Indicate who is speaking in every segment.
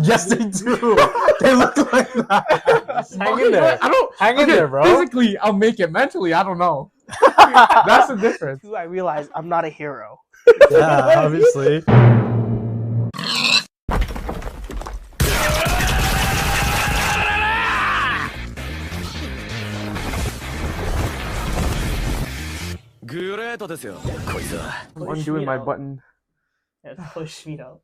Speaker 1: Yes, they do. They look like that.
Speaker 2: Hang in there. Hang in there, bro.
Speaker 3: Physically, I'll make it. Mentally, I don't know. That's the difference.
Speaker 4: I realize I'm not a hero.
Speaker 1: Yeah, obviously.
Speaker 3: I'm undoing my button.
Speaker 4: Yeah, push me out.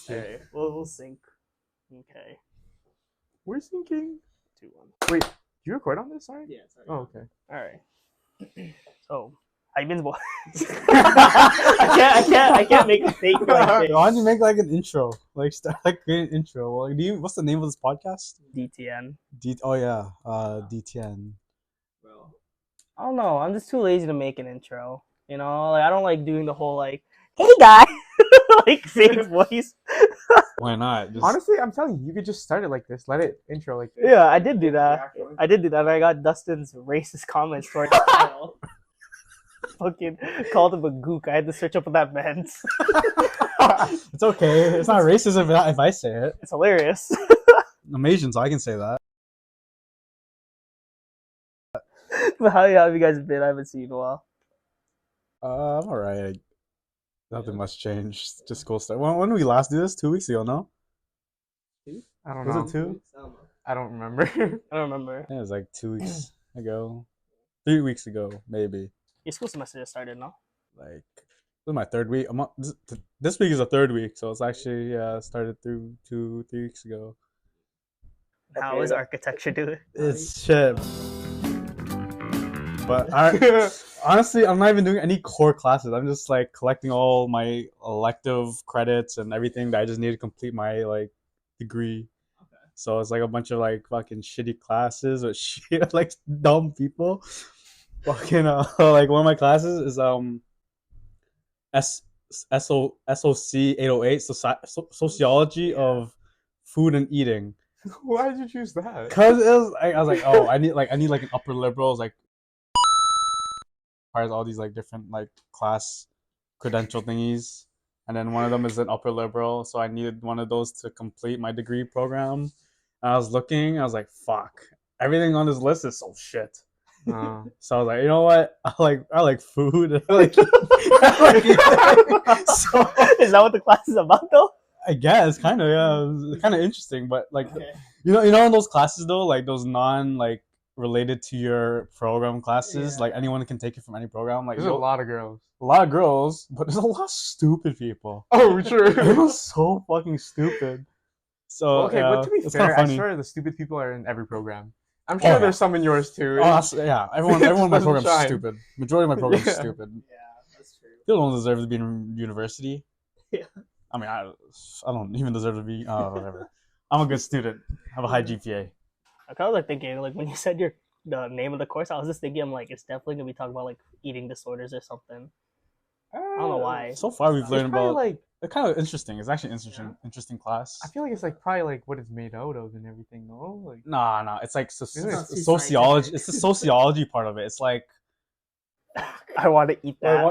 Speaker 4: Okay, we'll sync. Okay.
Speaker 3: We're syncing.
Speaker 4: 2-1.
Speaker 3: Wait, do you record on this? Sorry.
Speaker 4: Yeah, sorry.
Speaker 3: Oh, okay.
Speaker 4: All right. So, how you been, boy? I can't make a fake like this.
Speaker 1: Why don't you make like an intro? Like start like create an intro. Like, what's the name of this podcast?
Speaker 4: DTN.
Speaker 1: DTN.
Speaker 4: Well, I don't know. I'm just too lazy to make an intro. You know, like I don't like doing the whole like, "Hey guy," like same voice.
Speaker 1: Why not? Just...
Speaker 3: Honestly, I'm telling you, you could just start it like this. Let it intro like this.
Speaker 4: Yeah, I did do that. And I got Dustin's racist comments towards the title. Fucking called him a gook. I had to search up what that meant.
Speaker 1: It's okay. It's not racism if I say it.
Speaker 4: It's hilarious.
Speaker 1: I'm Asian, so I can say that.
Speaker 4: But how have you guys been? I haven't seen you in a while.
Speaker 1: I'm alright. Nothing much changed. Just cool stuff. When did we last do this? 2 weeks ago, no?
Speaker 3: I don't
Speaker 1: Was
Speaker 3: know.
Speaker 1: it 2?
Speaker 3: I don't remember.
Speaker 4: I don't remember.
Speaker 1: Yeah, it was like 2 weeks ago. 3 weeks ago, maybe.
Speaker 4: Your school semester just started, no?
Speaker 1: Like, this is my 3rd week. This week is the 3rd week, so it's actually started through 3 weeks ago.
Speaker 4: How is architecture doing?
Speaker 1: It's shit. But honestly, I'm not even doing any core classes. I'm just like collecting all my elective credits and everything that I just need to complete my like degree. Okay. So it's like a bunch of like fucking shitty classes with shit like dumb people. Fucking like one of my classes is SOC 808, sociology of food and eating.
Speaker 3: Why did you choose that?
Speaker 1: Cause it was, I was like, oh, I need like an upper liberals like requires all these like different like class credential thingies, and then one of them is an upper liberal, so I needed one of those to complete my degree program. And I was looking, I was like, fuck, everything on this list is so shit. So I was like, you know what? I like food. I like, so
Speaker 4: is that what the class is about, though?
Speaker 1: I guess kind of, yeah, it's kind of interesting. But like, okay. you know, in those classes though, like those like related to your program classes, like anyone can take it from any program. Like,
Speaker 3: there's a lot of girls,
Speaker 1: but there's a lot of stupid people.
Speaker 3: Oh, true.
Speaker 1: It was so fucking stupid. So
Speaker 3: okay, but to be fair, I'm sure the stupid people are in every program. I'm sure there's some in yours too.
Speaker 1: Oh, yeah. Everyone in my program is stupid. Majority of my program is stupid.
Speaker 4: Yeah, that's true.
Speaker 1: People don't deserve to be in university.
Speaker 4: Yeah.
Speaker 1: I mean, I don't even deserve to be. Whatever. I'm a good student. I have a high GPA.
Speaker 4: I kind of like thinking, like when you said the name of the course, I was just thinking, I'm like, it's definitely gonna be talking about like eating disorders or something. I don't know why.
Speaker 1: So far, we've learned about
Speaker 3: like
Speaker 1: it's kind of interesting. It's actually an interesting class.
Speaker 3: I feel like it's like probably like what it's made out of and everything. No, like
Speaker 1: nah. It's like
Speaker 4: sociology.
Speaker 1: It's the sociology part of it. It's like
Speaker 4: I want to eat that.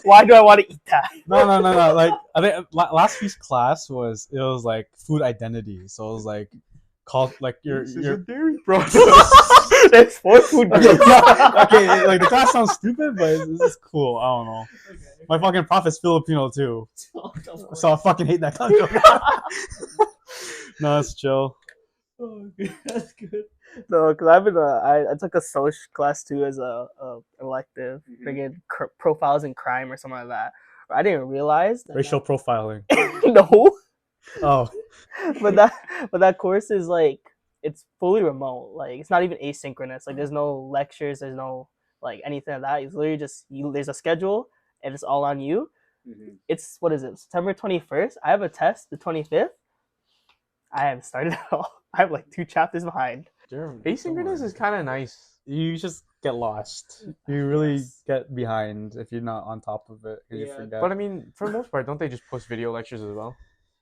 Speaker 4: Why do I want to eat that?
Speaker 1: No. Like I think last week's class was like food identity. So it was like called like your
Speaker 3: dairy product.
Speaker 4: There's 4 food groups.
Speaker 1: Okay, like the class sounds stupid, but it's cool. I don't know. Okay. My fucking prof is Filipino too, so I fucking hate that country. No, it's chill.
Speaker 4: Oh, that's good. No, because I've been I took a social class too as a elective, friggin' profiles in crime or something like that. I didn't realize
Speaker 1: racial profiling.
Speaker 4: No.
Speaker 1: Oh.
Speaker 4: But that course is like it's fully remote. Like it's not even asynchronous. Like there's no lectures. There's no like anything like that. It's literally just there's a schedule and it's all on you. Mm-hmm. It's what is it? September 21st. I have a test the 25th. I haven't started at all. I have like 2 chapters behind.
Speaker 3: Asynchronous is kind of nice.
Speaker 1: You just get lost. You really get behind if you're not on top of it. You forget.
Speaker 3: But I mean, for the most part, don't they just post video lectures as well?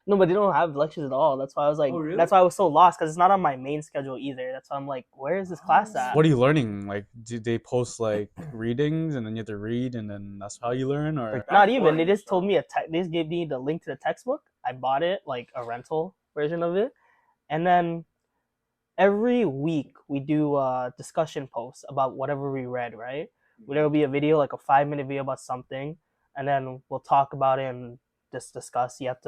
Speaker 4: No, but they don't have lectures at all. That's why I was like,
Speaker 2: Oh, really?
Speaker 4: that's why I was so lost because it's not on my main schedule either. That's why I'm like, where is this class at?
Speaker 1: What are you learning? Like, do they post like readings and then you have to read and then that's how you learn, or
Speaker 3: Like,
Speaker 4: Not even. They just told me they just gave me the link to the textbook. I bought it, like a rental version of it, and then every week we do a discussion posts about whatever we read. Right? There will be a video, like a 5 minute video about something, and then we'll talk about it and just discuss. You have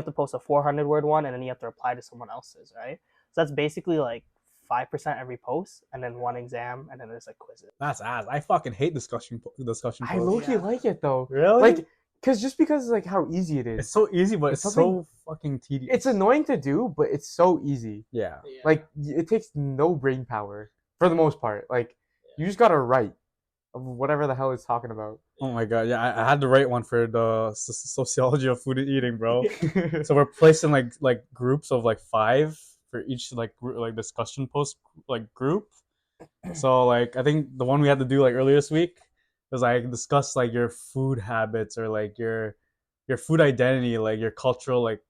Speaker 4: to post a 400-word one, and then you have to reply to someone else's. Right? So that's basically like 5% every post, and then one exam, and then there's like quizzes.
Speaker 1: that's ass. I fucking hate discussion posts.
Speaker 3: I low-key like it though.
Speaker 1: Really?
Speaker 3: Like, because like how easy it is.
Speaker 1: It's so easy, but it's so fucking tedious.
Speaker 3: It's annoying to do, but it's so easy.
Speaker 1: Yeah.
Speaker 3: Like, it takes no brain power for the most part. Like, you just gotta write of whatever the hell it's talking about.
Speaker 1: Oh my god, yeah, I had to write one for the sociology of food and eating, bro. So we're placed in like groups of like 5 for each like discussion post like group. So like I think the one we had to do like earlier this week was like discuss like your food habits or like your food identity, like your cultural like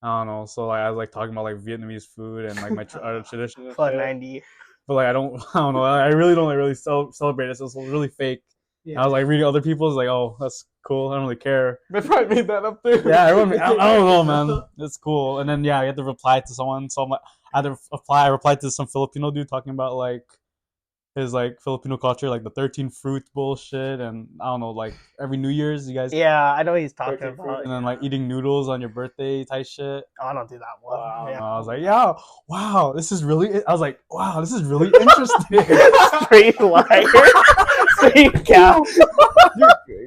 Speaker 1: I don't know. So like I was like talking about like Vietnamese food and like my tradition.
Speaker 4: Fun 90.
Speaker 1: But like I don't know. I really don't like really celebrate it. So it's really fake.
Speaker 2: Yeah.
Speaker 1: I was like reading other people's like, oh, that's cool. I don't really care.
Speaker 3: They probably made that up too.
Speaker 1: Yeah, everyone. I don't know, man. It's cool. And then yeah, you have to reply to someone. So I replied to some Filipino dude talking about like his like Filipino culture, like the 13 fruit bullshit, and I don't know, like every New Year's you guys.
Speaker 4: Yeah, I know what he's talking
Speaker 3: 13
Speaker 4: about.
Speaker 1: And then like eating noodles on your birthday type shit.
Speaker 4: Oh, I don't do that one.
Speaker 2: Wow.
Speaker 1: And
Speaker 4: Yeah.
Speaker 1: I was like, yeah, wow, this is really. I was like, wow, this is really interesting.
Speaker 4: Straight liar. Straight cap.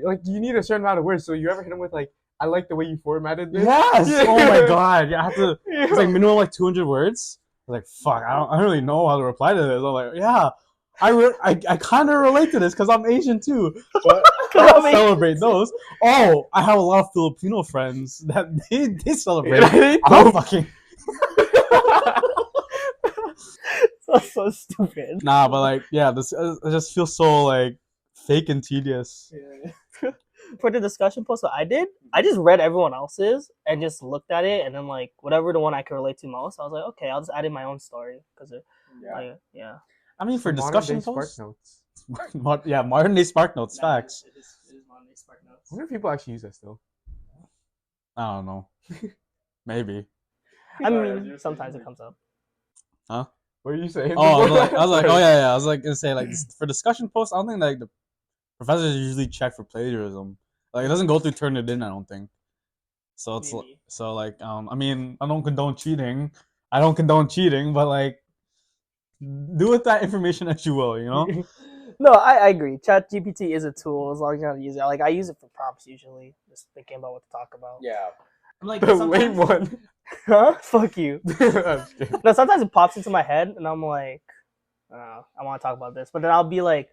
Speaker 3: Like, you need a certain amount of words. So you ever hit him with like, I like the way you formatted this?
Speaker 1: Yes.
Speaker 3: Yeah.
Speaker 1: Oh my god. Yeah, I have to. It's like minimum like 200 words. I was like, fuck. I don't really know how to reply to this. I'm like, yeah. I kind of relate to this because I'm Asian too. But I don't celebrate those. Oh, I have a lot of Filipino friends that they celebrate. I don't fucking.
Speaker 4: So stupid.
Speaker 1: Nah, but like, yeah, this it just feels so like fake and tedious.
Speaker 4: For the discussion post that I just read everyone else's and just looked at it, and then like whatever the one I could relate to most, I was like, okay, I'll just add in my own story because yeah.
Speaker 1: I mean, for
Speaker 3: Modern
Speaker 1: discussion
Speaker 3: day Spark
Speaker 1: posts,
Speaker 3: Notes.
Speaker 1: yeah, modern day Spark Notes, facts.
Speaker 2: It is modern day Spark Notes.
Speaker 3: I wonder if people actually use that still.
Speaker 1: I don't know. Maybe.
Speaker 4: I mean, sometimes it comes up.
Speaker 3: What are you saying?
Speaker 1: Oh, I was like, oh yeah. I was like gonna say like for discussion posts, I don't think like the professors usually check for plagiarism. Like it doesn't go through Turnitin, I don't think. So it's
Speaker 2: Maybe.
Speaker 1: so like I mean I don't condone cheating. But like do with that information as you will, you know.
Speaker 4: No, I agree. ChatGPT is a tool as long as you know how to use it. Like I use it for prompts usually, just thinking about what to talk about.
Speaker 1: Yeah.
Speaker 2: I'm like,
Speaker 3: The lame
Speaker 2: sometimes-
Speaker 3: one.
Speaker 4: Huh? Fuck you.
Speaker 3: I'm just kidding.
Speaker 4: No, sometimes it pops into my head, and I'm like, I want to talk about this, but then I'll be like,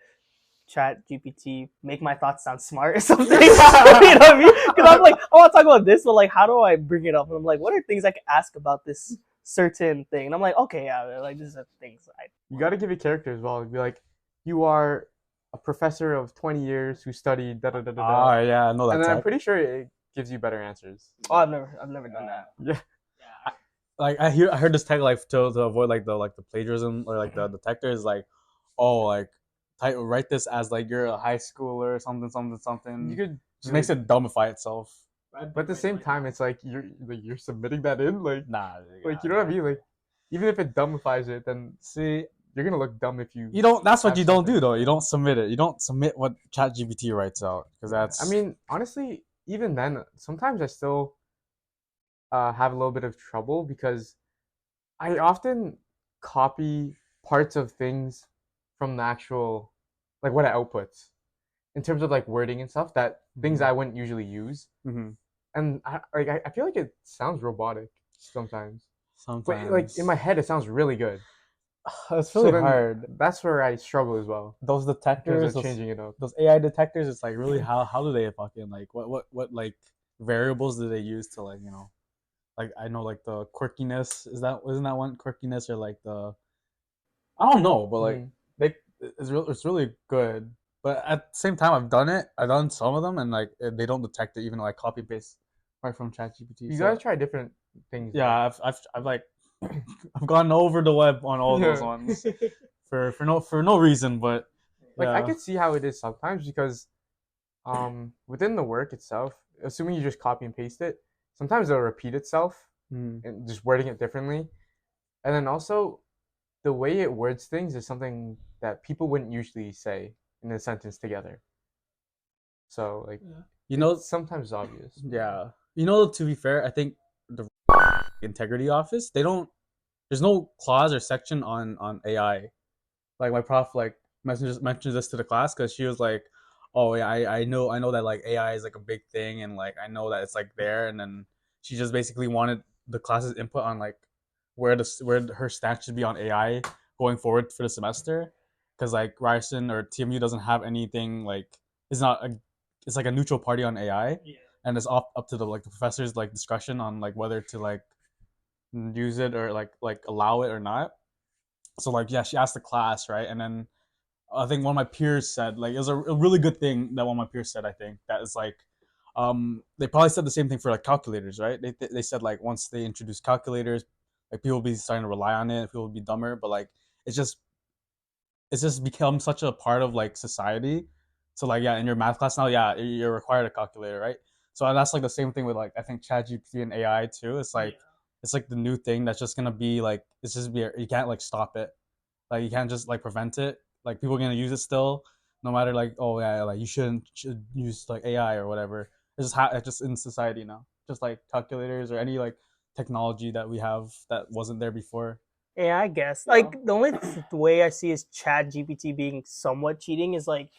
Speaker 4: Chat GPT, make my thoughts sound smart or something. You know what I mean? Because I'm like, I want to talk about this, but like, how do I bring it up? And I'm like, what are things I can ask about this certain thing? And I'm like, okay, yeah, like these are things
Speaker 3: You got to give it character as well. Be like, you are a professor of 20 years who studied da da da da da.
Speaker 1: Oh yeah, I know that.
Speaker 3: And then I'm
Speaker 1: tech.
Speaker 3: pretty sure it gives you better answers.
Speaker 4: Oh, I've never done that.
Speaker 3: Yeah.
Speaker 2: Yeah.
Speaker 1: Like I heard this tech like to avoid like the plagiarism or like the detectors like, oh like write this as like you're a high schooler or something.
Speaker 3: You could
Speaker 1: Just makes it dumbify itself.
Speaker 3: but at the same time, it's like you're submitting that in, like
Speaker 1: Nah.
Speaker 3: you know what I mean? Like, even if it dumbifies it, then
Speaker 1: See,
Speaker 3: you're gonna look dumb if you.
Speaker 1: you don't. That's what
Speaker 3: have
Speaker 1: you don't
Speaker 3: something.
Speaker 1: do though. You don't submit it. You don't submit what ChatGPT writes out because that's.
Speaker 3: I mean, honestly, even then, sometimes I still have a little bit of trouble because I often copy parts of things from the actual, like what it outputs, in terms of like wording and stuff. That things I wouldn't usually use,
Speaker 1: Mhm.
Speaker 3: and I feel like it sounds robotic sometimes.
Speaker 1: Sometimes
Speaker 3: But like in my head, it sounds really good.
Speaker 1: it's
Speaker 3: So
Speaker 1: really
Speaker 3: then
Speaker 1: hard.
Speaker 3: That's where I struggle as well.
Speaker 1: Those
Speaker 3: In terms
Speaker 1: detectors,
Speaker 3: of
Speaker 1: those,
Speaker 3: changing it up.
Speaker 1: those AI detectors, it's like really how do they fucking like what like variables do they use to like like I know like the quirkiness isn't that one quirkiness or like the I don't know but like
Speaker 3: Mhm.
Speaker 1: it's really good but at the same time I've done some of them and like they don't detect it even though I copy paste right from ChatGPT.
Speaker 3: You
Speaker 1: So,
Speaker 3: gotta try different things.
Speaker 1: yeah, I've like I've gone over the web on all those
Speaker 3: Yeah.
Speaker 1: ones for no reason, but
Speaker 3: Like I
Speaker 1: yeah.
Speaker 3: could see how it is sometimes because within the work itself, assuming you just copy and paste it, sometimes it'll repeat itself
Speaker 1: Mm.
Speaker 3: and just wording it differently. And then also the way it words things is something that people wouldn't usually say in a sentence together. So like
Speaker 1: You know,
Speaker 3: it's sometimes obvious.
Speaker 1: yeah. You know, to be fair, I think the integrity office, they don't. There's no clause or section on AI. Like my prof like mentions this to the class because she was like, "Oh yeah, I know that like AI is like a big thing and like I know that it's like there." And then she just basically wanted the class's input on like where her stance should be on AI going forward for the semester, because like Ryerson or TMU doesn't have anything like it's not a it's like a neutral party on AI,
Speaker 2: Yeah.
Speaker 1: and it's up to the like the professor's like discretion on like whether to like use it or like allow it or not. So like yeah, she asked the class, right, and then I think one of my peers said like it was a really good thing that one of my peers said. I think that is like they probably said the same thing for like calculators, right? They said like once they introduce calculators, like people will be starting to rely on it, people will be dumber, but like it's just it's just become such a part of like society. So like yeah, in your math class now, yeah, you're required a calculator, right? So that's like the same thing with like I think ChatGPT and AI too. It's like the new thing that's just gonna be like it's just be you can't like stop it, like you can't just like prevent it. Like people are gonna use it still, no matter like oh yeah, like you should use like AI or whatever. It's just in society now, just like calculators or any like technology that we have that wasn't there before.
Speaker 4: Yeah, I guess. Like the only way I see is Chat GPT being somewhat cheating is like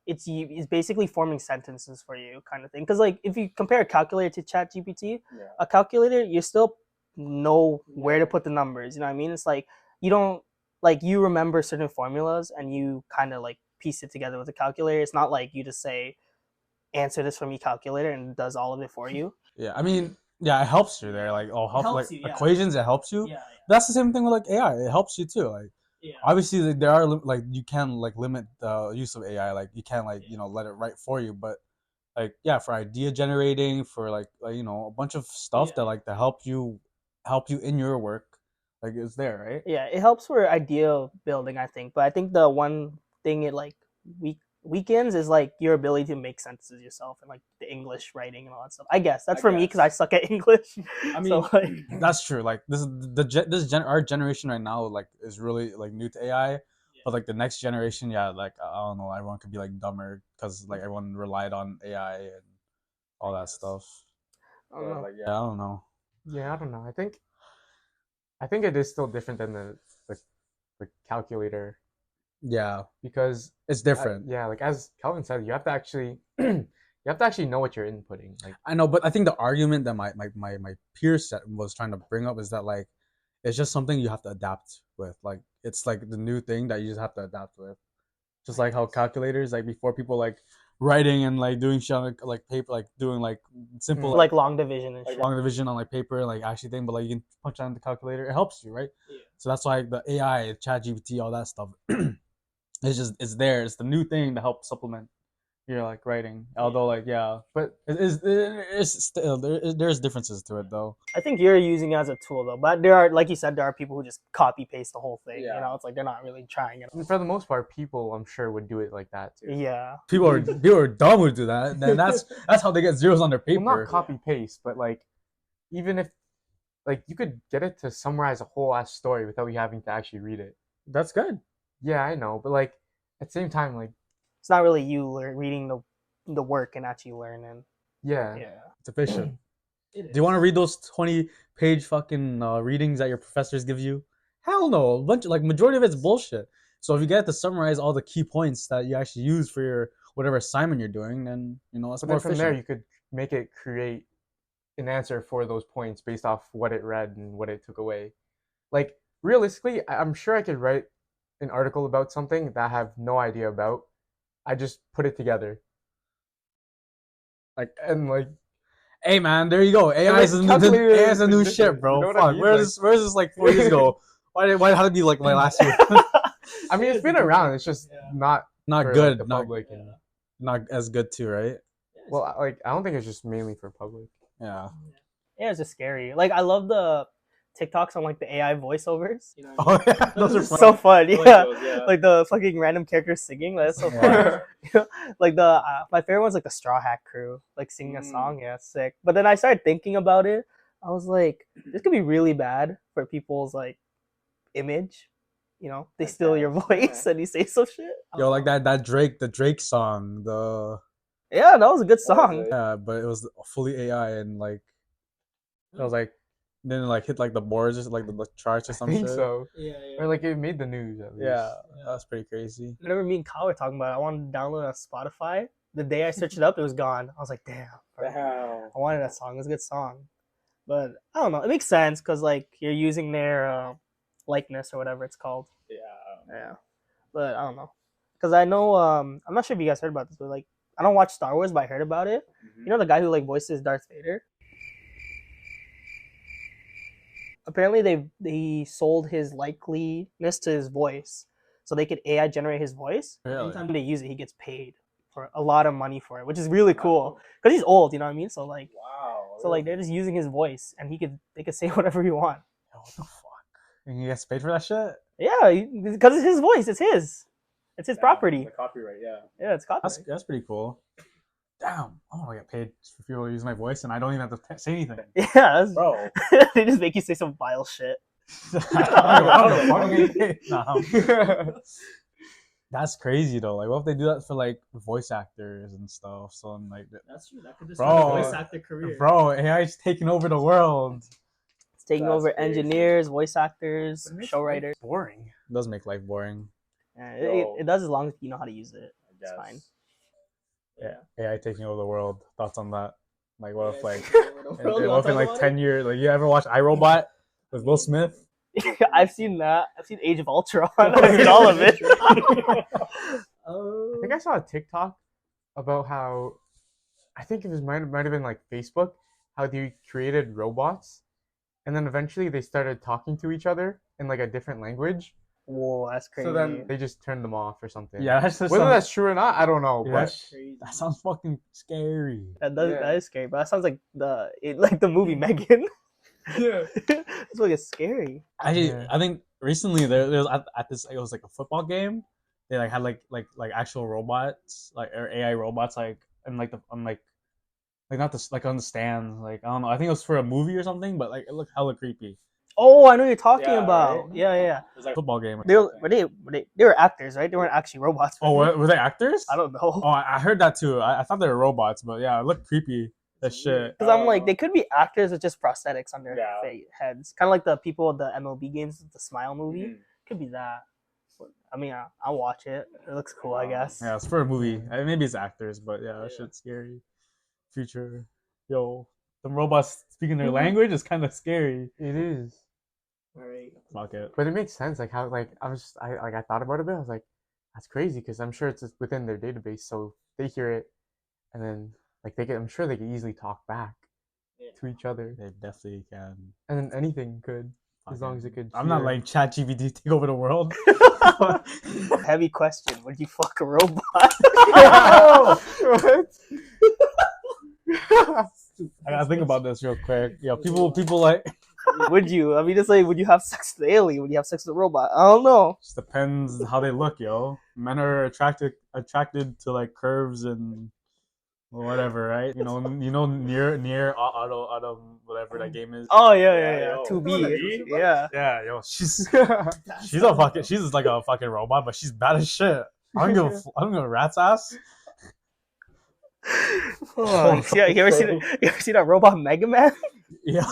Speaker 4: it's basically forming sentences for you, kind of thing. Because like if you compare a calculator to Chat GPT, a calculator you still know where to put the numbers. You know what I mean? It's like you don't like you remember certain formulas and you kind of like piece it together with a calculator. It's not like you just say answer this for me calculator and it does all of it for you.
Speaker 1: Yeah, I mean, yeah, it helps you there. Like, oh, help
Speaker 2: helps
Speaker 1: like
Speaker 2: you, yeah.
Speaker 1: equations. It helps you.
Speaker 2: Yeah.
Speaker 1: That's the same thing with like AI. It helps you too. Like,
Speaker 2: Yeah.
Speaker 1: obviously, like, there are like you can like limit the use of AI. Like, you can like let it write for you. But like, yeah, for idea generating, for like you know a bunch of stuff that like to help you in your work, like it's there, right?
Speaker 4: Yeah, it helps for idea building, I think. But I think the one thing it like weekends is like your ability to make sentences yourself and like the English writing and all that stuff. I guess that's for me because I suck at English.
Speaker 1: I mean,
Speaker 4: so, like,
Speaker 1: that's true. Like our generation right now like is really like new to AI, but like the next generation, yeah, like I don't know, everyone could be like dumber because like everyone relied on AI and all that stuff.
Speaker 4: I don't know.
Speaker 1: Like yeah, I don't know.
Speaker 3: Yeah, I don't know. I think it is still different than the calculator
Speaker 1: Yeah,
Speaker 3: because
Speaker 1: it's different.
Speaker 3: yeah, like as Calvin said, you have to actually you have to actually know what you're inputting. Like
Speaker 1: I know, but I think the argument that my peer set was trying to bring up is that like it's just something you have to adapt with. Like it's like the new thing that you just have to adapt with. Just like how calculators, like before people like writing and like doing shit on like paper, like doing like simple
Speaker 4: like long division and shit.
Speaker 1: long division on like paper, like actually thing, but like you can punch on the calculator, it helps you, right?
Speaker 2: Yeah.
Speaker 1: So that's why the AI, Chat GPT, all that stuff, it's there. It's the new thing to help supplement your like writing. Although like yeah, but it's still there's differences to it though.
Speaker 4: I think you're using it as a tool though, but there are, like you said, there are people who just copy paste the whole thing.
Speaker 1: Yeah.
Speaker 4: You know, it's like they're not really trying it.
Speaker 3: and for the most part, people I'm sure would do it like that too.
Speaker 4: Yeah.
Speaker 1: People are dumb who do that. Then that's how they get zeros on their paper.
Speaker 3: Well, not copy paste, but like even if like you could get it to summarize a whole ass story without you having to actually read it.
Speaker 1: That's good.
Speaker 3: Yeah, I know, but like at the same time, like
Speaker 4: It's not really you reading the work and actually learning.
Speaker 3: yeah,
Speaker 4: Yeah.
Speaker 1: It's efficient.
Speaker 2: It is.
Speaker 1: Do you want to read those 20-page fucking readings that your professors give you? Hell no. Like majority of it's bullshit. So if you get to summarize all the key points that you actually use for your whatever assignment you're doing, then that's
Speaker 3: but
Speaker 1: more
Speaker 3: then from
Speaker 1: efficient.
Speaker 3: there you could make it create an answer for those points based off what it read and what it took away. Like realistically, I'm sure I could write an article about something that I have no idea about. I just put it together. Like
Speaker 1: Hey man, there you go. AI is a new shit, bro.
Speaker 3: You know what I
Speaker 1: Fuck,
Speaker 3: mean?
Speaker 1: where's this like 4 years ago? Why how did it be like my last year?
Speaker 3: I mean, it's been around. It's just
Speaker 2: Yeah.
Speaker 3: not
Speaker 1: Not
Speaker 3: for,
Speaker 1: good,
Speaker 3: like, the
Speaker 1: not
Speaker 3: public. And,
Speaker 1: not as good too, right?
Speaker 2: Yeah.
Speaker 3: Well, I don't think it's just mainly for public.
Speaker 1: Yeah.
Speaker 4: Yeah, it's just scary. Like I love the TikToks on like the AI voiceovers.
Speaker 2: You know what I mean?
Speaker 1: Oh yeah, those are
Speaker 4: It's
Speaker 1: fun.
Speaker 4: so fun.
Speaker 2: I like
Speaker 4: Yeah.
Speaker 2: those, yeah.
Speaker 4: Like the fucking random characters singing. That's so
Speaker 1: Yeah.
Speaker 4: fun. Like the my favorite one's like the Straw Hat Crew, like singing a song. Yeah, it's sick. But then I started thinking about it. I was like, this could be really bad for people's like image. You know, they steal your voice and you say some shit.
Speaker 1: Yo, like the Drake song, the
Speaker 4: Yeah, that was a good song.
Speaker 1: yeah, but it was fully AI and like it was like didn't like hit like the boards or like the charts or
Speaker 3: I
Speaker 1: some
Speaker 3: think
Speaker 1: shit.
Speaker 3: so.
Speaker 2: Yeah, yeah.
Speaker 3: Or like it made the news at least.
Speaker 1: Yeah, that's pretty crazy.
Speaker 4: Whenever me and Kyle were talking about it, I wanted to download it on Spotify. The day I searched it up, it was gone. I was like, damn. I wanted that song. It was a good song. But I don't know. It makes sense because like you're using their likeness or whatever it's called. Yeah. But I don't know. Because I know, I'm not sure if you guys heard about this, but like, I don't watch Star Wars, but I heard about it. You know the guy who like voices Darth Vader? Apparently they sold his likeliness to his voice. So they could AI generate his voice.
Speaker 1: Really?
Speaker 4: Anytime they use it, he gets paid for a lot of money for it, which is really cool. Because he's old, you know what I mean? So like they're just using his voice and they could say whatever you want.
Speaker 1: Yo, what the fuck? And he gets paid for that shit?
Speaker 4: Yeah, because it's his voice. It's his. It's his property.
Speaker 2: The copyright, yeah.
Speaker 4: Yeah, it's copyright.
Speaker 1: That's pretty cool. Damn, I'm gonna get paid for people to use my voice and I don't even have to say anything.
Speaker 4: Yeah, that's,
Speaker 2: Bro.
Speaker 4: they just make you say some vile shit.
Speaker 1: I don't get paid. Nah. That's crazy though. Like, what if they do that for like voice actors and stuff? So I'm like,
Speaker 2: That's true. That could just
Speaker 1: Bro.
Speaker 2: be a voice actor career.
Speaker 1: bro, AI's taking over the world.
Speaker 4: It's taking
Speaker 2: That's
Speaker 4: over
Speaker 2: crazy.
Speaker 4: engineers, voice actors,
Speaker 2: But it makes
Speaker 4: show
Speaker 2: life
Speaker 4: writers.
Speaker 3: Boring.
Speaker 1: It does make life boring.
Speaker 4: Yeah,
Speaker 2: Yo.
Speaker 4: it does as long as you know how to use it.
Speaker 2: I
Speaker 4: It's
Speaker 2: guess.
Speaker 4: fine.
Speaker 2: Yeah.
Speaker 1: AI taking over the world. Thoughts on that? Like, what if like,
Speaker 2: What
Speaker 1: what if in like 10 years, like, you ever watch iRobot with Will Smith?
Speaker 4: I've seen that. I've seen Age of Ultron. I've seen all of it.
Speaker 3: I think I saw a TikTok about how I think it was might have been like Facebook, how they created robots, and then eventually they started talking to each other in like a different language.
Speaker 4: Whoa, that's crazy.
Speaker 3: So then they just turned them off or something.
Speaker 1: Yeah, that's just
Speaker 3: Whether
Speaker 1: some-
Speaker 3: that's true or not, I don't know.
Speaker 1: Yeah,
Speaker 3: But
Speaker 1: that's-
Speaker 2: Crazy.
Speaker 1: that sounds fucking scary.
Speaker 4: that is scary, but that sounds like the movie Megan.
Speaker 2: Yeah.
Speaker 4: It's like it's scary.
Speaker 1: Actually,
Speaker 3: Yeah.
Speaker 1: I think recently there was at this, it was like a football game. They like had like actual robots, like, or AI robots, like, and like not this, like, on the stands. Like, I don't know. I think it was for a movie or something, but like it looked hella creepy.
Speaker 4: Oh, I know what you're talking
Speaker 2: Yeah,
Speaker 4: about.
Speaker 2: right?
Speaker 4: Yeah.
Speaker 2: It was like
Speaker 1: Football game.
Speaker 4: They were actors, right? They weren't actually robots.
Speaker 1: Oh, were they actors?
Speaker 4: I don't know.
Speaker 1: Oh, I heard that too. I thought they were robots, but yeah, it looked creepy. That shit.
Speaker 4: Because I'm like, they could be actors with just prosthetics on their
Speaker 2: Yeah.
Speaker 4: heads, kind of like the people at the MLB games, the Smile movie.
Speaker 2: Mhm.
Speaker 4: Could be that. But, I mean, I'll watch it. It looks cool, I guess.
Speaker 1: Yeah, it's for a movie. Maybe it's actors, but yeah, that shit's scary. Future, yo, them robots speaking their language is kind of scary.
Speaker 3: it is.
Speaker 2: Alright.
Speaker 1: Fuck it.
Speaker 3: But it makes sense. Like how like I thought about it a bit. I was like, that's crazy because I'm sure it's just within their database. So they hear it, and then like I'm sure they can easily talk back
Speaker 2: Yeah.
Speaker 3: to each other,
Speaker 1: They definitely can.
Speaker 3: and then anything could, as long
Speaker 1: Fucking-
Speaker 3: as it could.
Speaker 1: I'm not
Speaker 3: hear.
Speaker 1: like ChatGPT take over the world.
Speaker 4: Heavy question. Would you fuck a robot?
Speaker 3: What?
Speaker 1: I gotta think about this real quick. Yo, people like,
Speaker 4: Would you? I mean, it's like, would you have sex with the alien? Would you have sex with a robot? I don't know.
Speaker 1: just depends how they look, yo. Men are attracted to like curves and whatever, right? You know, near auto whatever that game is.
Speaker 4: Oh
Speaker 2: Yeah,
Speaker 4: yeah.
Speaker 2: yo.
Speaker 4: 2B. Yeah.
Speaker 1: Yeah, yo, she's like a fucking robot, but she's bad as shit. I don't give a rat's ass.
Speaker 4: Oh, you ever seen that robot Mega Man?
Speaker 1: Yeah.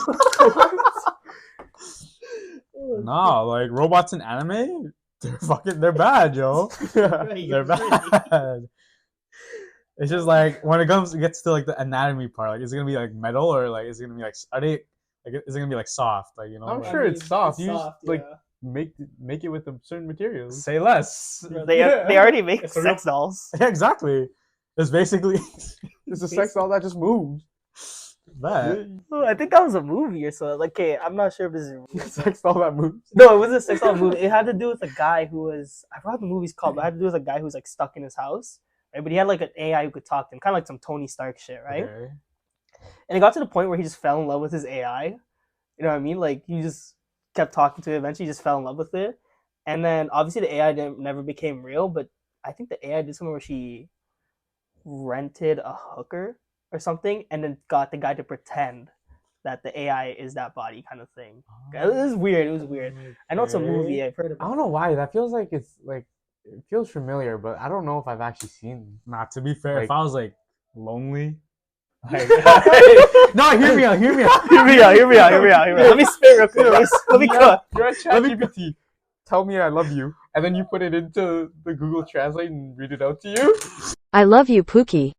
Speaker 1: Nah, like robots in anime, they're bad, yo. They're bad. It's just like when it gets to like the anatomy part, like is it gonna be like metal or like is it gonna be like is it gonna be like soft, like, you know?
Speaker 3: I'm
Speaker 1: like-
Speaker 3: sure it's soft. You just, like
Speaker 2: yeah.
Speaker 3: make it with a certain materials.
Speaker 1: Say less.
Speaker 4: They already make
Speaker 2: It's a
Speaker 4: sex dolls.
Speaker 1: Yeah, exactly. It's basically
Speaker 3: It's a sex doll that just moves.
Speaker 1: that.
Speaker 4: Oh, I think that was a movie or so. Like, okay, I'm not sure if this is
Speaker 3: Sex doll that moves.
Speaker 4: no, it wasn't a sex doll movie. It had to do with a guy who was I forgot what the movie's called, but it had to do with a guy who was like stuck in his house right? But he had like an AI who could talk to him, kind of like some Tony Stark shit, right?
Speaker 1: Okay.
Speaker 4: And it got to the point where he just fell in love with his AI. You know what I mean? Like he just kept talking to it. Eventually, he just fell in love with it. And then obviously the AI never became real. But I think the AI did something where she rented a hooker or something, and then got the guy to pretend that the AI is that body, kind of thing. It was weird. It was weird. I know it's a movie. I've heard
Speaker 3: I
Speaker 4: about.
Speaker 3: don't know why. That feels like it's like it feels familiar, but I don't know if I've actually seen.
Speaker 1: Nah, to be fair, if
Speaker 3: Like-
Speaker 1: I was like lonely, like
Speaker 3: No, hear me out. Hear me out.
Speaker 4: Hear me out. Let me spit real quick. Let me cook.
Speaker 3: You're at ChatGPT. Tell me I love you, and then you put it into the Google Translate and read it out to you.
Speaker 5: I love you, Pookie.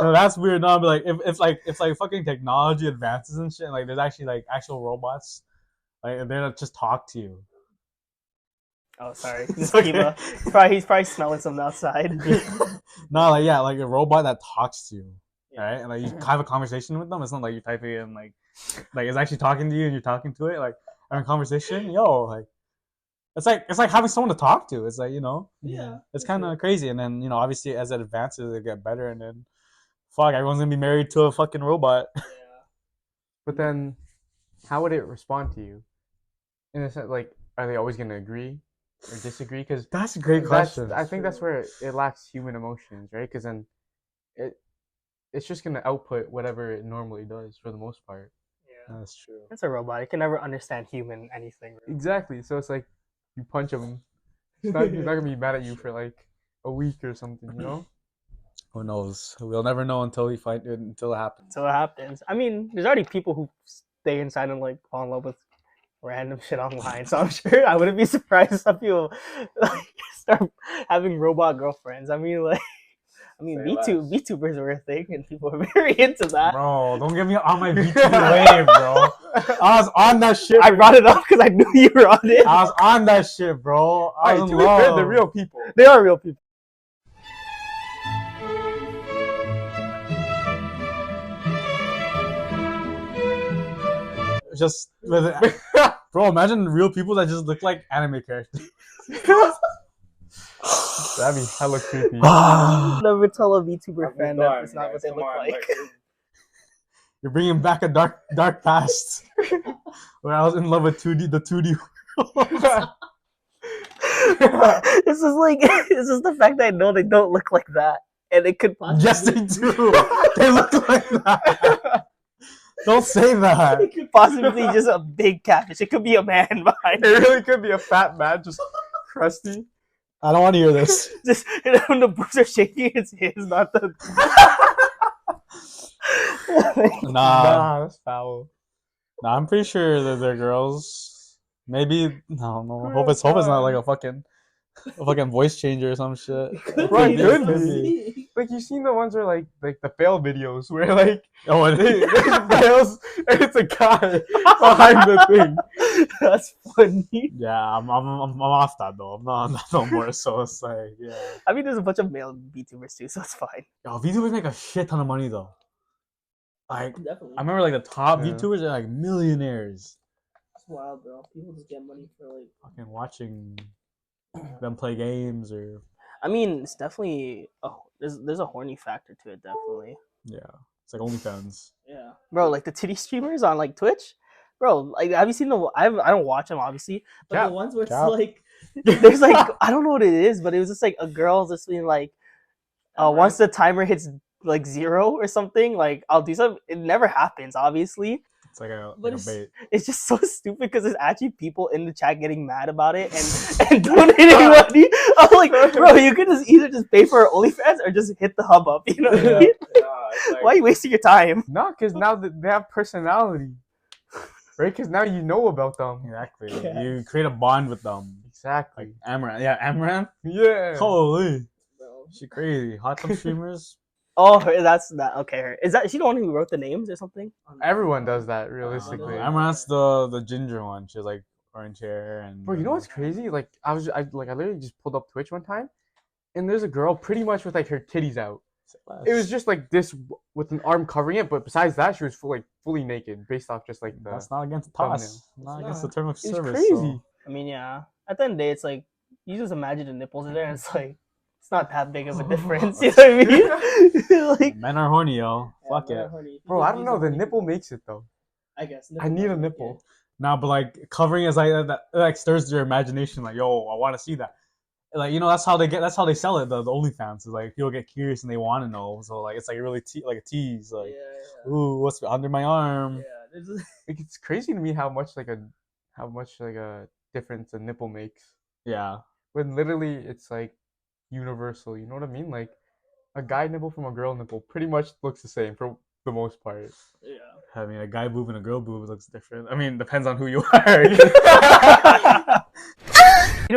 Speaker 1: no, that's weird. No, but like if like fucking technology advances and shit, like there's actually like actual robots, like they're gonna just talk to you.
Speaker 4: Oh, sorry.
Speaker 1: It's okay.
Speaker 4: He's probably smelling something outside.
Speaker 1: No, like yeah, like a robot that talks to you, right? And like you have a conversation with them. It's not like you type it in like it's actually talking to you and you're talking to it. Like having a conversation, like it's like having someone to talk to. It's like
Speaker 2: Yeah.
Speaker 1: it's kind of crazy. And then obviously as it advances, it get better. And then fuck, everyone's gonna be married to a fucking robot.
Speaker 3: But then, how would it respond to you? In a sense, like, are they always gonna agree or disagree? Because
Speaker 1: That's a great question.
Speaker 3: I think that's where it lacks human emotions, right? Because then, it's just gonna output whatever it normally does for the most part.
Speaker 4: Yeah.
Speaker 1: That's true.
Speaker 4: It's a robot. It can never understand human anything. Really.
Speaker 3: Exactly. So it's like you punch him. He's not gonna be mad at you for like a week or something, you know?
Speaker 1: Who knows? We'll never know until we find it, until it happens.
Speaker 4: So it happens. I mean, there's already people who stay inside and like fall in love with random shit online. So I'm sure I wouldn't be surprised if some people like start having robot girlfriends. I mean, VTubers were a thing, and people were very into that.
Speaker 1: Bro, don't get me on my VTuber wave, bro. I was on that shit.
Speaker 4: I brought it up because I knew you were on it.
Speaker 1: I was on that shit, bro. I was in love.
Speaker 3: They're real people.
Speaker 4: They are real people.
Speaker 1: Just with bro, imagine real people that just look like anime characters.
Speaker 3: That'd be hella creepy.
Speaker 4: Never tell a VTuber fan that it's not what they look like.
Speaker 1: You're bringing back a dark past where I was in love with the 2D world.
Speaker 4: This is the fact that I know they don't look like that, and it could possibly.
Speaker 1: Yes, they do. They look like that. Don't say that.
Speaker 4: It could possibly be just a big catfish. It could be a man behind
Speaker 3: It
Speaker 4: it.
Speaker 3: really could be a fat man, just crusty.
Speaker 1: I don't want to hear this.
Speaker 4: Just when the boobs are shaking, it's his, not the.
Speaker 1: Nah,
Speaker 3: that's foul.
Speaker 1: I'm pretty sure that they're girls. Maybe no. Hope it's not like a fucking voice changer or some shit.
Speaker 3: Right,
Speaker 1: Could
Speaker 3: could
Speaker 1: be.
Speaker 3: Like you seen the ones where like the fail videos where like
Speaker 1: Oh, and
Speaker 3: it fails and it's a guy behind the thing.
Speaker 4: That's funny.
Speaker 1: yeah, I'm off that though. I'm not no more. So it's like yeah.
Speaker 4: I mean, there's a bunch of male VTubers too, so it's fine.
Speaker 1: Yo, VTubers make a shit ton of money though. Like
Speaker 2: Definitely.
Speaker 1: I remember like the top
Speaker 3: Yeah.
Speaker 1: VTubers are like millionaires.
Speaker 2: It's wild, bro. People just get money for like.
Speaker 1: Fucking watching them play games or
Speaker 4: I mean, it's definitely there's a horny factor to it, definitely.
Speaker 1: yeah. It's like OnlyFans.
Speaker 2: Yeah.
Speaker 4: Bro, like the titty streamers on like Twitch, bro. Like, have you seen the? I don't watch them obviously, but
Speaker 3: Cap.
Speaker 4: the ones where it's
Speaker 1: Cap.
Speaker 4: like there's like I don't know what it is, but it was just like a girl just being like, once the timer hits like 0 or something, like I'll do something. It never happens, obviously.
Speaker 1: It's like a
Speaker 2: But
Speaker 1: bait.
Speaker 4: It's just so stupid because there's actually people in the chat getting mad about it and donating money. I'm like, bro, you could just either just pay for OnlyFans or just hit the hub up. You know what I mean? Why are you wasting your time?
Speaker 3: No, because now that they have personality, right? Because now you know about them.
Speaker 1: Exactly.
Speaker 2: Yeah.
Speaker 1: You create a bond with them.
Speaker 3: Exactly.
Speaker 1: Like Amaranth. Yeah, Amaranth.
Speaker 3: Yeah.
Speaker 1: Holy.
Speaker 2: Bro.
Speaker 1: She crazy. Hot tub streamers.
Speaker 4: Oh, that's that. Okay, is she the one who wrote the names or something?
Speaker 3: Everyone does that realistically.
Speaker 1: Amaranth's the ginger one. She has like orange hair and.
Speaker 3: Bro, you know what's crazy? Like I literally just pulled up Twitch one time, and there's a girl pretty much with like her titties out. It was just like this with an arm covering it, but besides that, she was fully naked, based off just like the.
Speaker 1: That's not against
Speaker 3: thumbnail.
Speaker 1: TOS. Not
Speaker 2: It's
Speaker 1: against the
Speaker 2: not.
Speaker 1: term of
Speaker 3: It's
Speaker 1: service.
Speaker 3: crazy.
Speaker 1: So.
Speaker 4: I mean, yeah. At the end of the day, it's like you just imagine the nipples in there, and it's like it's not that big of a difference. You know what I mean? Like,
Speaker 1: Men are horny, yo. Fuck
Speaker 2: Yeah,
Speaker 1: it.
Speaker 2: honey,
Speaker 3: Bro, I don't
Speaker 2: he's
Speaker 3: know.
Speaker 2: a
Speaker 3: The
Speaker 2: honey
Speaker 3: nipple
Speaker 2: boy.
Speaker 3: makes it though.
Speaker 2: I guess.
Speaker 3: I need a
Speaker 2: does make
Speaker 3: nipple.
Speaker 1: Nah, but like covering is like that like stirs your imagination. Like, yo, I want to see that. Like, you know, that's how they sell it. The OnlyFans is like people get curious and they want to know. So like it's like really like a tease.
Speaker 2: it.
Speaker 1: Like,
Speaker 2: Yeah.
Speaker 1: ooh, what's under my arm?
Speaker 2: Yeah. This is,
Speaker 3: Like, it's crazy to me how much like a difference a nipple makes.
Speaker 1: Yeah.
Speaker 3: When literally it's like universal. You know what I mean? Like a guy nipple from a girl nipple pretty much looks the same for the most part.
Speaker 2: yeah.
Speaker 1: I mean, a guy boob and a girl boob looks different. I mean, depends on who you are.
Speaker 4: you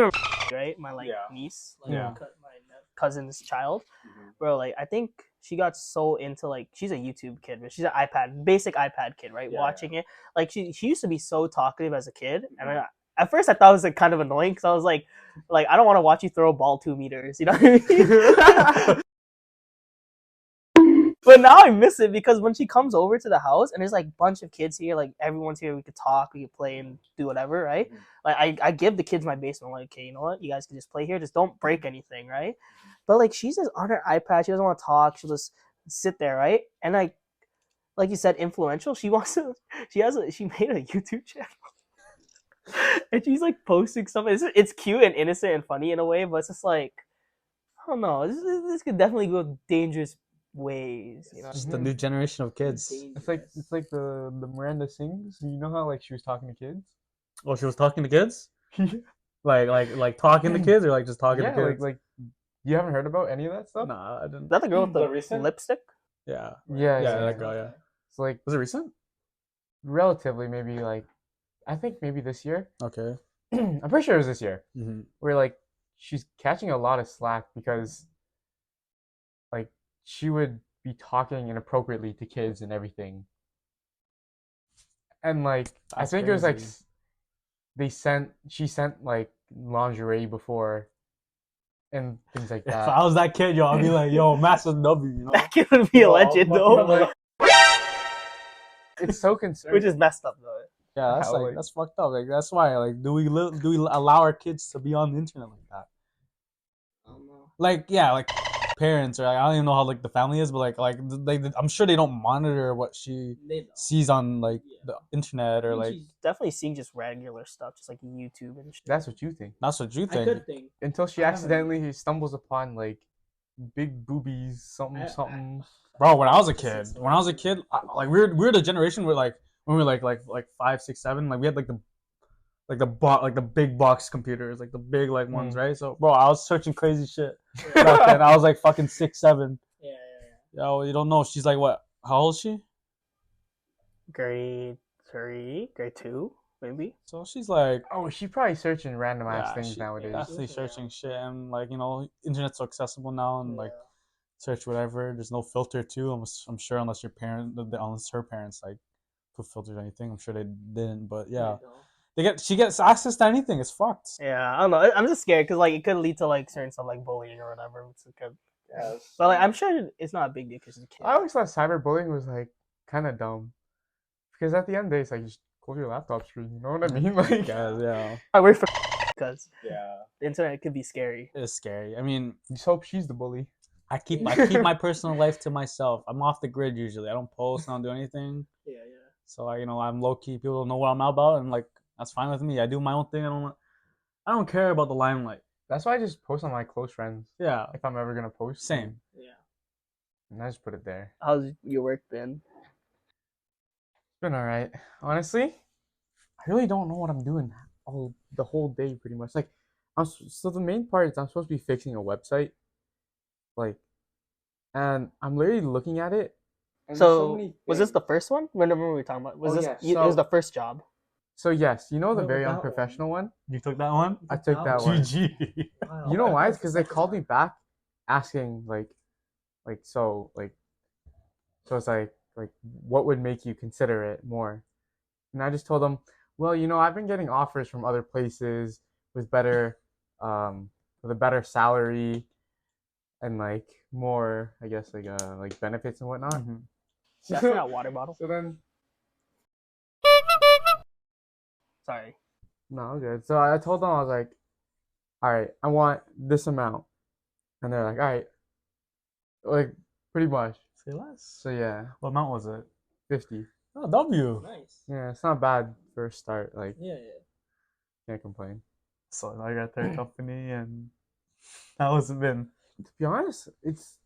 Speaker 4: know, right? My like
Speaker 1: Yeah.
Speaker 4: niece, like
Speaker 1: Yeah.
Speaker 4: my cousin's child, bro. Like I think she got so into like she's a YouTube kid, but she's an basic iPad kid, right?
Speaker 1: Yeah,
Speaker 4: Watching it, like she used to be so talkative as a kid, and at first I thought it was like kind of annoying because I was like I don't want to watch you throw a ball 2 meters, you know what I mean? But now I miss it because when she comes over to the house and there's like a bunch of kids here, like everyone's here, we could talk, we could play and do whatever, right? Like I give the kids my basement, I'm like, okay, you know what? You guys can just play here, just don't break anything, right? But like she's just on her iPad, she doesn't want to talk, she'll just sit there, right? And like you said, influential. She wants to. She made a YouTube channel, and she's like posting stuff. It's cute and innocent and funny in a way, but it's just like I don't know. This could definitely go dangerous ways. You know,
Speaker 1: Just the new generation of kids.
Speaker 3: It's like the Miranda sings. You know how like she was talking to kids?
Speaker 1: Oh, she was talking to kids? like talking to kids or like just talking
Speaker 3: Yeah,
Speaker 1: to kids?
Speaker 3: like you haven't heard about any of that stuff?
Speaker 1: Nah, I didn't.
Speaker 4: is that the girl with
Speaker 3: The
Speaker 4: the
Speaker 3: recent?
Speaker 4: lipstick?
Speaker 1: Yeah.
Speaker 3: Yeah,
Speaker 1: Yeah, that girl, yeah.
Speaker 3: It's like
Speaker 1: Was it recent?
Speaker 3: relatively maybe like I think maybe this year.
Speaker 1: Okay.
Speaker 3: I'm pretty sure it was this year.
Speaker 1: Mm-hmm.
Speaker 3: Where like she's catching a lot of slack because like she would be talking inappropriately to kids and everything. And like I
Speaker 1: That's
Speaker 3: think it was like
Speaker 1: crazy.
Speaker 3: she sent like lingerie before and things like
Speaker 1: If
Speaker 3: that.
Speaker 1: I was that kid, yo, I'd be like, yo, massive W, you know?
Speaker 4: That kid would be a legend though,
Speaker 3: It's so concerning.
Speaker 4: which is messed up though.
Speaker 1: Yeah, that's
Speaker 3: How,
Speaker 1: like
Speaker 3: like-
Speaker 1: that's fucked up. Like that's why like do we allow our kids to be on the internet like that?
Speaker 2: I don't know.
Speaker 1: Like yeah, like parents or like, I don't even know how like the family is, but I'm sure they don't monitor what she
Speaker 2: They don't.
Speaker 1: sees on like
Speaker 2: Yeah.
Speaker 1: the internet or
Speaker 2: I mean,
Speaker 1: like
Speaker 2: she's-
Speaker 4: Definitely seeing just regular stuff, just like YouTube and shit.
Speaker 3: That's what you think.
Speaker 1: that's what you
Speaker 2: I
Speaker 1: think.
Speaker 2: could think.
Speaker 3: Until she
Speaker 2: I haven't-
Speaker 3: accidentally stumbles upon like big boobies, something
Speaker 2: I-
Speaker 3: something.
Speaker 1: Bro, when I was a kid, like we were the generation where like when we were like 5, 6, 7, like we had like the big box computers, like the big like ones, right? So bro, I was searching crazy shit back then. I was like fucking 6, 7.
Speaker 2: Yeah.
Speaker 1: Yo, you don't know. She's like what? How old is she?
Speaker 4: Grade 3, grade 2, maybe.
Speaker 1: So she's like
Speaker 3: Oh, she's probably searching random ass
Speaker 1: Yeah,
Speaker 3: things
Speaker 1: she-
Speaker 3: nowadays.
Speaker 1: definitely searching shit and like you know, internet's so accessible now and like search whatever. There's no filter too. I'm sure unless unless her parents like put filters or anything. I'm sure they didn't, but yeah, she gets access to anything. It's fucked.
Speaker 4: Yeah, I don't know. I'm just scared because like it could lead to like certain stuff like bullying or whatever. But like I'm sure it's not a big deal because she's a kid.
Speaker 3: I always thought cyberbullying was like kind of dumb because at the end of the day, it's like just close your laptop screen. You know what I mean? Like,
Speaker 1: Yeah,
Speaker 4: I work for because
Speaker 1: yeah,
Speaker 4: the internet could be scary.
Speaker 1: it's scary. I mean,
Speaker 3: just hope she's the bully.
Speaker 1: I keep my personal life to myself. I'm off the grid usually. I don't post. I don't do anything.
Speaker 2: Yeah.
Speaker 1: So I'm low key. People don't know what I'm about, and like that's fine with me. I do my own thing. I don't care about the limelight.
Speaker 3: That's why I just post on my close friends
Speaker 1: Yeah,
Speaker 3: if I'm ever gonna post.
Speaker 1: same.
Speaker 2: Yeah.
Speaker 3: And I just put it there.
Speaker 4: How's your work been?
Speaker 3: It's been alright. Honestly, I really don't know what I'm doing the whole day pretty much. Like, so the main part is I'm supposed to be fixing a website, like, and I'm literally looking at it. And there's
Speaker 4: So
Speaker 3: many
Speaker 4: was this
Speaker 3: things.
Speaker 4: the first one? Remember we were talking about? Was
Speaker 3: Oh,
Speaker 4: this?
Speaker 3: yeah,
Speaker 4: It was
Speaker 3: so-
Speaker 4: the first job.
Speaker 3: So yes, you know the
Speaker 2: What
Speaker 3: very
Speaker 2: about that
Speaker 3: unprofessional one.
Speaker 1: You took that one?
Speaker 3: I took that one.
Speaker 1: GG.
Speaker 2: Wow.
Speaker 3: You know why? It's
Speaker 2: That's
Speaker 3: because
Speaker 2: the
Speaker 3: they
Speaker 2: second
Speaker 3: called me
Speaker 2: time.
Speaker 3: back, asking so it's like what would make you consider it more? And I just told them, well, I've been getting offers from other places with better, with a better salary, and like more, I guess like benefits and whatnot.
Speaker 1: Mhm.
Speaker 4: That's not water bottle.
Speaker 3: So then,
Speaker 4: Sorry.
Speaker 3: no, good. So I told them I was like, all right, I want this amount, And they're like, all right, like pretty much.
Speaker 1: Say less.
Speaker 3: So yeah,
Speaker 1: What amount was it?
Speaker 3: 50.
Speaker 1: Oh, W.
Speaker 2: Nice.
Speaker 3: Yeah, it's not bad for a start. Like,
Speaker 2: Yeah.
Speaker 3: can't complain.
Speaker 1: So now you're at their company, and how has it been?
Speaker 3: To be honest, it's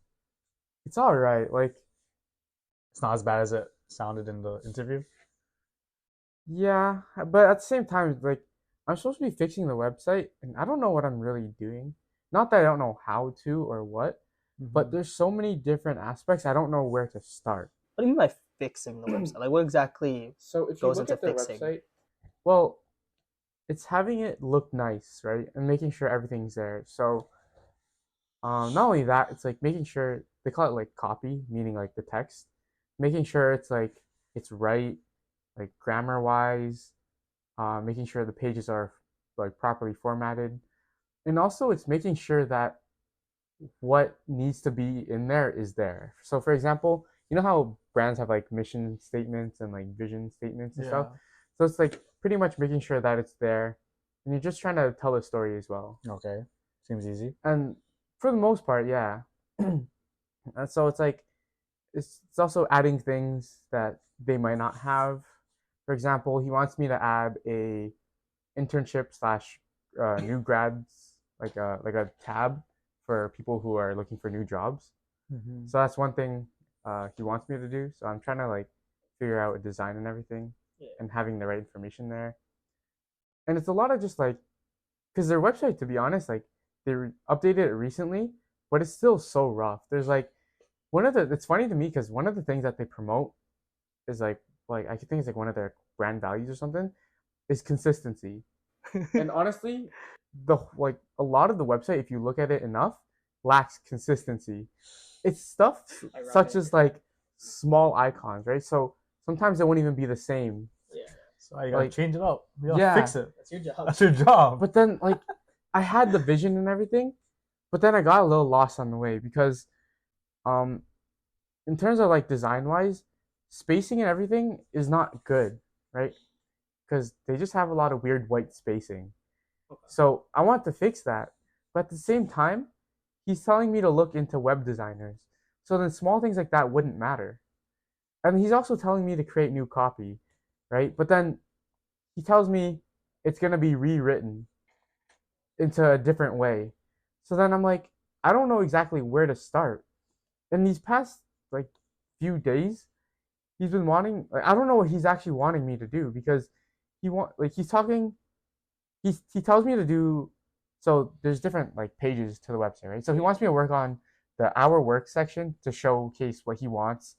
Speaker 3: all right. Like,
Speaker 1: It's not as bad as it sounded in the interview.
Speaker 3: yeah, but at the same time, like, I'm supposed to be fixing the website, and I don't know what I'm really doing. Not that I don't know how to or what, but there's so many different aspects. I don't know where to start.
Speaker 4: What do you mean by fixing the website? Like, what exactly?
Speaker 3: So if you
Speaker 4: goes
Speaker 3: look
Speaker 4: into
Speaker 3: at their
Speaker 4: fixing?
Speaker 3: website, well, it's having it look nice, right, and making sure everything's there. So, not only that, it's like making sure they call it like copy, meaning like the text, making sure it's like it's right, like grammar wise, making sure the pages are like properly formatted, and also it's making sure that what needs to be in there is there. So, for example, you know how brands have like mission statements and like vision statements and stuff. So it's like pretty much making sure that it's there, and you're just trying to tell a story as well.
Speaker 1: Okay. Seems easy.
Speaker 3: And for the most part, yeah. And so it's like it's also adding things that they might not have. For example, he wants me to add a internship slash new grads like a tab for people who are looking for new jobs.
Speaker 1: Mm-hmm.
Speaker 3: So that's one thing he wants me to do. So I'm trying to like figure out a design and everything, and having the right information there. And it's a lot of just like, because their website, to be honest, like they updated it recently, but it's still so rough. There's like it's funny to me because one of the things that they promote is like I think it's like one of their brand values or something is consistency. And honestly, the like a lot of the website, if you look at it enough, lacks consistency. It's stuff such as like small icons, right? So sometimes it won't even be the same.
Speaker 2: Yeah.
Speaker 1: So you gotta
Speaker 3: Like,
Speaker 1: change it up. You gotta
Speaker 3: yeah.
Speaker 1: fix it.
Speaker 2: That's your job.
Speaker 1: That's your job.
Speaker 3: But then like I had the vision and everything, but then I got a little lost on the way because um in terms of like design wise, spacing and everything is not good, right? Because they just have a lot of weird white spacing. So I want to fix that. But at the same time, he's telling me to look into web designers. So then small things like that wouldn't matter. And he's also telling me to create new copy, right? But then he tells me it's going to be rewritten into a different way. So then I'm like, I don't know exactly where to start. In these past like few days, he's been wanting like I don't know what he's actually wanting me to do because he's talking he tells me to do so there's different like pages to the website, right? So he wants me to work on the our work section to showcase what he wants.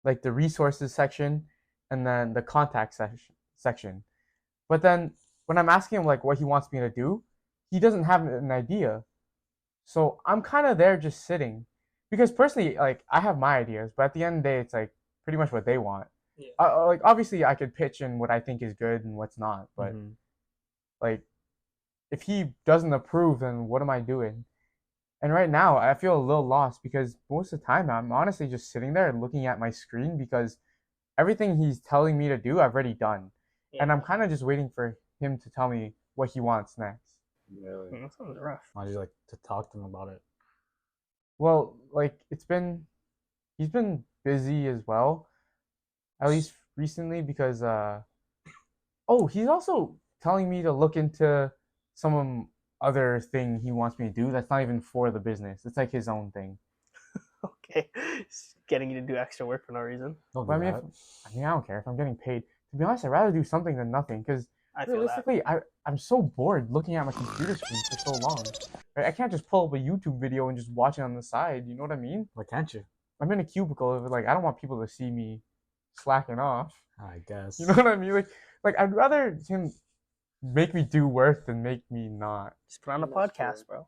Speaker 3: Like the resources section and then the contact section. But then when I'm asking him like what he wants me to do, he doesn't have an idea. So I'm kind of there just sitting because personally like I have my ideas, but at the end of the day it's like pretty much what they want.
Speaker 2: Yeah.
Speaker 3: Like obviously I could pitch in what I think is good and what's not, but like if he doesn't approve, then what am I doing? And right now I feel a little lost because most of the time I'm honestly just sitting there and looking at my screen because everything he's telling me to do I've already done, and I'm kind of just waiting for him to tell me what he wants next.
Speaker 1: Really?
Speaker 4: That sounds rough.
Speaker 1: Why'd you like to talk to him about it?
Speaker 3: Well, like he's been busy as well, at least recently because he's also telling me to look into some other thing he wants me to do that's not even for the business. It's like his own thing.
Speaker 4: Okay, just getting you to do extra work for no reason.
Speaker 1: Don't
Speaker 3: But
Speaker 1: do
Speaker 3: I
Speaker 1: that.
Speaker 3: mean, I don't care if I'm getting paid. To be honest, I'd rather do something than nothing because
Speaker 4: I feel that.
Speaker 3: realistically, I'm so bored looking at my computer screen for so long. Right? I can't just pull up a YouTube video and just watch it on the side. You know what I mean?
Speaker 1: Why can't you?
Speaker 3: I'm in a cubicle. Like I don't want people to see me slacking off.
Speaker 1: I guess.
Speaker 3: You know what I mean? Like I'd rather him make me do work than make me not.
Speaker 4: Just put on a
Speaker 2: That's
Speaker 4: podcast,
Speaker 2: true.
Speaker 4: bro.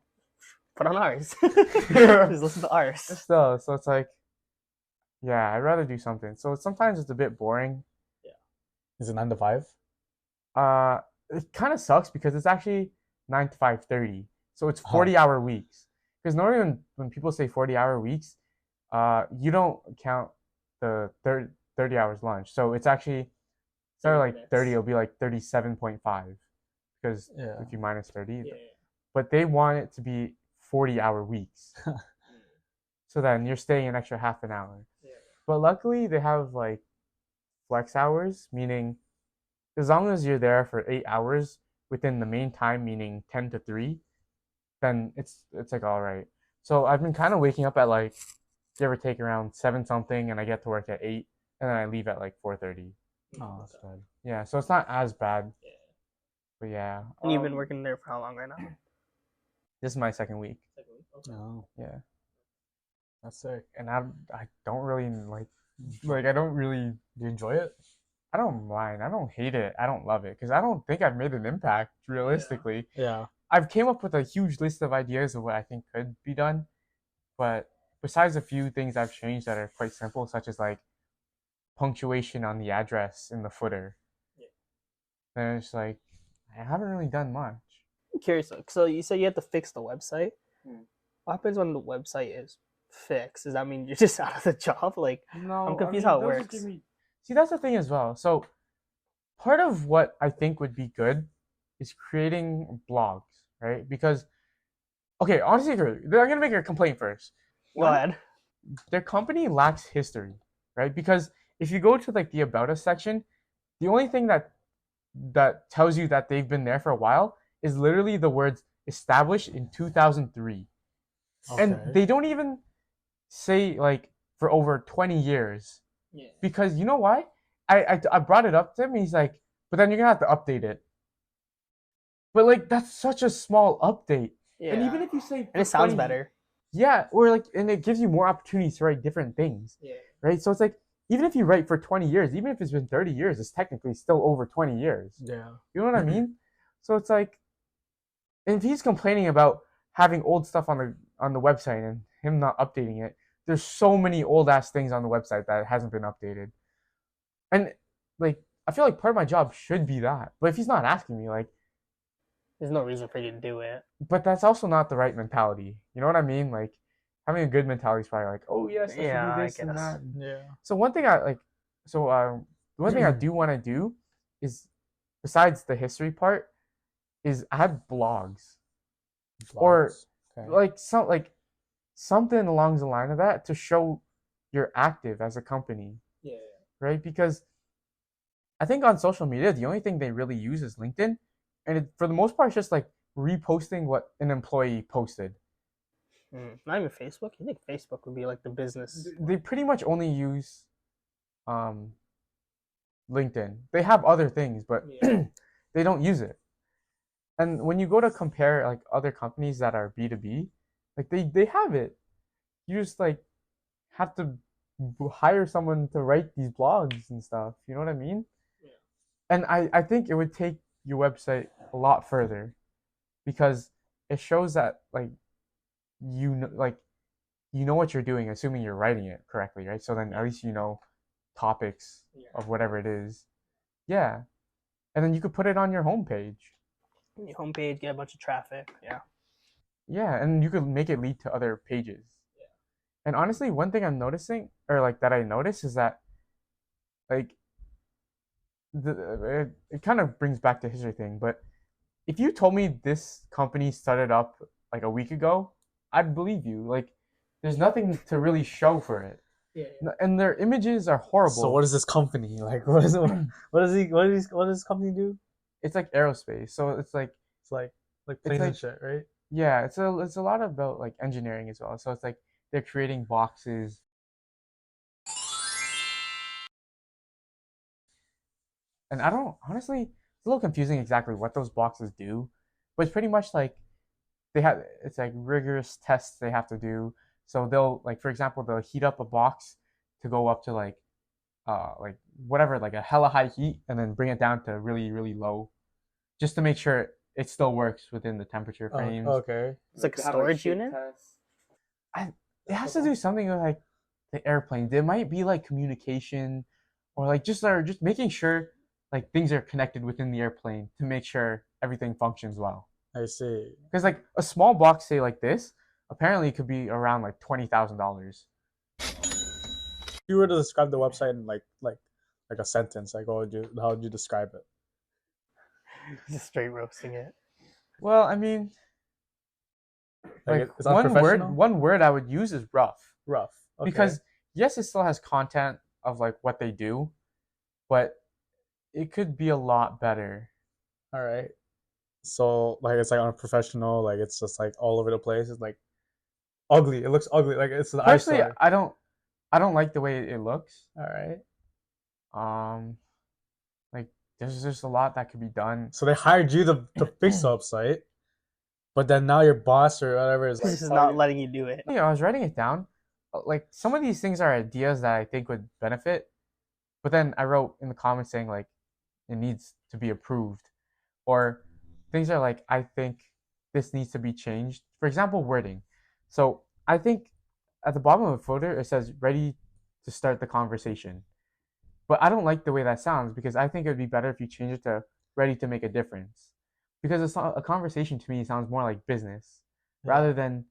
Speaker 4: Put on ours. Just listen to ours.
Speaker 3: Still, so it's like, yeah, I'd rather do something. So sometimes it's a bit boring.
Speaker 1: Is it 9 to 5?
Speaker 3: It kind of sucks because it's actually 9 to 5:30. So it's 40-hour weeks. Because normally when people say 40-hour weeks, you don't count the 30 hours lunch. So it's actually instead of like 30, it'll be like 37.5. Because if you minus 30, but they want it to be 40-hour weeks. So then you're staying an extra half an hour.
Speaker 2: Yeah.
Speaker 3: But luckily they have like flex hours, meaning as long as you're there for 8 hours within the main time, meaning 10 to 3, then it's like all right. So I've been kind of waking up at like give or take around 7 something, and I get to work at 8, and then I leave at like 4:30.
Speaker 1: Oh, that's good.
Speaker 3: Yeah, so it's not as bad.
Speaker 2: Yeah.
Speaker 3: But yeah,
Speaker 4: And you've been working there for how long right now?
Speaker 3: this is my second week.
Speaker 2: Okay.
Speaker 1: Oh,
Speaker 3: Yeah,
Speaker 1: that's sick.
Speaker 3: and I don't really like I don't really.
Speaker 1: Do you enjoy it?
Speaker 3: I don't mind. I don't hate it. I don't love it because I don't think I've made an impact realistically.
Speaker 1: Yeah.
Speaker 3: I've came up with a huge list of ideas of what I think could be done, but besides a few things I've changed that are quite simple, such as like punctuation on the address in the footer,
Speaker 2: Yeah.
Speaker 3: then it's like I haven't really done much.
Speaker 4: I'm curious. So you said you had to fix the website.
Speaker 2: Hmm.
Speaker 4: What happens when the website is fixed? Does that mean you're just out of the job? Like,
Speaker 3: No,
Speaker 4: I'm confused how it works.
Speaker 3: See, that's the thing as well. So part of what I think would be good is creating blogs, right? Because okay, honestly, I'm gonna make a complaint first.
Speaker 4: go ahead.
Speaker 3: Their company lacks history, right? Because if you go to like the About Us section, the only thing that tells you that they've been there for a while is literally the words established in 2003. And
Speaker 1: Okay.
Speaker 3: they don't even say like for over 20 years.
Speaker 2: Yeah.
Speaker 3: Because you know why? I brought it up to him and he's like, but then you're gonna have to update it. But like that's such a small update.
Speaker 4: Yeah.
Speaker 3: And even if you say
Speaker 4: And it sounds
Speaker 3: 20
Speaker 4: better.
Speaker 3: Yeah, or like and it gives you more opportunities to write different things.
Speaker 2: Yeah.
Speaker 3: Right? So it's like even if you write for 20 years, even if it's been 30 years, it's technically still over 20 years.
Speaker 1: Yeah.
Speaker 3: You know what I mean? So it's like, and if he's complaining about having old stuff on the website and him not updating it, there's so many old ass things on the website that hasn't been updated. And like, I feel like part of my job should be that. But if he's not asking me, like,
Speaker 4: There's no reason for you to do it.
Speaker 3: but that's also not the right mentality. You know what I mean? Like, having a good mentality is probably like, oh yes, I should
Speaker 4: Yeah,
Speaker 3: do
Speaker 4: I
Speaker 3: this and
Speaker 4: guess.
Speaker 3: that.
Speaker 1: Yeah.
Speaker 3: So one thing I like, so the one thing I do want to do is, besides the history part, is add blogs or
Speaker 1: Blogs. Okay.
Speaker 3: like something along the line of that to show you're active as a company,
Speaker 2: Yeah.
Speaker 3: right? Because I think on social media the only thing they really use is LinkedIn, and for the most part it's just like reposting what an employee posted.
Speaker 4: Not even Facebook. You think Facebook would be like the business?
Speaker 3: They pretty much only use LinkedIn. They have other things, but
Speaker 2: Yeah.
Speaker 3: they don't use it. And when you go to compare like other companies that are B2B, like they have it. You just like have to hire someone to write these blogs and stuff. You know what I mean?
Speaker 2: Yeah.
Speaker 3: And I think it would take your website a lot further because it shows that like you know what you're doing, assuming you're writing it correctly, right? So then at least you know topics
Speaker 2: Yeah.
Speaker 3: of whatever it is. Yeah. And then you could put it on your homepage.
Speaker 4: Your homepage, get a bunch of traffic. Yeah.
Speaker 3: Yeah, and you could make it lead to other pages.
Speaker 2: Yeah.
Speaker 3: And honestly, one thing I'm noticing, or like that I notice, is that like it kind of brings back the history thing. But if you told me this company started up like a week ago, I'd believe you. Like, there's nothing to really show for it,
Speaker 2: Yeah.
Speaker 3: and their images are horrible.
Speaker 1: So what is this company like? What is it? What does this company do?
Speaker 3: It's like aerospace, so it's like
Speaker 1: It's like planes
Speaker 3: like-
Speaker 1: and shit, right?
Speaker 3: yeah, it's a lot about like engineering as well. So it's like they're creating boxes. And I don't honestly, it's a little confusing exactly what those boxes do, but it's pretty much like it's like rigorous tests they have to do. So they'll like for example they'll heat up a box to go up to like whatever like a hella high heat and then bring it down to really really low, just to make sure it still works within the temperature frames.
Speaker 1: Okay.
Speaker 4: It's like a
Speaker 2: They have,
Speaker 4: storage
Speaker 2: shape
Speaker 4: unit.
Speaker 2: tests.
Speaker 3: It has to do something with like the airplane. There might be like communication, or like just making sure like things are connected within the airplane to make sure everything functions well.
Speaker 1: I see.
Speaker 3: Because like a small box, say like this, apparently it could be around like $20,000.
Speaker 1: If you were to describe the website in like a sentence, like how would you describe it?
Speaker 4: Just straight roasting it.
Speaker 3: Well, I mean, like
Speaker 1: it's unprofessional.
Speaker 3: one word I would use is rough.
Speaker 1: Rough. Okay.
Speaker 3: Because yes, it still has content of like what they do, but it could be a lot better.
Speaker 1: all right. So like it's like unprofessional. Like it's just like all over the place. It's like ugly. It looks ugly. Like it's an
Speaker 3: Personally,
Speaker 1: eyesore.
Speaker 3: I don't like the way it looks.
Speaker 1: All right.
Speaker 3: Like there's just a lot that could be done.
Speaker 1: So they hired you to fix the website, but then now your boss or whatever is like
Speaker 4: This is not letting you do it.
Speaker 3: You know, I was writing it down. Like some of these things are ideas that I think would benefit, but then I wrote in the comments saying like it needs to be approved, or things are like I think this needs to be changed. For example, wording. So I think at the bottom of the footer it says ready to start the conversation, but I don't like the way that sounds because I think it would be better if you change it to ready to make a difference, because it's not, a conversation to me sounds more like business rather than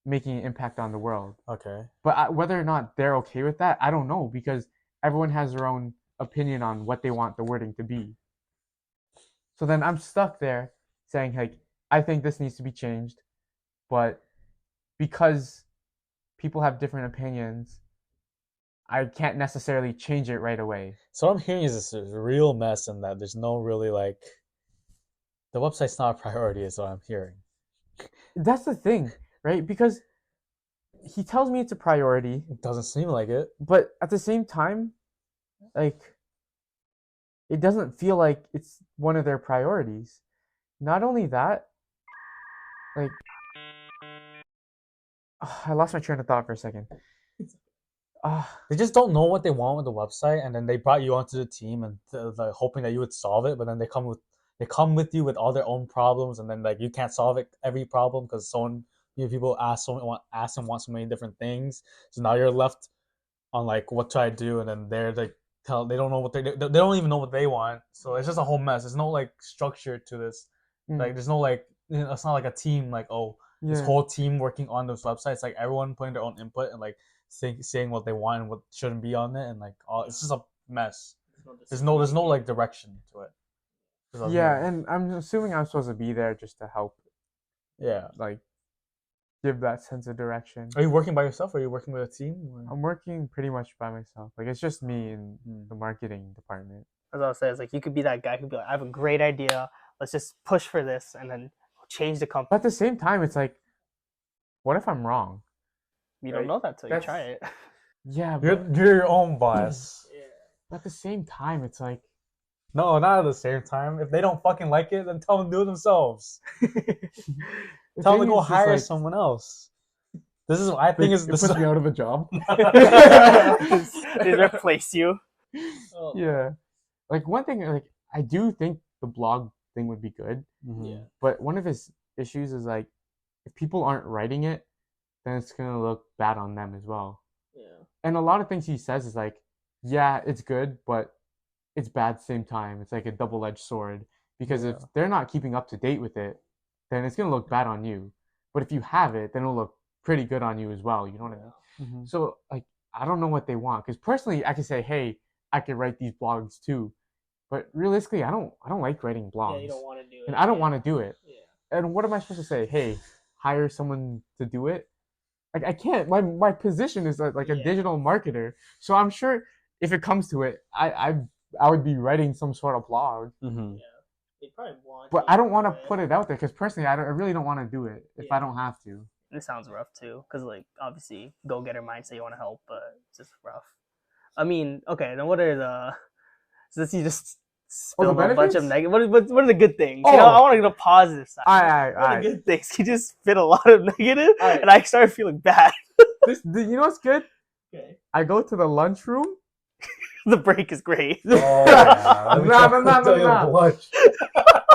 Speaker 3: making an impact on the world.
Speaker 1: Okay.
Speaker 3: But whether or not they're okay with that, I don't know, because everyone has their own opinion on what they want the wording to be. So then I'm stuck there saying like I think this needs to be changed, but because people have different opinions, I can't necessarily change it right away.
Speaker 1: So what I'm hearing is this is a real mess and that there's no really like the website's not a priority is what I'm hearing.
Speaker 3: That's the thing, right? Because he tells me it's a priority,
Speaker 1: It doesn't seem like it.
Speaker 3: but at the same time, like it doesn't feel like it's one of their priorities. Not only that, like I lost my train of thought for a second.
Speaker 1: They just don't know what they want with the website, and then they brought you onto the team and like hoping that you would solve it, but then they come with you with all their own problems, and then like you can't solve it every problem because people ask and want so many different things. So now you're left on like what should I do, and then they're like they don't know what they don't even know what they want. So it's just a whole mess. There's no like structure to this. Like there's no like it's not like a team like this whole team working on this website. It's like everyone putting their own input and like saying what they want and what shouldn't be on it, and like it's just a mess. There's no like direction to it.
Speaker 3: Yeah, and I'm assuming I'm supposed to be there just to help.
Speaker 1: Yeah,
Speaker 3: like give that sense of direction.
Speaker 1: Are you working by yourself or are you working with a team? Or?
Speaker 3: I'm working pretty much by myself. Like it's just me in the marketing department.
Speaker 4: As I said, it's like you could be that guy who'd be like, I have a great idea. Let's just push for this and then change the company.
Speaker 3: But at the same time, it's like, what if I'm wrong?
Speaker 4: You don't know that till you try it.
Speaker 3: Yeah,
Speaker 1: but you're your own boss.
Speaker 3: But at the same time, it's like,
Speaker 1: no, not at the same time. If they don't fucking like it, then tell them to do it themselves. Tell them to go hire someone else. This is what I think
Speaker 3: it puts me out of a job.
Speaker 4: They replace you.
Speaker 3: Oh. Yeah, like one thing, like I do think the blog thing would be good.
Speaker 1: Yeah.
Speaker 3: But one of his issues is like, if people aren't writing it, then it's gonna look bad on them as well.
Speaker 4: Yeah.
Speaker 3: And a lot of things he says is like, yeah, it's good, but it's bad at the same time. It's like a double-edged sword, because if they're not keeping up to date with it, then it's gonna look bad on you. But if you have it, then it'll look pretty good on you as well. You know what I mean? Mm-hmm. So like, I don't know what they want, because personally, I could say, hey, I could write these blogs too, but realistically, I don't like writing blogs.
Speaker 4: Yeah, you don't want to do it.
Speaker 3: And I don't want to do it.
Speaker 4: Yeah.
Speaker 3: And what am I supposed to say? Hey, hire someone to do it? Like I can't. My position is like a digital marketer, so I'm sure if it comes to it, I would be writing some sort of blog.
Speaker 1: Mm-hmm.
Speaker 4: Yeah. They probably want.
Speaker 3: But I don't want to put it out there because personally, I really don't want to do it if I don't have to.
Speaker 4: It sounds rough too, because like obviously go-getter mindset, you want to help, but it's just rough. I mean, okay, then what are the? Since you just spilled a bunch of negative, what are the good things? You know, I want to get a positive side.
Speaker 3: All right.
Speaker 4: What are the good things? You just spit a lot of negative, and I started feeling bad.
Speaker 3: You know what's good?
Speaker 4: Okay.
Speaker 3: I go to the lunchroom.
Speaker 4: The break is great.
Speaker 1: Oh, yeah.
Speaker 3: No.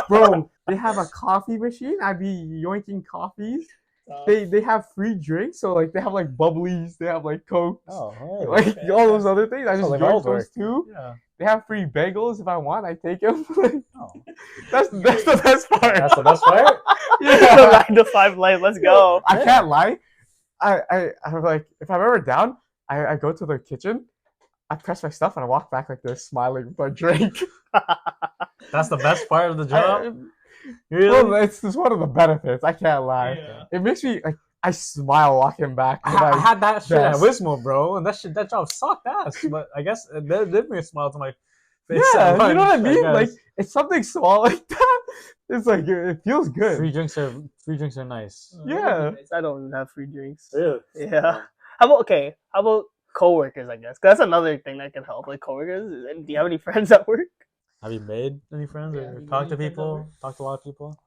Speaker 3: Bro, they have a coffee machine. I be yoinking coffees. They have free drinks, so like they have like bubblies, they have like Coke, all those other things. I just yoink those too. Yeah. They have free bagels if I want. I take them. That's the best part.
Speaker 1: That's the best part.
Speaker 4: Yeah. The 9 to 5 life. Let's go.
Speaker 3: I can't lie. I'm like, if I'm ever down, I go to the kitchen, I press my stuff, and I walk back like this, smiling with my drink.
Speaker 1: That's the best part of the job. Really?
Speaker 3: Well, it's one of the benefits. I can't lie.
Speaker 2: Yeah.
Speaker 3: It makes me like I smile walking back. To
Speaker 1: I
Speaker 3: my
Speaker 1: had that shit at
Speaker 3: desk.
Speaker 1: Wismo, bro, and that job sucked ass. But I guess it did bring a smile to my face.
Speaker 3: Yeah,
Speaker 1: at
Speaker 3: you know what I
Speaker 1: lunch,
Speaker 3: mean? Like
Speaker 1: guess.
Speaker 3: it's something small like that. It's like it feels good.
Speaker 1: free drinks are nice.
Speaker 3: Yeah.
Speaker 4: I don't even have free drinks.
Speaker 2: Really?
Speaker 4: Yeah. How about coworkers? I guess 'cause that's another thing that can help. Like coworkers. And do you have any friends at work?
Speaker 1: Have you made any friends
Speaker 2: Yeah,
Speaker 1: or
Speaker 2: have you
Speaker 1: talked to
Speaker 2: made any friends at
Speaker 1: people?
Speaker 2: work?
Speaker 1: Talked to a lot of people.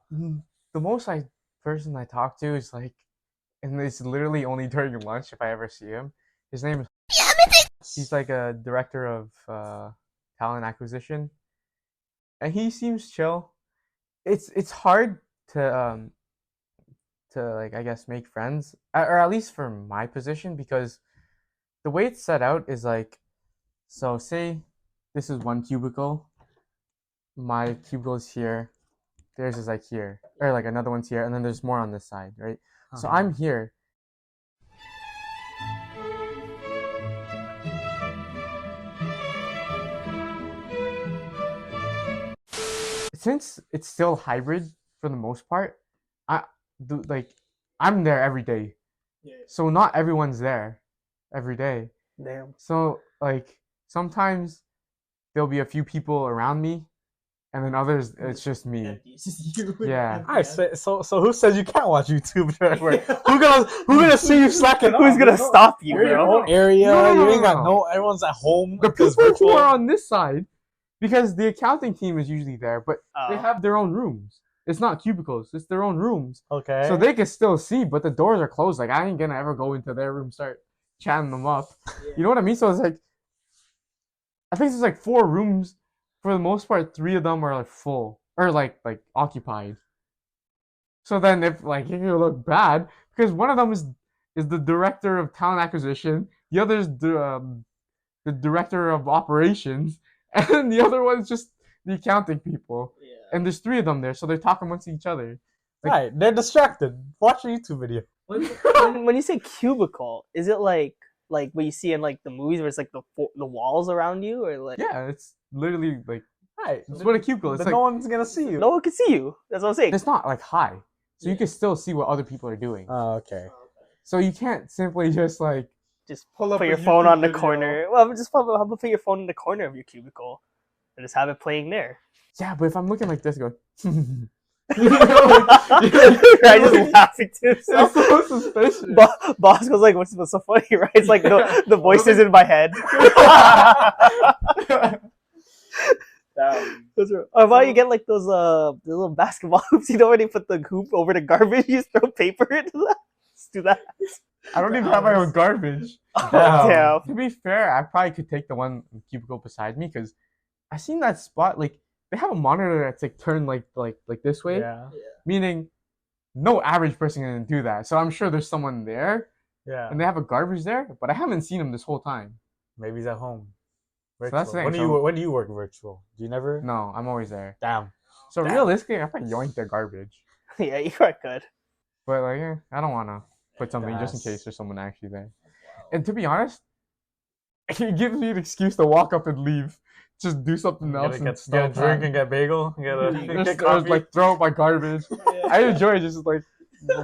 Speaker 3: The most person I talk to is like, and it's literally only during lunch if I ever see him. His name is. He's like a director of talent acquisition, and he seems chill. It's hard to like I guess make friends, or at least for my position, because the way it's set out is like, so say this is one cubicle, my cubicle is here, theirs is like here, or like another one's here, and then there's more on this side, right? So
Speaker 1: Uh-huh.
Speaker 3: I'm here. Since it's still hybrid for the most part, I do like I'm there every day.
Speaker 2: Yeah.
Speaker 3: So not everyone's there every day.
Speaker 4: Damn.
Speaker 3: So like sometimes there'll be a few people around me, and then others it's just me.
Speaker 2: Empty. It's just you.
Speaker 3: Yeah.
Speaker 1: I say so. So who says you can't watch YouTube during work? Who gonna see you slacking?
Speaker 4: Who's
Speaker 1: off?
Speaker 4: gonna
Speaker 1: You know,
Speaker 4: stop you,
Speaker 1: You're in your
Speaker 4: bro?
Speaker 1: own area.
Speaker 3: No,
Speaker 1: You ain't got
Speaker 3: no.
Speaker 1: no. Everyone's at home.
Speaker 3: The
Speaker 1: because
Speaker 3: people who
Speaker 1: virtual.
Speaker 3: are on this side, because the accounting team is usually there, but they
Speaker 4: Oh.
Speaker 3: have their own rooms. It's not cubicles, it's their own rooms.
Speaker 1: Okay.
Speaker 3: So they can still see, but the doors are closed. Like I ain't gonna ever go into their room, start chatting them up. You know what I mean? So it's like I think there's like 4 rooms. For the most part, 3 of them are like full or like occupied. So then if like you look bad, because one of them is the director of talent acquisition, the other is the director of operations, and the other one's just the accounting people.
Speaker 2: Yeah.
Speaker 3: And there's 3 of them there, so they're talking amongst each other.
Speaker 1: Right, they're distracted. Watch a YouTube video.
Speaker 4: When you say cubicle, is it like what you see in like the movies where it's like the walls around you, or like
Speaker 3: Yeah, it's literally like
Speaker 1: Right.
Speaker 3: it's what a cubicle. It's
Speaker 1: But
Speaker 3: like
Speaker 1: no one's gonna see you.
Speaker 4: no one can see you? That's what I'm saying.
Speaker 3: it's not like high, so you
Speaker 2: Yeah.
Speaker 3: can still see what other people are doing.
Speaker 1: Oh, okay.
Speaker 3: So you can't simply just like
Speaker 4: Just
Speaker 3: pull up
Speaker 4: put
Speaker 3: a
Speaker 4: your phone
Speaker 3: YouTube
Speaker 4: on the
Speaker 3: video.
Speaker 4: corner. Well, just how about put your phone in the corner of your cubicle and just have it playing there.
Speaker 3: Yeah, but if I'm looking like this, going.
Speaker 4: I just laughing to
Speaker 3: It's
Speaker 4: himself.
Speaker 3: so suspicious.
Speaker 4: Boss goes like, "What's so funny?" Right? It's like the voices in my head. That's right. Or why you get like those the little basketball hoops? You know where they put the hoop over the garbage? You just throw paper into that. Just do that.
Speaker 3: I don't even have my own garbage.
Speaker 4: Damn.
Speaker 3: To be fair, I probably could take the one cubicle beside me because I seen that spot. Like they have a monitor that's like turned like this way,
Speaker 1: Yeah.
Speaker 3: meaning no average person can do that. So I'm sure there's someone there,
Speaker 1: Yeah.
Speaker 3: and they have a garbage there, but I haven't seen him this whole time.
Speaker 1: Maybe he's at home.
Speaker 3: So
Speaker 1: Virtual.
Speaker 3: that's the thing,
Speaker 1: When do
Speaker 3: so-
Speaker 1: when do you work virtual? Do you never?
Speaker 3: No, I'm always there.
Speaker 1: Damn.
Speaker 3: So
Speaker 1: Damn.
Speaker 3: realistically, I probably yoink their garbage,
Speaker 4: Yeah, you are good.
Speaker 3: but like, yeah, I don't want to put something just in
Speaker 1: Yes.
Speaker 3: case there's someone actually there. And to be honest, it gives me an excuse to walk up and leave. Just do something else.
Speaker 1: Get a
Speaker 3: and
Speaker 1: drink and get bagel. Get a
Speaker 3: just,
Speaker 1: get coffee.
Speaker 3: like throw out my garbage. I enjoy just like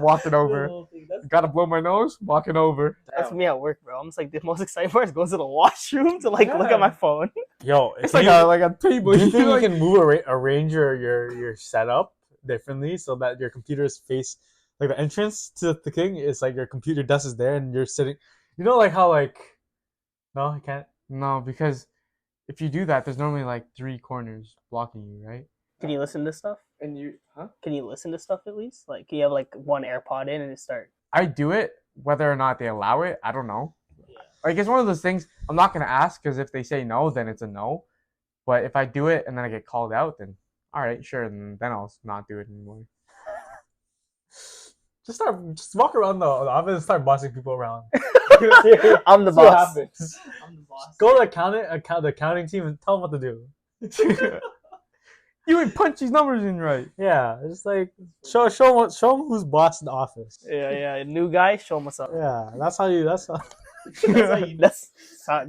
Speaker 3: walking over.
Speaker 2: That's
Speaker 3: Gotta blow my nose, walking over.
Speaker 4: That's me at work, bro. I'm just like the most exciting part is going to the washroom to like look
Speaker 3: Yeah.
Speaker 4: at my phone.
Speaker 1: Yo,
Speaker 3: It's
Speaker 1: can
Speaker 3: like
Speaker 1: you-
Speaker 3: a table.
Speaker 1: Do you think
Speaker 3: like,
Speaker 1: you can move arrange your setup differently so that your computer's face, like the entrance to the thing is like your computer desk is there and you're sitting. You know, like how like. No, I can't.
Speaker 3: No, because if you do that, there's normally like 3 corners blocking you, right?
Speaker 4: Can you listen to stuff?
Speaker 3: And you, huh?
Speaker 4: Can you listen to stuff at least? Like, can you have like one AirPod in and just start?
Speaker 3: I do it, whether or not they allow it, I don't know. Like it's one of those things. I'm not gonna ask because if they say no, then it's a no. But if I do it and then I get called out, then all right, sure, and then I'll not do it anymore.
Speaker 1: Just walk around the office and start bossing people around.
Speaker 4: I'm the
Speaker 1: See what
Speaker 4: boss.
Speaker 1: happens.
Speaker 2: I'm the boss.
Speaker 1: Go to the accounting team and tell them what to do.
Speaker 3: You ain't punch these numbers in right.
Speaker 1: Yeah, just like show them who's boss in the office.
Speaker 4: Yeah. New guy, show him what's up.
Speaker 1: Yeah, that's how you.
Speaker 4: That's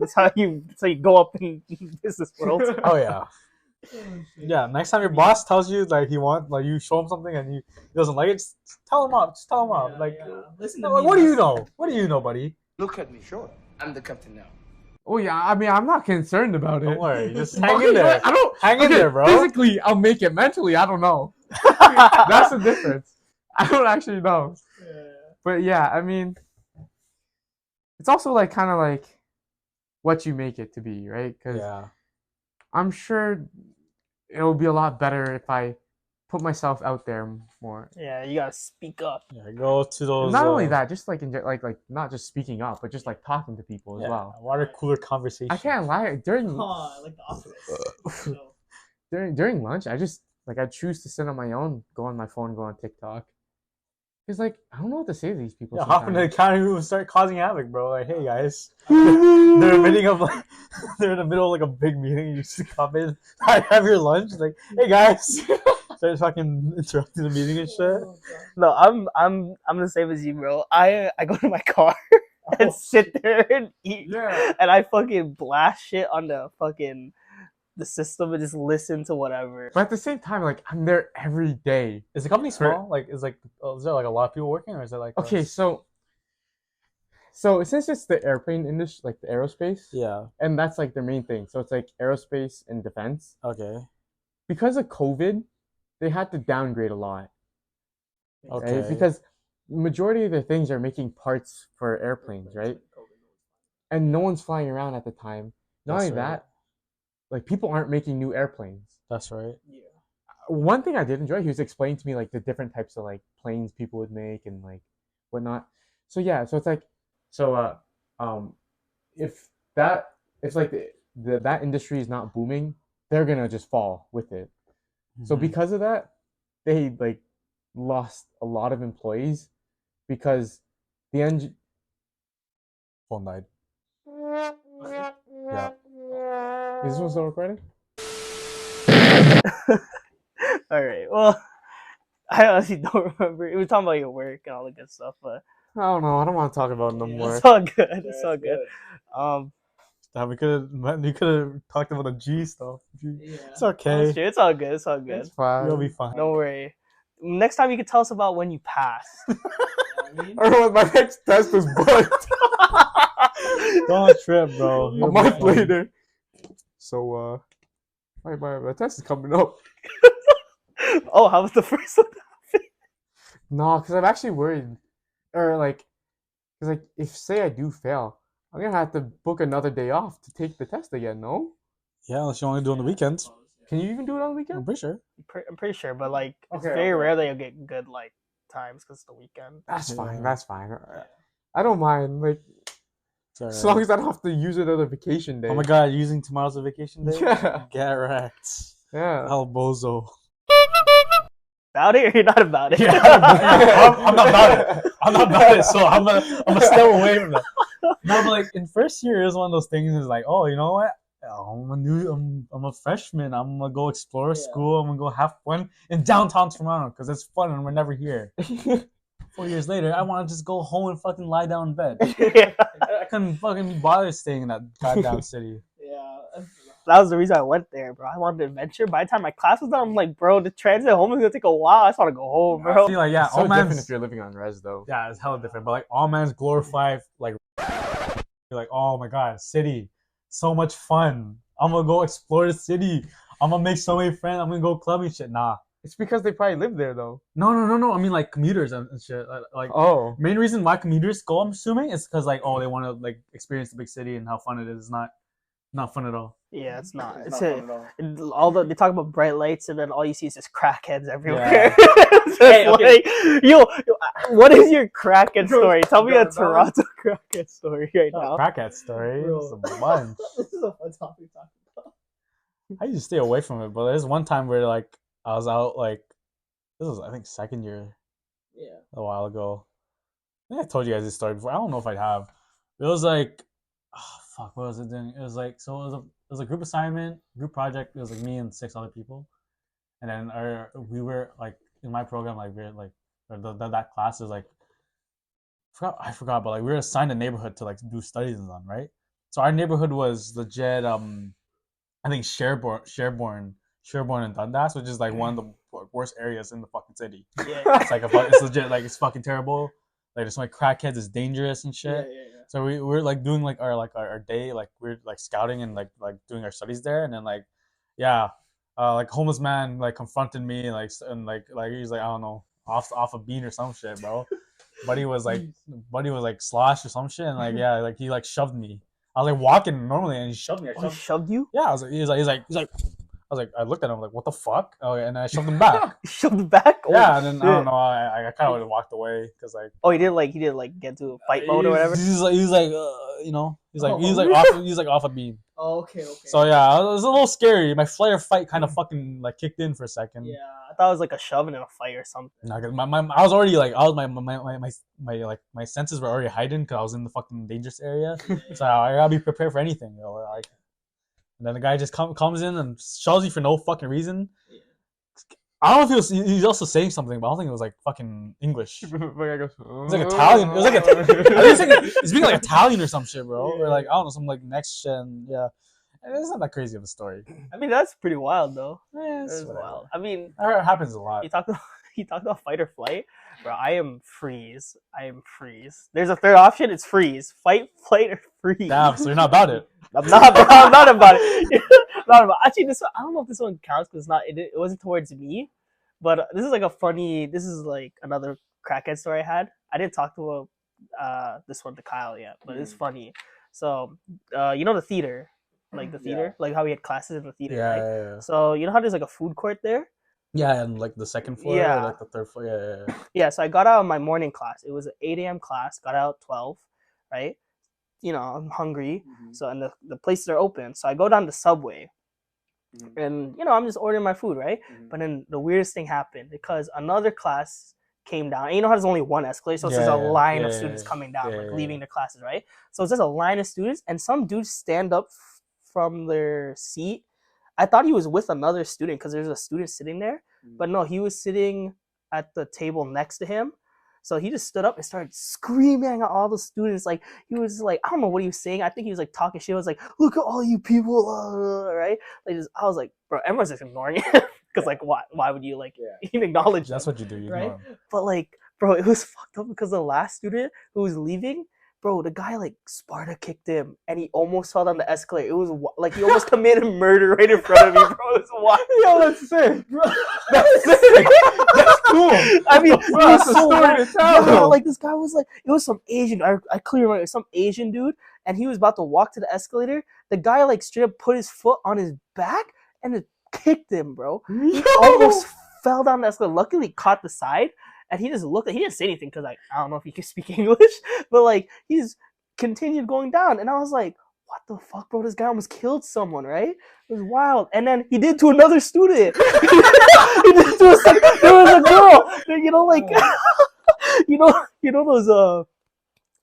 Speaker 4: how you go up in business world.
Speaker 1: Oh yeah. Yeah, next time your boss tells you like you show him something and he doesn't like it, just tell him up. Just tell him up. Like,
Speaker 2: Listen
Speaker 1: no,
Speaker 2: to
Speaker 1: like,
Speaker 2: me.
Speaker 1: what do you know? What do you know, buddy?
Speaker 6: Look at me.
Speaker 2: Sure, I'm the captain now.
Speaker 3: Oh yeah, I mean, I'm not concerned about it.
Speaker 1: Don't worry, just hang
Speaker 3: Okay,
Speaker 1: in there.
Speaker 3: I don't.
Speaker 1: Hang in
Speaker 3: okay,
Speaker 1: there, bro.
Speaker 3: Physically, I'll make it. Mentally, I don't know. That's the difference. I don't actually know. But yeah, I mean, it's also like kind of like what you make it to be, right? Because
Speaker 1: Yeah.
Speaker 3: I'm sure it'll be a lot better if I put myself out there more.
Speaker 4: Yeah, you gotta speak up.
Speaker 1: Yeah, go to those.
Speaker 3: Not only that, just like like not just speaking up, but just like talking to people as
Speaker 1: yeah,
Speaker 3: well.
Speaker 1: water cooler conversation.
Speaker 3: I can't lie. During
Speaker 2: Oh, like the office.
Speaker 3: during lunch, I choose to sit on my own, go on my phone, go on TikTok. Cause like I don't know what to say to these people.
Speaker 1: Yeah, hop into the
Speaker 3: sometimes.
Speaker 1: counter room and start causing havoc, bro. Like, hey guys, they're admitting of like they're in the middle of like a big meeting. You just come in, have your lunch. Like, hey guys, start fucking interrupting the meeting and shit.
Speaker 4: No, I'm the same as you, bro. I go to my car and sit there and eat,
Speaker 3: Yeah.
Speaker 4: and I fucking blast shit on the system and just listen to whatever.
Speaker 3: But at the same time, like I'm there every day.
Speaker 1: Is the company small? Like, is there like a lot of people working, or is it like
Speaker 3: Okay, so since it's the airplane industry, like the aerospace,
Speaker 1: Yeah.
Speaker 3: and that's like their main thing. So it's like aerospace and defense.
Speaker 1: Okay.
Speaker 3: Because of COVID, they had to downgrade a lot.
Speaker 1: Okay.
Speaker 3: Right? Because the majority of their things are making parts for airplanes, right? And no one's flying around at the time. Not
Speaker 1: That's
Speaker 3: only
Speaker 1: right.
Speaker 3: that, like people aren't making new airplanes.
Speaker 1: That's right.
Speaker 3: One thing I did enjoy, he was explaining to me like the different types of like planes people would make and like whatnot. So yeah, so it's like if like that industry is not booming, they're gonna just fall with it. So
Speaker 1: Mhm.
Speaker 3: because of that, they like lost a lot of employees because the engine.
Speaker 1: Phone died.
Speaker 3: Is this one still recording?
Speaker 4: All right. Well, I honestly don't remember. We were talking about your work and all the good stuff, but
Speaker 3: I don't know. I don't want to talk about it no more.
Speaker 4: it's all good. It's all good.
Speaker 1: Damn, we could have talked about the G stuff.
Speaker 2: Yeah.
Speaker 1: It's okay.
Speaker 4: It's all good. It's all good.
Speaker 3: It's fine.
Speaker 1: You'll be fine.
Speaker 4: Don't worry. Next time you can tell us about when you passed.
Speaker 3: Or when my next test was booked
Speaker 1: Don't trip, bro.
Speaker 3: a
Speaker 1: You'll be
Speaker 3: month
Speaker 1: fine.
Speaker 3: later. So my test is coming up.
Speaker 4: Oh, how was the first one?
Speaker 3: No, because I'm actually worried, or like, because like if say I do fail, I'm gonna have to book another day off to take the test again. No,
Speaker 1: Yeah, unless you want to do it on the weekends.
Speaker 3: can you even do it on the
Speaker 1: I'm
Speaker 3: weekend?
Speaker 1: pretty sure.
Speaker 4: I'm pretty sure, but like it's
Speaker 3: Okay,
Speaker 4: very
Speaker 3: okay.
Speaker 4: rare that you'll get good like times because it's the weekend.
Speaker 3: That's
Speaker 1: Yeah.
Speaker 3: fine. That's fine. I don't mind. Like
Speaker 1: It's alright.
Speaker 3: as long as I don't have to use it on a vacation day.
Speaker 1: Oh my god, using tomorrow's a vacation day?
Speaker 3: Yeah.
Speaker 1: Get wrecked.
Speaker 3: Yeah.
Speaker 1: El bozo.
Speaker 4: About it or you're not about it?
Speaker 1: Yeah, I'm not about it. I'm not about it, so I'm gonna step away from that. No, but like in first year, it was one of those things. Is like, oh, you know what? I'm a freshman. I'm gonna go explore school. I'm gonna go have fun in downtown Toronto because it's fun and we're never here. 4 years later, I want to just go home and fucking lie down in bed.
Speaker 4: Yeah.
Speaker 1: I couldn't fucking be bothered staying in that goddamn city.
Speaker 2: Yeah.
Speaker 4: That was the reason I went there, bro. I wanted adventure. By the time my class was done, I'm like, bro, the transit home is gonna take a while. I just want to go home,
Speaker 1: I
Speaker 4: bro.
Speaker 1: feel like, yeah,
Speaker 3: It's so
Speaker 1: all
Speaker 3: different
Speaker 1: man's
Speaker 3: if you're living on res though.
Speaker 1: yeah, it's hella different. But like all man's glorified, like you're like, oh my god, city, so much fun. I'm gonna go explore the city. I'm gonna make so many friends. I'm gonna go clubbing shit. Nah,
Speaker 3: It's because they probably live there though.
Speaker 1: no. I mean like commuters and shit. Like
Speaker 3: Oh.
Speaker 1: main reason why commuters go, I'm assuming, is because like they want to like experience the big city and how fun it is. It's not fun at all.
Speaker 4: Yeah, it's not.
Speaker 2: It's
Speaker 4: It's
Speaker 2: not
Speaker 4: a,
Speaker 2: fun at all.
Speaker 4: and they talk about bright lights, and then all you see is just crackheads everywhere.
Speaker 1: Yeah.
Speaker 4: It's just
Speaker 2: Hey, okay.
Speaker 4: like, yo, what is your crackhead story? Tell me a
Speaker 3: no.
Speaker 4: Toronto crackhead story right now.
Speaker 1: Crackhead story. It's a bunch.
Speaker 2: This is a fun topic to talk about.
Speaker 1: I used to stay away from it, but there's one time where like I was out like this was I think second year
Speaker 2: Yeah.
Speaker 1: a while ago. I think I told you guys this story before. I don't know if I have. It was like, oh, fuck, what was it doing? It was like so it was a group assignment, group project. It was like me and 6 other people, and then we were like in my program like we're like that class is like I forgot, but like we were assigned a neighborhood to like do studies on, right? So our neighborhood was legit. I think Sherborne Sherborne and Dundas, which is like one of the worst areas in the fucking city.
Speaker 4: Yeah.
Speaker 1: It's like it's legit, like it's fucking terrible. Like there's so many crackheads, it's dangerous and shit.
Speaker 2: Yeah.
Speaker 1: So we're like doing like our day, like we're like scouting and like doing our studies there, and then like like homeless man like confronted me like he's like I don't know off a bean or some shit, bro. Buddy was like sloshed or some shit, and like like he like shoved me. I was like walking normally, and he shoved me.
Speaker 4: He shoved you?
Speaker 1: Yeah, I was like he's like I was like I looked at him like what the fuck? Oh, and I shoved him back.
Speaker 4: He shoved it back? Oh,
Speaker 1: Yeah, and then
Speaker 4: shit.
Speaker 1: I don't know. I kind of walked away because like.
Speaker 4: Oh, he did like get to a fight mode or whatever.
Speaker 1: He's like you know, he's like off a beam.
Speaker 2: Oh, okay.
Speaker 1: So yeah, it was a little scary. My flight or fight kind of fucking like kicked in for a second.
Speaker 4: Yeah, I thought it was like a shoving in a fight or something.
Speaker 1: Nah, cause I was already like my senses were already heightened because I was in the fucking dangerous area. So I gotta be prepared for anything. You know, like. And then the guy just comes in and shoves you for no fucking reason.
Speaker 2: Yeah.
Speaker 1: I don't know if he was also saying something, but I don't think it was like fucking English. It was
Speaker 3: It's
Speaker 1: like Italian. It was like I think he's speaking like Italian or some shit, bro. Or like I don't know, some like next gen. Yeah, and it's not that crazy of a story.
Speaker 4: I mean, that's pretty wild though.
Speaker 1: It's
Speaker 4: That's
Speaker 1: whatever.
Speaker 4: wild. I mean,
Speaker 1: That happens a lot.
Speaker 4: you talked about fight or flight, bro. I am freeze. There's a third option. It's freeze. Fight, flight, or freeze.
Speaker 1: Damn, so you're not about it.
Speaker 4: I'm not, bro. I'm not about it. Not about. Actually, this one, I don't know if this one counts because it wasn't towards me, but this is like This is like another crackhead story I had. I didn't talk to this one to Kyle yet, but it's funny. So, you know the theater, like the theater, like how we had classes in the theater, right?
Speaker 1: Yeah.
Speaker 4: So you know how there's like a food court there.
Speaker 1: Yeah, and like the second floor,
Speaker 4: Yeah.
Speaker 1: or like the third floor. Yeah.
Speaker 4: Yeah, so I got out of my morning class. It was an 8 a.m. class. Got out at 12, right? You know, I'm hungry. So, and the places are open. So I go down to Subway. And, you know, I'm just ordering my food, right? But then the weirdest thing happened because another class came down. And you know how there's only one escalator? So it's just a line of students coming down, like leaving their classes, right? So it's just a line of students. And some dudes stand up from their seat. I thought he was with another student because there's a student sitting there. But no, he was sitting at the table next to him. So he just stood up and started screaming at all the students. Like, he was like, I don't know what he was saying. I think he was like talking shit. I was like, look at all you people, right? Like, I was like, bro, everyone's just ignoring it. Because, like, why would you, like, even acknowledge
Speaker 1: That's
Speaker 4: them,
Speaker 1: what you do,
Speaker 4: right?
Speaker 1: ignore 'em.
Speaker 4: But, like, bro, it was fucked up because the last student who was leaving, bro, the guy, like, Sparta kicked him, and he almost fell down the escalator. It was, like, he almost committed murder right in front of me, bro. It was wild.
Speaker 3: Yo, that's sick, bro. That's sick. That's cool.
Speaker 4: I mean,
Speaker 3: Bro,
Speaker 4: it was
Speaker 3: that's a
Speaker 4: so
Speaker 3: story
Speaker 4: wild.
Speaker 3: to tell.
Speaker 4: Yeah, like, this guy was, like, it was some Asian, I clearly remember, some Asian dude, and he was about to walk to the escalator. The guy, like, straight up put his foot on his back, and it kicked him, bro. He almost fell down the escalator. Luckily, he caught the side, and he just looked he didn't say anything, because, like, I don't know if he could speak English, but, like, he just continued going down, and I was like, what the fuck, bro? This guy almost killed someone, right? It was wild. And then he did to another student. He did to there was a girl. You know, like, you know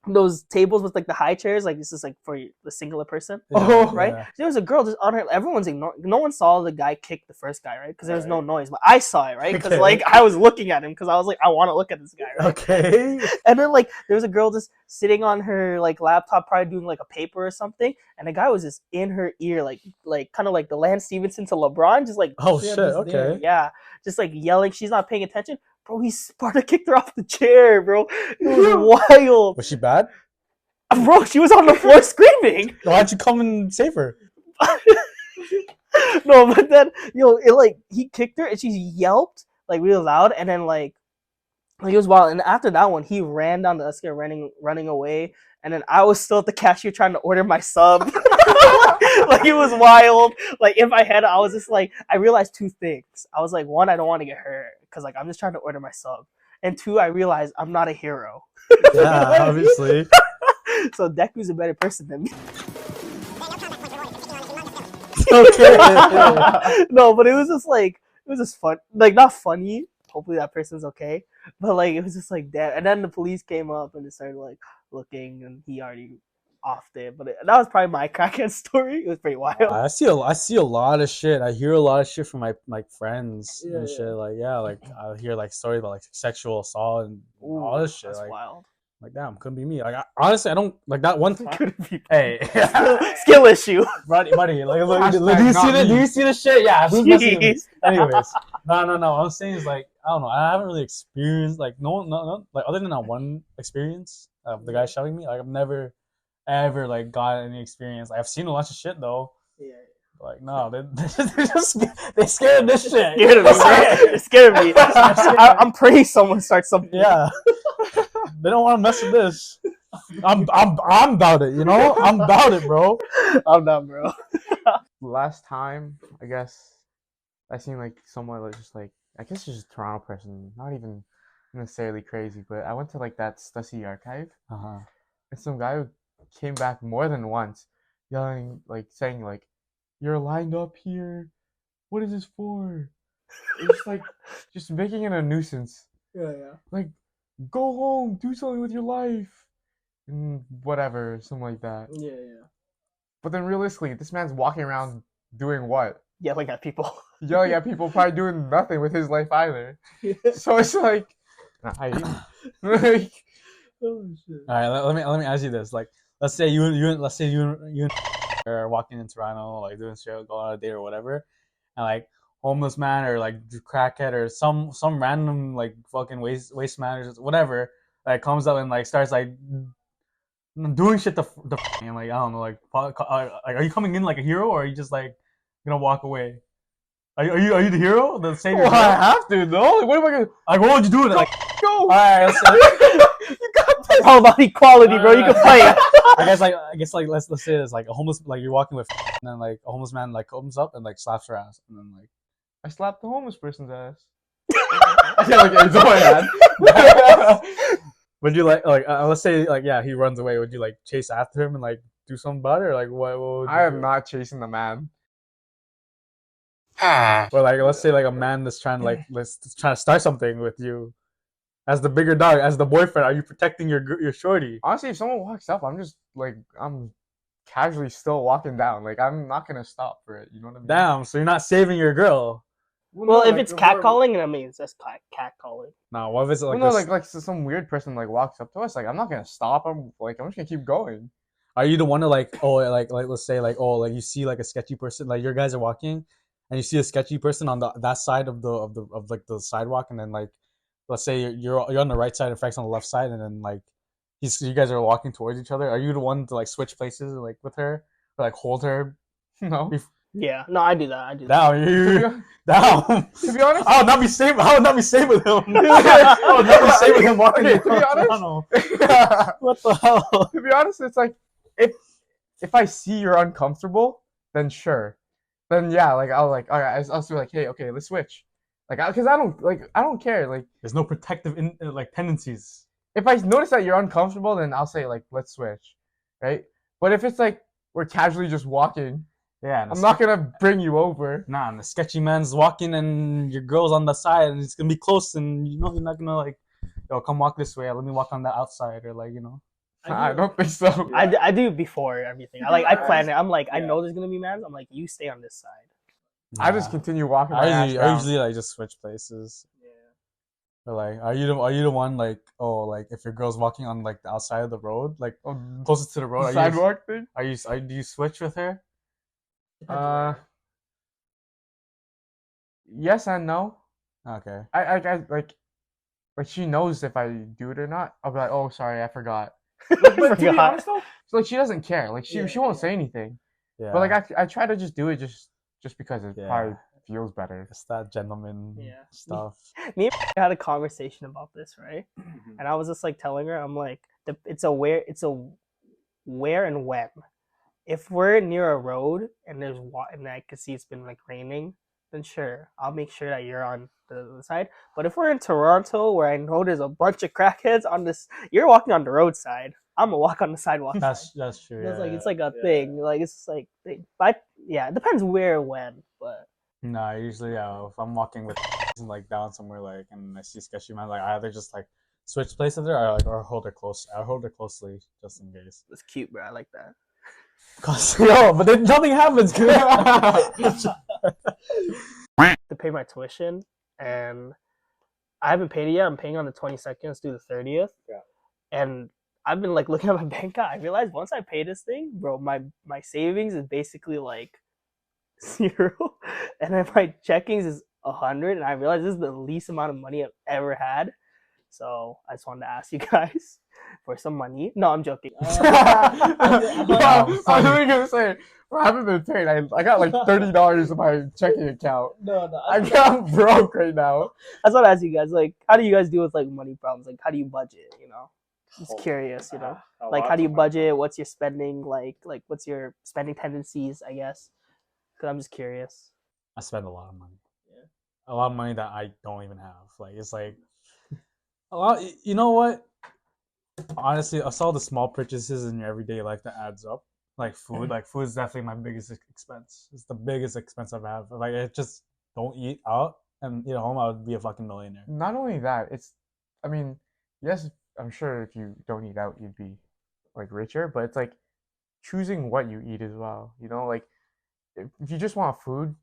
Speaker 4: those tables with like the high chairs, like this is like for the singular person, right?
Speaker 1: Yeah.
Speaker 4: There was a girl just on her. Everyone's ignoring. No one saw the guy kick the first guy, right? Because there was no noise, but I saw it, right? Because like I was looking at him because I was like, I want to look at this guy, right?
Speaker 1: Okay.
Speaker 4: And then like there was a girl just sitting on her like laptop, probably doing like a paper or something, and the guy was just in her ear, like kind of like the Lance Stevenson to LeBron, just like
Speaker 1: Oh shit. Okay.
Speaker 4: yeah, just like yelling. She's not paying attention. Bro, he Sparta kicked her off the chair, bro. It was wild.
Speaker 1: Was she bad?
Speaker 4: Bro, she was on the floor screaming.
Speaker 1: Why'd you come and save her?
Speaker 4: No, but then, it like, he kicked her and she yelped, like, real loud, and then, like it was wild. And after that one, he ran down the escalator, running away, and then I was still at the cashier trying to order my sub. Like, it was wild. Like, in my head, I was just like, I realized two things. I was like, one, I don't want to get hurt, because, like, I'm just trying to order my sub. And two, I realized I'm not a hero.
Speaker 1: Yeah, obviously.
Speaker 4: So Deku's a better person than me.
Speaker 1: Okay.
Speaker 4: No, but it was just fun. Like, not funny. Hopefully that person's okay. But like, it was just like that. And then the police came up and they started like looking, and he already offed it. But that was probably my crackhead story. It was pretty wild.
Speaker 1: I see a lot of shit. I hear a lot of shit from my like friends and shit. Like like I hear like stories about like sexual assault and all this shit.
Speaker 4: That's
Speaker 1: Like
Speaker 4: wild.
Speaker 1: Like, damn, couldn't be me. Like, honestly, I don't like that one time.
Speaker 4: Couldn't be
Speaker 1: Hey,
Speaker 4: skill issue.
Speaker 1: buddy, like, look,
Speaker 3: Hashtag
Speaker 1: do you
Speaker 3: not
Speaker 1: see the?
Speaker 3: me.
Speaker 1: Do you see the shit? Yeah, who's messing with me?
Speaker 4: Jeez.
Speaker 1: Anyways, no. I'm saying is like, I don't know. I haven't really experienced like no, like other than that one experience of the guy shoving me. Like, I've never ever like got any experience. Like, I've seen a bunch of shit though.
Speaker 2: Yeah.
Speaker 1: Like, no, they scared this shit.
Speaker 4: Scared of me, bro. It scared me. I'm praying someone starts something.
Speaker 1: Yeah, they don't want to mess with this. I'm about it. You know, I'm about it, bro.
Speaker 4: I'm done, bro.
Speaker 3: Last time, I guess, I seen like someone like just like I guess just a Toronto person, not even necessarily crazy, but I went to like that Stussy archive, and some guy came back more than once, yelling like saying like, "You're lined up here. What is this for?" It's like just making it a nuisance.
Speaker 2: Yeah.
Speaker 3: Like, go home, do something with your life, and whatever, something like that.
Speaker 2: Yeah.
Speaker 3: But then realistically, this man's walking around doing what?
Speaker 4: Yelling at people.
Speaker 3: Yelling at people, probably doing nothing with his life either. So it's like, like,
Speaker 2: Oh shit.
Speaker 1: All right, let me ask you this. Like, let's say you are walking in Toronto, like doing shit, going on a date or whatever, and like homeless man or like crackhead or some random like fucking waste man or whatever, like comes up and like starts like doing shit and like I don't know, like are you coming in like a hero or are you just like gonna walk away? Are you the hero? The savior?
Speaker 3: well, I have to though. Like, what am I gonna
Speaker 1: Like, what would you do? Like,
Speaker 3: go?
Speaker 1: all right, let's say,
Speaker 3: You got this.
Speaker 4: It's all about equality, bro. You can fight.
Speaker 1: I guess like let's say it's like a homeless, like you're walking with and then like a homeless man like comes up and like slaps her ass and then like
Speaker 3: I slapped the homeless person's ass. I feel like it's my
Speaker 1: would you like let's say like yeah he runs away, would you like chase after him and like do something about it or like what would you
Speaker 3: I am
Speaker 1: do?
Speaker 3: not chasing the man.
Speaker 1: Or like let's say like a man that's trying to like trying to start something with you as the bigger dog, as the boyfriend, are you protecting your shorty?
Speaker 3: Honestly, if someone walks up, I'm just like I'm casually still walking down. Like I'm not gonna stop for it. You know what I mean?
Speaker 1: Damn, so you're not saving your girl.
Speaker 4: Well,
Speaker 3: no,
Speaker 4: if
Speaker 3: like,
Speaker 4: it's
Speaker 3: the
Speaker 4: catcalling, then means that's catcalling.
Speaker 1: Nah, what if it's like
Speaker 3: Well, no,
Speaker 1: this-
Speaker 3: like some weird person like walks up to us. Like I'm not gonna stop. I'm just gonna keep going.
Speaker 1: Are you the one to like like let's say like like you see like a sketchy person, like your guys are walking and you see a sketchy person on that side of like the sidewalk, and then like let's say you're on the right side and Frank's on the left side, and then like you guys are walking towards each other. Are you the one to like switch places like with her or like hold her?
Speaker 3: No.
Speaker 4: Yeah, no, I do that. I do that.
Speaker 1: Down, you down.
Speaker 3: To be honest,
Speaker 1: I would not be safe. I would not be safe with him. I would not be safe with him walking.
Speaker 3: Okay, to be honest-
Speaker 1: Toronto. What the hell?
Speaker 3: to be honest, it's like if I see you're uncomfortable, then sure, then yeah, like I'll like all right, I'll be like, hey, okay, let's switch, like because I don't care. Like
Speaker 1: There's no protective like tendencies.
Speaker 3: if I notice that you're uncomfortable, then I'll say like let's switch, right? But if it's like we're casually just walking,
Speaker 1: Yeah, and
Speaker 3: I'm not gonna bring you over.
Speaker 1: Nah, and the sketchy man's walking and your girl's on the side and it's gonna be close and you know you're not gonna like, yo, come walk this way, let me walk on the outside or like, you know.
Speaker 3: I don't think so.
Speaker 4: I do before everything. I plan it. I'm like, I
Speaker 2: Yeah.
Speaker 4: know there's gonna be mans. I'm like, you stay on this side.
Speaker 3: I just continue walking. My
Speaker 1: I
Speaker 3: ass
Speaker 1: usually, I
Speaker 3: down.
Speaker 1: usually like just switch places.
Speaker 2: Yeah.
Speaker 1: Or like, are you the one like, oh, like if your girl's walking on like the outside of the road, like
Speaker 3: Oh,
Speaker 1: closest to the road,
Speaker 3: sidewalk thing.
Speaker 1: do you switch with her?
Speaker 3: Yes and no.
Speaker 1: Okay.
Speaker 3: I like she knows if I do it or not. I'll be like, oh, sorry, I forgot. But to be
Speaker 4: Forgot.
Speaker 3: honest though, so, like she doesn't care. Like she won't say anything.
Speaker 1: Yeah.
Speaker 3: But like I try to just do it just because it
Speaker 1: Yeah.
Speaker 3: probably feels better.
Speaker 1: it's that gentleman
Speaker 2: Yeah.
Speaker 1: stuff.
Speaker 4: Me and I had a conversation about this, right? And I was just like telling her, I'm like, it's a where and when. If we're near a road and and I can see it's been like raining, then sure, I'll make sure that you're on the side. But if we're in Toronto where I know there's a bunch of crackheads on this, you're walking on the roadside. I'm gonna walk on the sidewalk.
Speaker 1: That's true.
Speaker 4: It's
Speaker 1: Yeah.
Speaker 4: like it's like a
Speaker 2: Yeah.
Speaker 4: thing. Like it's just like thing. But yeah, it depends where and when. But
Speaker 1: No, usually if I'm walking with like down somewhere like and I see sketchy man, like I either just like switch places with her or hold her close. I hold her closely just in case.
Speaker 4: it's cute, bro. I like that.
Speaker 1: Cause yo, but then nothing happens.
Speaker 4: To pay my tuition, and I haven't paid it yet. I'm paying on the 22nd. Let's do the 30th.
Speaker 2: Yeah.
Speaker 4: And I've been like looking at my bank account. I realized once I pay this thing, bro, my savings is basically like 0, and then my checkings is 100. And I realized this is the least amount of money I've ever had. So I just wanted to ask you guys for some money. No, I'm joking.
Speaker 3: I was really gonna say, well, I haven't been paid. I got like $30 in my checking account.
Speaker 2: No,
Speaker 3: I'm broke right now.
Speaker 4: I just want to ask you guys, like, how do you guys deal with like money problems? Like, how do you budget? You know, just curious. You know, like, how do you budget? What's your spending like? Like, what's your spending tendencies? I guess, because I'm just curious.
Speaker 1: I spend a lot of money.
Speaker 2: Yeah.
Speaker 1: A lot of money that I don't even have. Like it's like a lot. You know what? Honestly, I saw the small purchases in your everyday life that adds up. Like food. Like food is definitely my biggest expense. It's the biggest expense I've had. Like I just don't eat out and eat at home. I would be a fucking millionaire.
Speaker 3: Not only that, I mean, yes, I'm sure if you don't eat out, you'd be like richer, but it's like choosing what you eat as well. You know, like if you just want food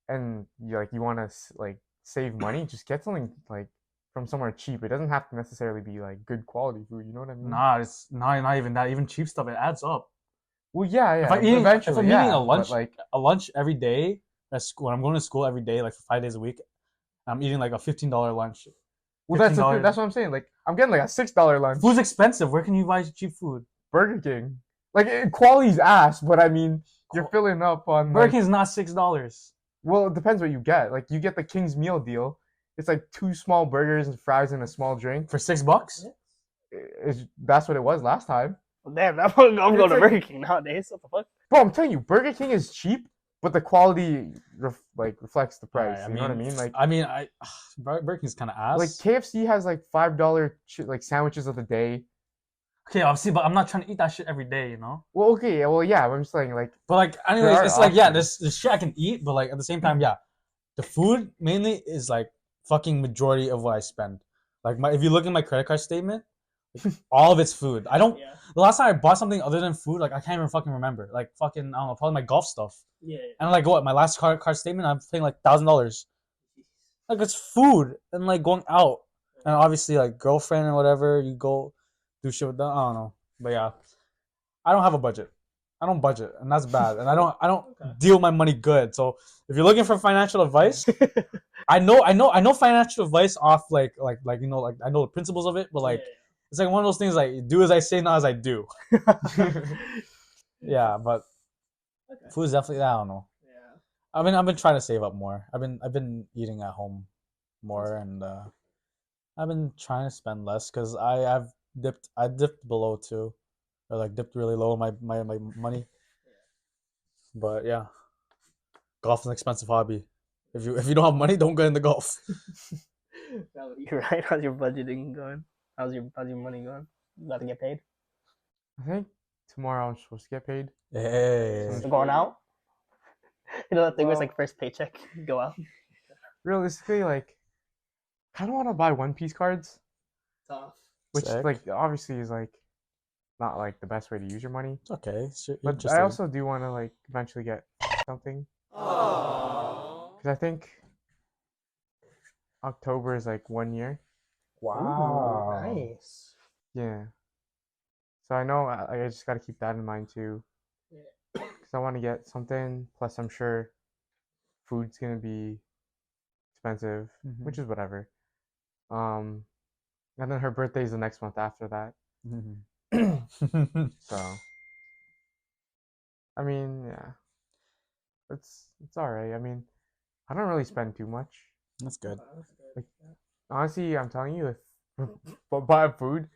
Speaker 3: and you want to like save money, just get something like from somewhere cheap. It doesn't have to necessarily be like good quality food. You know what I mean?
Speaker 1: Nah, it's not even that. Even cheap stuff, it adds up.
Speaker 3: Well, yeah.
Speaker 1: If I'm eating,
Speaker 3: eventually,
Speaker 1: if I'm eating
Speaker 3: yeah,
Speaker 1: a lunch,
Speaker 3: but, like
Speaker 1: a lunch every day at school, when I'm going to school every day, like for 5 days a week, I'm eating like a $15 lunch.
Speaker 3: well, that's
Speaker 1: $15.
Speaker 3: that's what I'm saying. Like I'm getting like a $6 lunch.
Speaker 1: Food's expensive. Where can you buy cheap food?
Speaker 3: Burger King. Like quality's ass, but I mean, you're
Speaker 1: Qu-
Speaker 3: filling up on
Speaker 1: Burger
Speaker 3: like,
Speaker 1: King's not $6.
Speaker 3: well, it depends what you get. Like you get the King's meal deal. It's like 2 small burgers and fries and a small drink.
Speaker 1: For $6?
Speaker 3: That's what it was last time.
Speaker 4: Well, damn, I'm going to
Speaker 3: like-
Speaker 4: Burger King nowadays. What the fuck?
Speaker 3: Bro, I'm telling you, Burger King is cheap, but the quality reflects the price.
Speaker 1: Alright,
Speaker 3: you know what I mean? Like
Speaker 1: Burger King's kind of ass.
Speaker 3: like KFC has like $5 like sandwiches of the day.
Speaker 1: Okay, obviously, but I'm not trying to eat that shit every day, you know.
Speaker 3: Well, okay, well, yeah, I'm just saying like
Speaker 1: But like, anyways,
Speaker 3: are
Speaker 1: it's like yeah,
Speaker 3: options.
Speaker 1: there's shit I can eat, but like at the same time, yeah, the food mainly is like fucking majority of what I spend. Like if you look at my credit card statement, all of it's food. I don't.
Speaker 2: Yeah.
Speaker 1: The last time I bought something other than food, like I can't even fucking remember. Like fucking I don't know, probably my golf stuff.
Speaker 2: Yeah.
Speaker 1: And like what my last card statement, I'm paying like $1,000. Like it's food and like going out, and obviously like girlfriend and whatever, you go do shit with them. I don't know, but yeah, I don't have a budget. I don't budget, and that's bad. And I don't
Speaker 2: Okay.
Speaker 1: deal with my money good. So if you're looking for financial advice, I know financial advice off like you know like I know the principles of it, but like it's like one of those things like do as I say, not as I do. Yeah, but
Speaker 2: Okay.
Speaker 1: food is definitely I don't know.
Speaker 2: Yeah.
Speaker 1: I've been trying to save up more. I've been eating at home more, and I've been trying to spend less because I dipped below too, or like dipped really low in my money. But yeah, golf is an expensive hobby. If you don't have money, don't get into golf.
Speaker 4: You're right. How's your budgeting going? How's your money going? You got to get paid?
Speaker 3: I think tomorrow I'm supposed to get paid.
Speaker 1: Hey,
Speaker 4: You're going out? You know that thing where it's
Speaker 3: Well-
Speaker 4: like first paycheck, go out.
Speaker 3: Realistically, like I don't want to buy One Piece cards,
Speaker 2: Tough.
Speaker 3: which
Speaker 1: Sick.
Speaker 3: like obviously is like not like the best way to use your money.
Speaker 1: it's okay. It's
Speaker 3: But
Speaker 1: interesting.
Speaker 3: I also do want to like eventually get something because I think October is like 1 year.
Speaker 1: wow.
Speaker 4: Nice.
Speaker 3: Yeah. So I know I just got to keep that in mind too.
Speaker 2: Yeah.
Speaker 3: Because I want to get something. Plus, I'm sure food's gonna be expensive,
Speaker 1: Mhm.
Speaker 3: which is whatever. And then her birthday's the next month after that.
Speaker 1: Mhm.
Speaker 3: So, I mean, yeah, it's all right. I mean, I don't really spend too much.
Speaker 1: That's good.
Speaker 2: That's good.
Speaker 3: Honestly, I'm telling you, if buy food,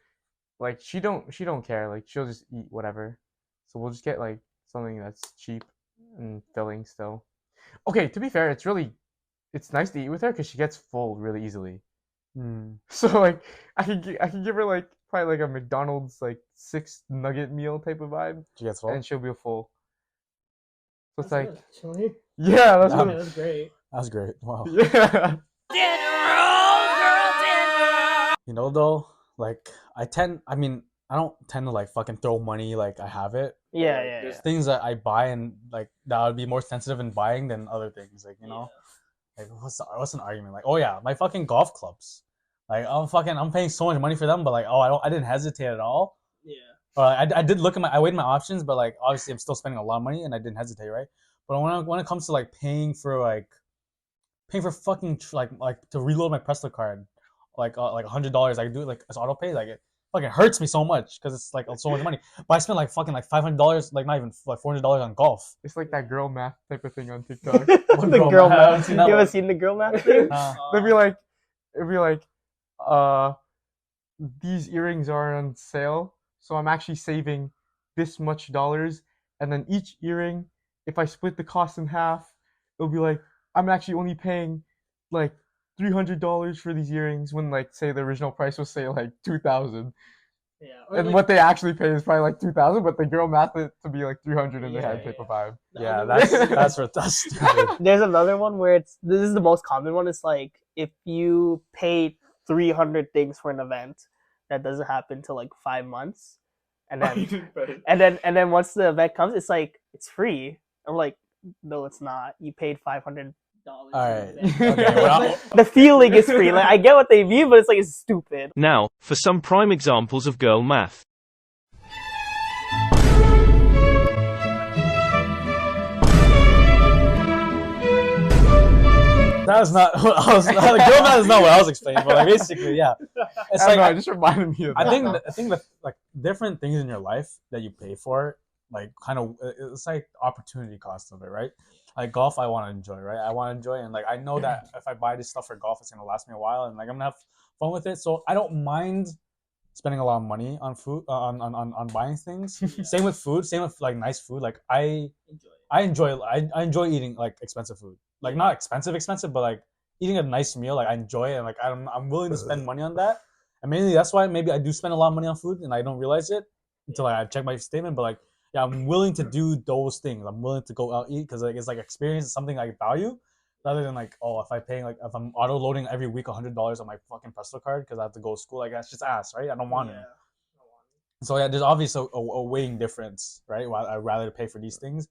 Speaker 3: like she don't care. Like she'll just eat whatever. So we'll just get like something that's cheap and filling still. Okay, to be fair, it's nice to eat with her because she gets full really easily.
Speaker 1: Mm.
Speaker 3: So like I can give her like probably like a McDonald's like 6 nugget meal type of vibe,
Speaker 1: She gets full.
Speaker 3: and she'll be full. So it's
Speaker 2: That's
Speaker 3: like
Speaker 2: good, actually.
Speaker 3: yeah, that's
Speaker 1: Damn.
Speaker 3: what.
Speaker 2: That's great.
Speaker 1: That's great. Wow.
Speaker 3: Yeah.
Speaker 1: You know though, like I don't tend to like fucking throw money like I have it.
Speaker 4: Yeah,
Speaker 1: Like,
Speaker 4: yeah,
Speaker 1: There's
Speaker 4: yeah.
Speaker 1: things that I buy and like that I would be more sensitive in buying than other things. Like, you know, like what's an argument? Like, oh yeah, my fucking golf clubs. Like I'm paying so much money for them, but like I didn't hesitate at all.
Speaker 2: Yeah.
Speaker 1: I did look at I weighed my options, but like obviously I'm still spending a lot of money and I didn't hesitate, right? But when it comes to like paying for fucking like to reload my Presto card, like $100, I do it like as auto pay, like it fucking hurts me so much because it's like so much money. But I spent like fucking like $500, like not even like $400 on golf.
Speaker 3: It's like that girl math type of thing on TikTok.
Speaker 4: The girl
Speaker 1: math? I haven't
Speaker 4: math.
Speaker 1: seen
Speaker 4: You
Speaker 1: that
Speaker 4: ever
Speaker 1: one.
Speaker 4: seen the girl math thing?
Speaker 3: It'd be like, these earrings are on sale, so I'm actually saving this much dollars, and then each earring, if I split the cost in half, it'll be like I'm actually only paying like $300 for these earrings when like say the original price was say like $2,000,
Speaker 2: Yeah.
Speaker 3: and what they actually pay is probably like $2,000, but the girl mathed it to be like $300 and they had to pay for $5.
Speaker 1: Yeah, that's stupid.
Speaker 4: There's another one where this is the most common one. It's like if you pay 300 things for an event that doesn't happen till like 5 months, and then once the event comes, it's like it's free. I'm like, no, it's not. You paid $500.
Speaker 2: All
Speaker 1: right. Okay, well,
Speaker 4: The feeling is free. Like I get what they mean, but it's like it's stupid.
Speaker 6: Now, for some prime examples of girl math.
Speaker 1: that was not what I was. Girl math is not what I was explaining, but like basically, yeah. It's
Speaker 3: I
Speaker 1: like
Speaker 3: don't know, it just reminded me of that.
Speaker 1: I think that like different things in your life that you pay for, like kind of it's like opportunity cost of it, right? Like golf, I want to enjoy, right? I want to enjoy, and like I know that if I buy this stuff for golf, it's gonna last me a while, and like I'm gonna have fun with it. So I don't mind spending a lot of money on food, on buying things. Same with food. Same with like nice food. Like I enjoy eating like expensive food. Like not expensive, but like eating a nice meal. Like I enjoy it, and like I'm willing to spend money on that. And mainly that's why maybe I do spend a lot of money on food, and I don't realize it until I check my statement. But like, yeah, I'm willing to do those things. I'm willing to go out eat because like it's like experience is something I value, rather than like if I'm auto loading every week $100 on my fucking Presto card because I have to go to school. Like that's just ass, right? I don't want to. So yeah, there's obviously a weighing difference, right? I'd rather pay for these things.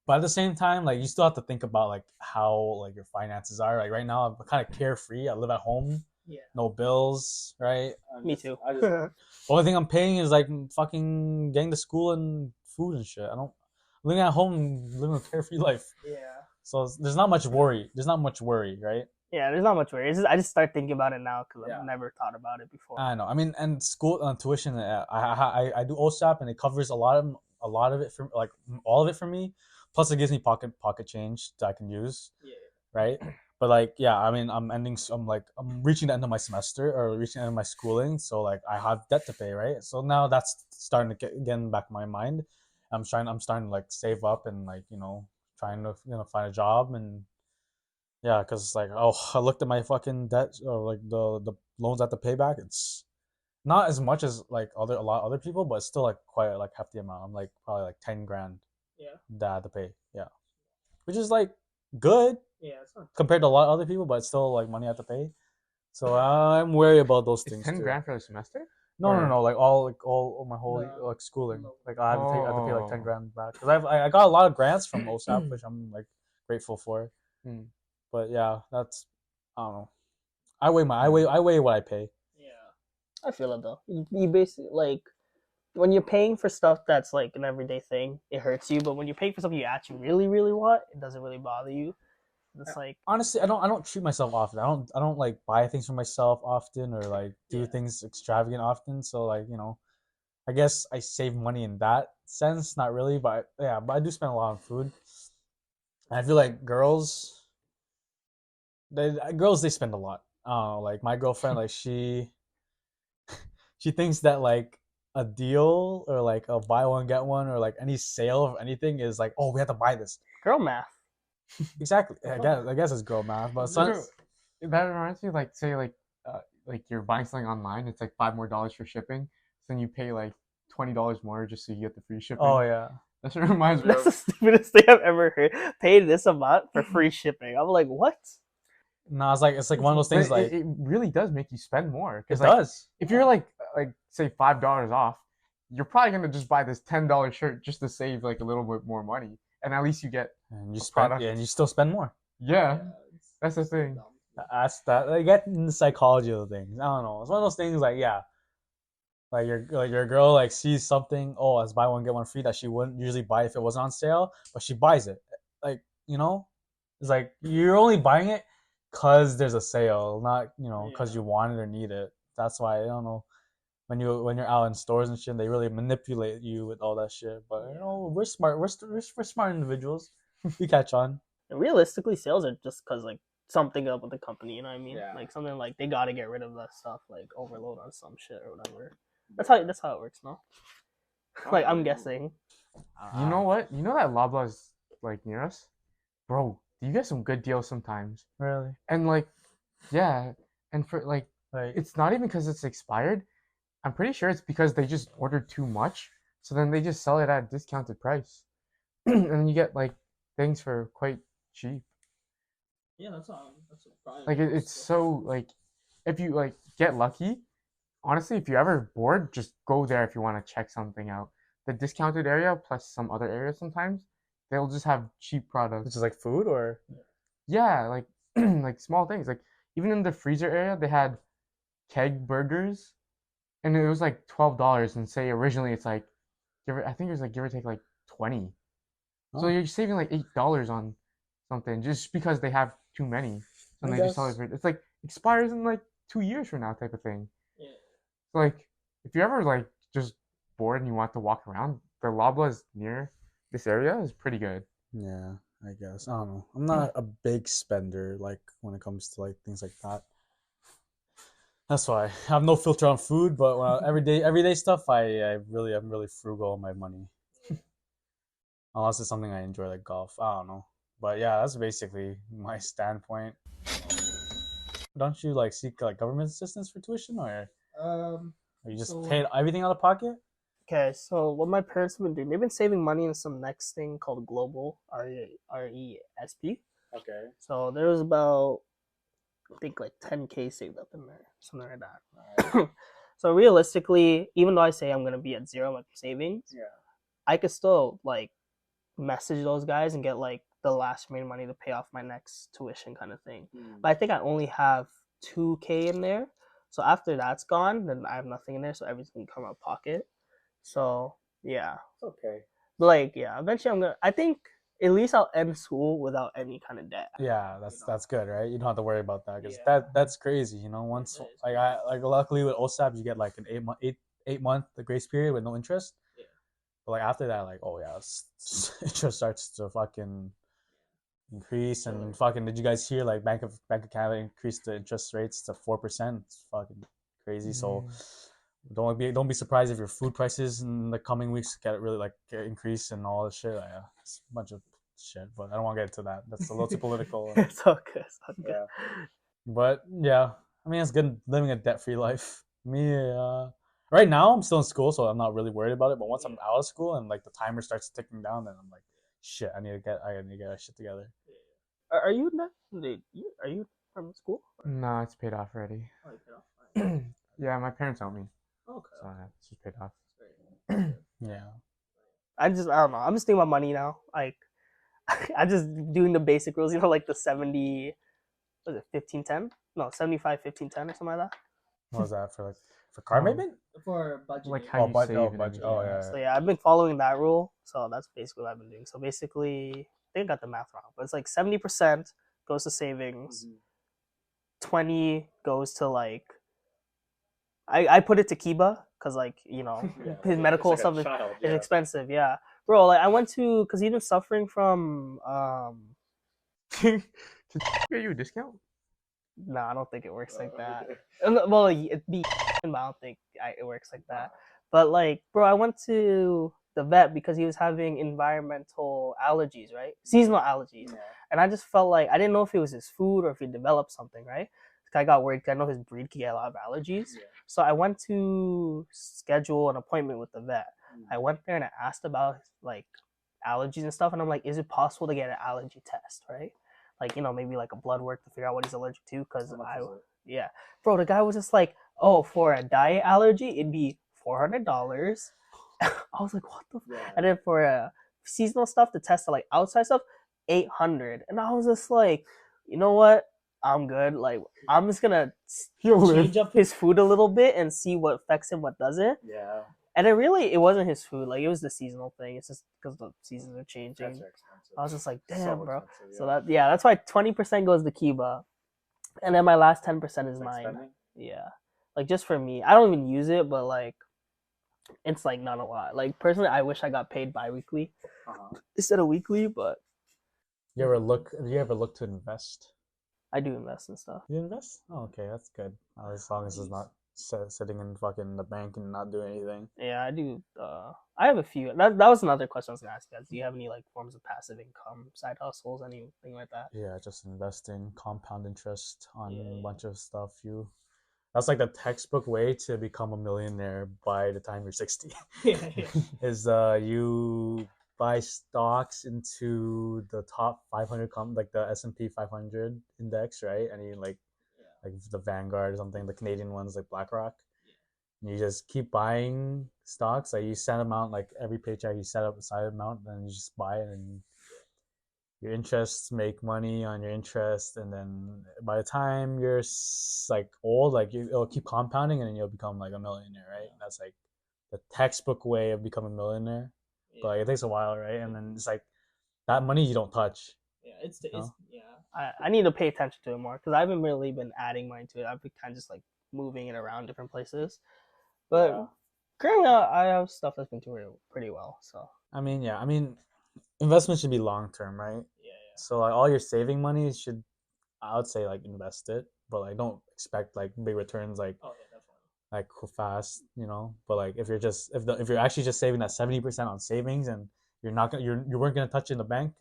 Speaker 1: But at the same time, like you still have to think about like how like your finances are. Like right now, I'm kind of carefree. I live at home, no bills, right?
Speaker 4: Me too.
Speaker 1: The only thing I'm paying is like fucking getting to school and food and shit. I'm living at home, living a carefree life.
Speaker 2: Yeah.
Speaker 1: So there's not much worry. There's not much worry, right?
Speaker 4: Yeah, there's not much worry. I just start thinking about it now because I've never thought about it before.
Speaker 1: I know. I mean, and school tuition. I do OSAP and it covers a lot of it for like all of it for me. Plus, it gives me pocket change that I can use.
Speaker 2: Yeah.
Speaker 1: Right. But like, yeah, I mean, I'm reaching the end of my semester or reaching the end of my schooling, so like I have debt to pay, right? So now that's starting to get again back in my mind. I'm starting to like save up and like trying to find a job and yeah, because like I looked at my fucking debt or like the loans I have to pay back. It's not as much as like a lot of other people, but it's still like quite a like hefty amount. I'm like probably like 10 grand.
Speaker 2: Yeah.
Speaker 1: That I have to pay. Yeah, which is like good.
Speaker 2: Yeah. It's not
Speaker 1: Compared to a lot of other people, but it's still like money I have to pay. So I'm wary about those
Speaker 3: It's
Speaker 1: things.
Speaker 3: 10
Speaker 1: too.
Speaker 3: grand for the semester?
Speaker 1: No, like all my whole
Speaker 2: No.
Speaker 1: like schooling.
Speaker 2: No.
Speaker 1: Like I have to pay like 10 grand back because I got a lot of grants from OSAP, which I'm like grateful for.
Speaker 3: Mm.
Speaker 1: But yeah, that's I don't know. I weigh what I pay.
Speaker 2: Yeah.
Speaker 4: I feel it though. You basically like when you're paying for stuff that's like an everyday thing, it hurts you. But when you're paying for something you actually really, really want, it doesn't really bother you. It's like
Speaker 1: Honestly, I don't treat myself often. I don't like buy things for myself often or like do things extravagant often. So like I guess I save money in that sense. Not really, but yeah, but I do spend a lot on food. And I feel like girls they spend a lot. I don't know, like my girlfriend, like she thinks that like a deal or like a buy one get one or like any sale of anything is like, oh, we have to buy this.
Speaker 4: girl math.
Speaker 1: Exactly. I guess it's girl math, but
Speaker 3: That reminds me, like, say, like you're buying something online, it's like $5 more for shipping, so then you pay like $20 more just so you get the free shipping.
Speaker 1: oh yeah.
Speaker 3: That's what it reminds me
Speaker 4: That's the
Speaker 3: of.
Speaker 4: stupidest thing I've ever heard. Paid this amount for free shipping. I'm like, what?
Speaker 1: No, it's like one of those things.
Speaker 3: But
Speaker 1: Like
Speaker 3: it really does make you spend more.
Speaker 1: it
Speaker 3: 'Cause, like,
Speaker 1: does.
Speaker 3: if you're like say $5 off, you're probably gonna just buy this $10 shirt just to save like a little bit more money, and at least you get
Speaker 1: And you
Speaker 3: a
Speaker 1: spend,
Speaker 3: product.
Speaker 1: yeah, and you still spend more.
Speaker 3: yeah.
Speaker 2: it's
Speaker 3: That's the thing.
Speaker 2: dumb.
Speaker 1: Ask that. Like, get in the psychology of the things. I don't know. It's one of those things like yeah, like your girl like sees something. Oh, let's buy one get one free that she wouldn't usually buy if it wasn't on sale, but she buys it. Like you know, it's like you're only buying it because there's a sale, not because you want it or need it. That's why I don't know when you're out in stores and shit, they really manipulate you with all that shit. But we're smart. We're smart individuals. We catch on.
Speaker 4: And realistically, sales are just because like something up with the company. You know what I mean?
Speaker 2: Yeah.
Speaker 4: Like something like they gotta get rid of that stuff, like overload on some shit or whatever. That's how it works, no? Like I'm guessing.
Speaker 3: You know what? You know that Loblaws like near us, bro. You get some good deals sometimes,
Speaker 1: Really?
Speaker 3: and like, yeah, and for like,
Speaker 1: Like
Speaker 3: it's not even because it's expired. I'm pretty sure it's because they just ordered too much, so then they just sell it at a discounted price, and then you get like things for quite cheap.
Speaker 2: Yeah, that's probably
Speaker 3: Like it's so like, if you like get lucky, honestly, if you're ever bored, just go there if you want to check something out. The discounted area plus some other areas sometimes they'll just have cheap products.
Speaker 1: which is like food or
Speaker 3: Yeah, like like small things. Like even in the freezer area, they had keg burgers, and it was like $12. And say originally it's like, I think it was like give or take like 20. So
Speaker 1: Oh.
Speaker 3: you're saving like $8 on something just because they have too many, and
Speaker 1: I
Speaker 3: they just sell it
Speaker 1: guess.
Speaker 3: for it's like expires in like 2 years from now type of thing.
Speaker 2: Yeah.
Speaker 3: So like if you're ever like just bored and you want to walk around, the Loblaws near this area is pretty good.
Speaker 1: yeah. I guess I don't know. I'm not a big spender like when it comes to like things like that. That's why I have no filter on food, but everyday stuff, I'm really frugal on my money. Unless it's something I enjoy like golf. I don't know. But yeah, that's basically my standpoint. Don't you like seek like government assistance for tuition or you just
Speaker 2: So-
Speaker 1: paid everything out of pocket?
Speaker 4: Okay, so what my parents have been doing, they've been saving money in some next thing called Global RESP.
Speaker 1: Okay.
Speaker 4: So there was about I think like 10K saved up in there, something like that. So realistically, even though I say I'm gonna be at zero like savings,
Speaker 1: Yeah.
Speaker 4: I could still like message those guys and get like the last remaining money to pay off my next tuition kind of thing. But I think I only have 2K in there. So after that's gone, then I have nothing in there, so everything can come out of pocket. So yeah,
Speaker 1: Okay.
Speaker 4: but like yeah, eventually I think at least I'll end school without any kind of debt.
Speaker 1: Yeah, that's good, right? You don't have to worry about that because
Speaker 4: Yeah.
Speaker 1: that's crazy. Once
Speaker 2: That is
Speaker 1: like I like luckily with OSAP you get like an 8 month the grace period with no interest.
Speaker 2: Yeah.
Speaker 1: But like after that, like interest starts to fucking increase and fucking. Did you guys hear like Bank of Canada increased the interest rates to 4%? It's fucking crazy. So don't be surprised if your food prices in the coming weeks get really like get increased and all this shit. Yeah, it's a bunch of shit, but I don't want to get into that. That's a little too political.
Speaker 4: It's all good. It's all good.
Speaker 1: Yeah. But yeah, I mean it's good living a debt-free life. Me, right now I'm still in school, so I'm not really worried about it. But once I'm out of school and like the timer starts ticking down, then I'm like, shit, I need to get that shit together.
Speaker 4: Are you not? Are you from school?
Speaker 3: No, it's paid off already.
Speaker 2: Oh, you paid off.
Speaker 3: Yeah, my parents owe me,
Speaker 2: Okay.
Speaker 3: so it's just paid off.
Speaker 1: Yeah.
Speaker 4: I don't know. I'm just thinking about money now. Like I'm just doing the basic rules, like the 70 was it 15-10? No, 75-15-10 or something like that.
Speaker 1: What was that for car payment?
Speaker 2: For budget.
Speaker 3: Like how you
Speaker 1: budget.
Speaker 3: save and
Speaker 1: Budget.
Speaker 3: everything.
Speaker 1: Oh yeah.
Speaker 4: So yeah, I've been following that rule. So that's basically what I've been doing. So basically, I think I got the math wrong, but it's like 70% goes to savings, 20 goes to like I put it to Kiba because like his medical stuff is expensive. Yeah, bro. Like I went to because he's been suffering from
Speaker 3: Can get you a discount?
Speaker 4: No, I don't think it works like that. Well, it'd be, but I don't think it works like that. But like, bro, I went to the vet because he was having environmental allergies, right? Seasonal allergies, and I just felt like I didn't know if it was his food or if he developed something, right? I got worried because I know his breed can get a lot of allergies. So I went to schedule an appointment with the vet. I went there and I asked about like allergies and stuff, and I'm like, is it possible to get an allergy test, right? Like, maybe like a blood work to figure out what he's allergic to. Because bro, the guy was just like, oh, for a diet allergy, it'd be $400. I was like, what the? And then for seasonal stuff to test like outside stuff, $800. And I was just like, you know what? I'm good. Like I'm just gonna
Speaker 3: He'll
Speaker 4: change up his food a little bit and see what affects him, what doesn't.
Speaker 1: Yeah.
Speaker 4: And it wasn't his food. Like it was the seasonal thing. It's just because the seasons are changing.
Speaker 1: expensive.
Speaker 4: I was just like, damn,
Speaker 1: So
Speaker 4: bro.
Speaker 1: expensive,
Speaker 4: So that's why 20% goes to Kiba, and then my last 10% is
Speaker 1: Like
Speaker 4: mine.
Speaker 1: spending?
Speaker 4: Yeah, like just for me. I don't even use it, but like it's like not a lot. Like personally, I wish I got paid bi-weekly instead of weekly, but
Speaker 1: You ever look to invest?
Speaker 4: I do invest in stuff.
Speaker 1: You invest? Oh, okay, that's good. As long as it's not sitting in fucking the bank and not doing anything.
Speaker 4: Yeah, I do. I have a few. That was another question I was gonna ask you guys. Do you have any like forms of passive income, side hustles, anything like that?
Speaker 1: Yeah, just investing, compound interest on
Speaker 4: Yeah,
Speaker 1: a bunch of stuff. That's like the textbook way to become a millionaire by the time you're 60.
Speaker 2: Yeah.
Speaker 1: Is you buy stocks into the top 500 like the S&P 500 index, right? And you like the Vanguard or something, the Canadian ones like BlackRock. And you just keep buying stocks. Like you set amount, like every paycheck you set up a side amount, and you just buy it, and your interests make money on your interest, and then by the time you're like old, like it'll keep compounding, and then you'll become like a millionaire, right? That's like the textbook way of becoming a millionaire. But like, it takes a while, right? And then it's like that money you don't touch.
Speaker 2: Yeah, it's yeah.
Speaker 4: I need to pay attention to it more because I haven't really been adding money to it. I've been kind of just like moving it around different places. But currently, I have stuff that's been doing pretty well. So
Speaker 1: I mean, investment should be long term, right?
Speaker 2: Yeah.
Speaker 1: So like all your saving money should, I would say, like invest it, but like don't expect like big returns like
Speaker 2: Oh yeah, definitely.
Speaker 1: fast, But like if you're actually just saving that 70% on savings, and you're not gonna you weren't gonna touch it in the bank,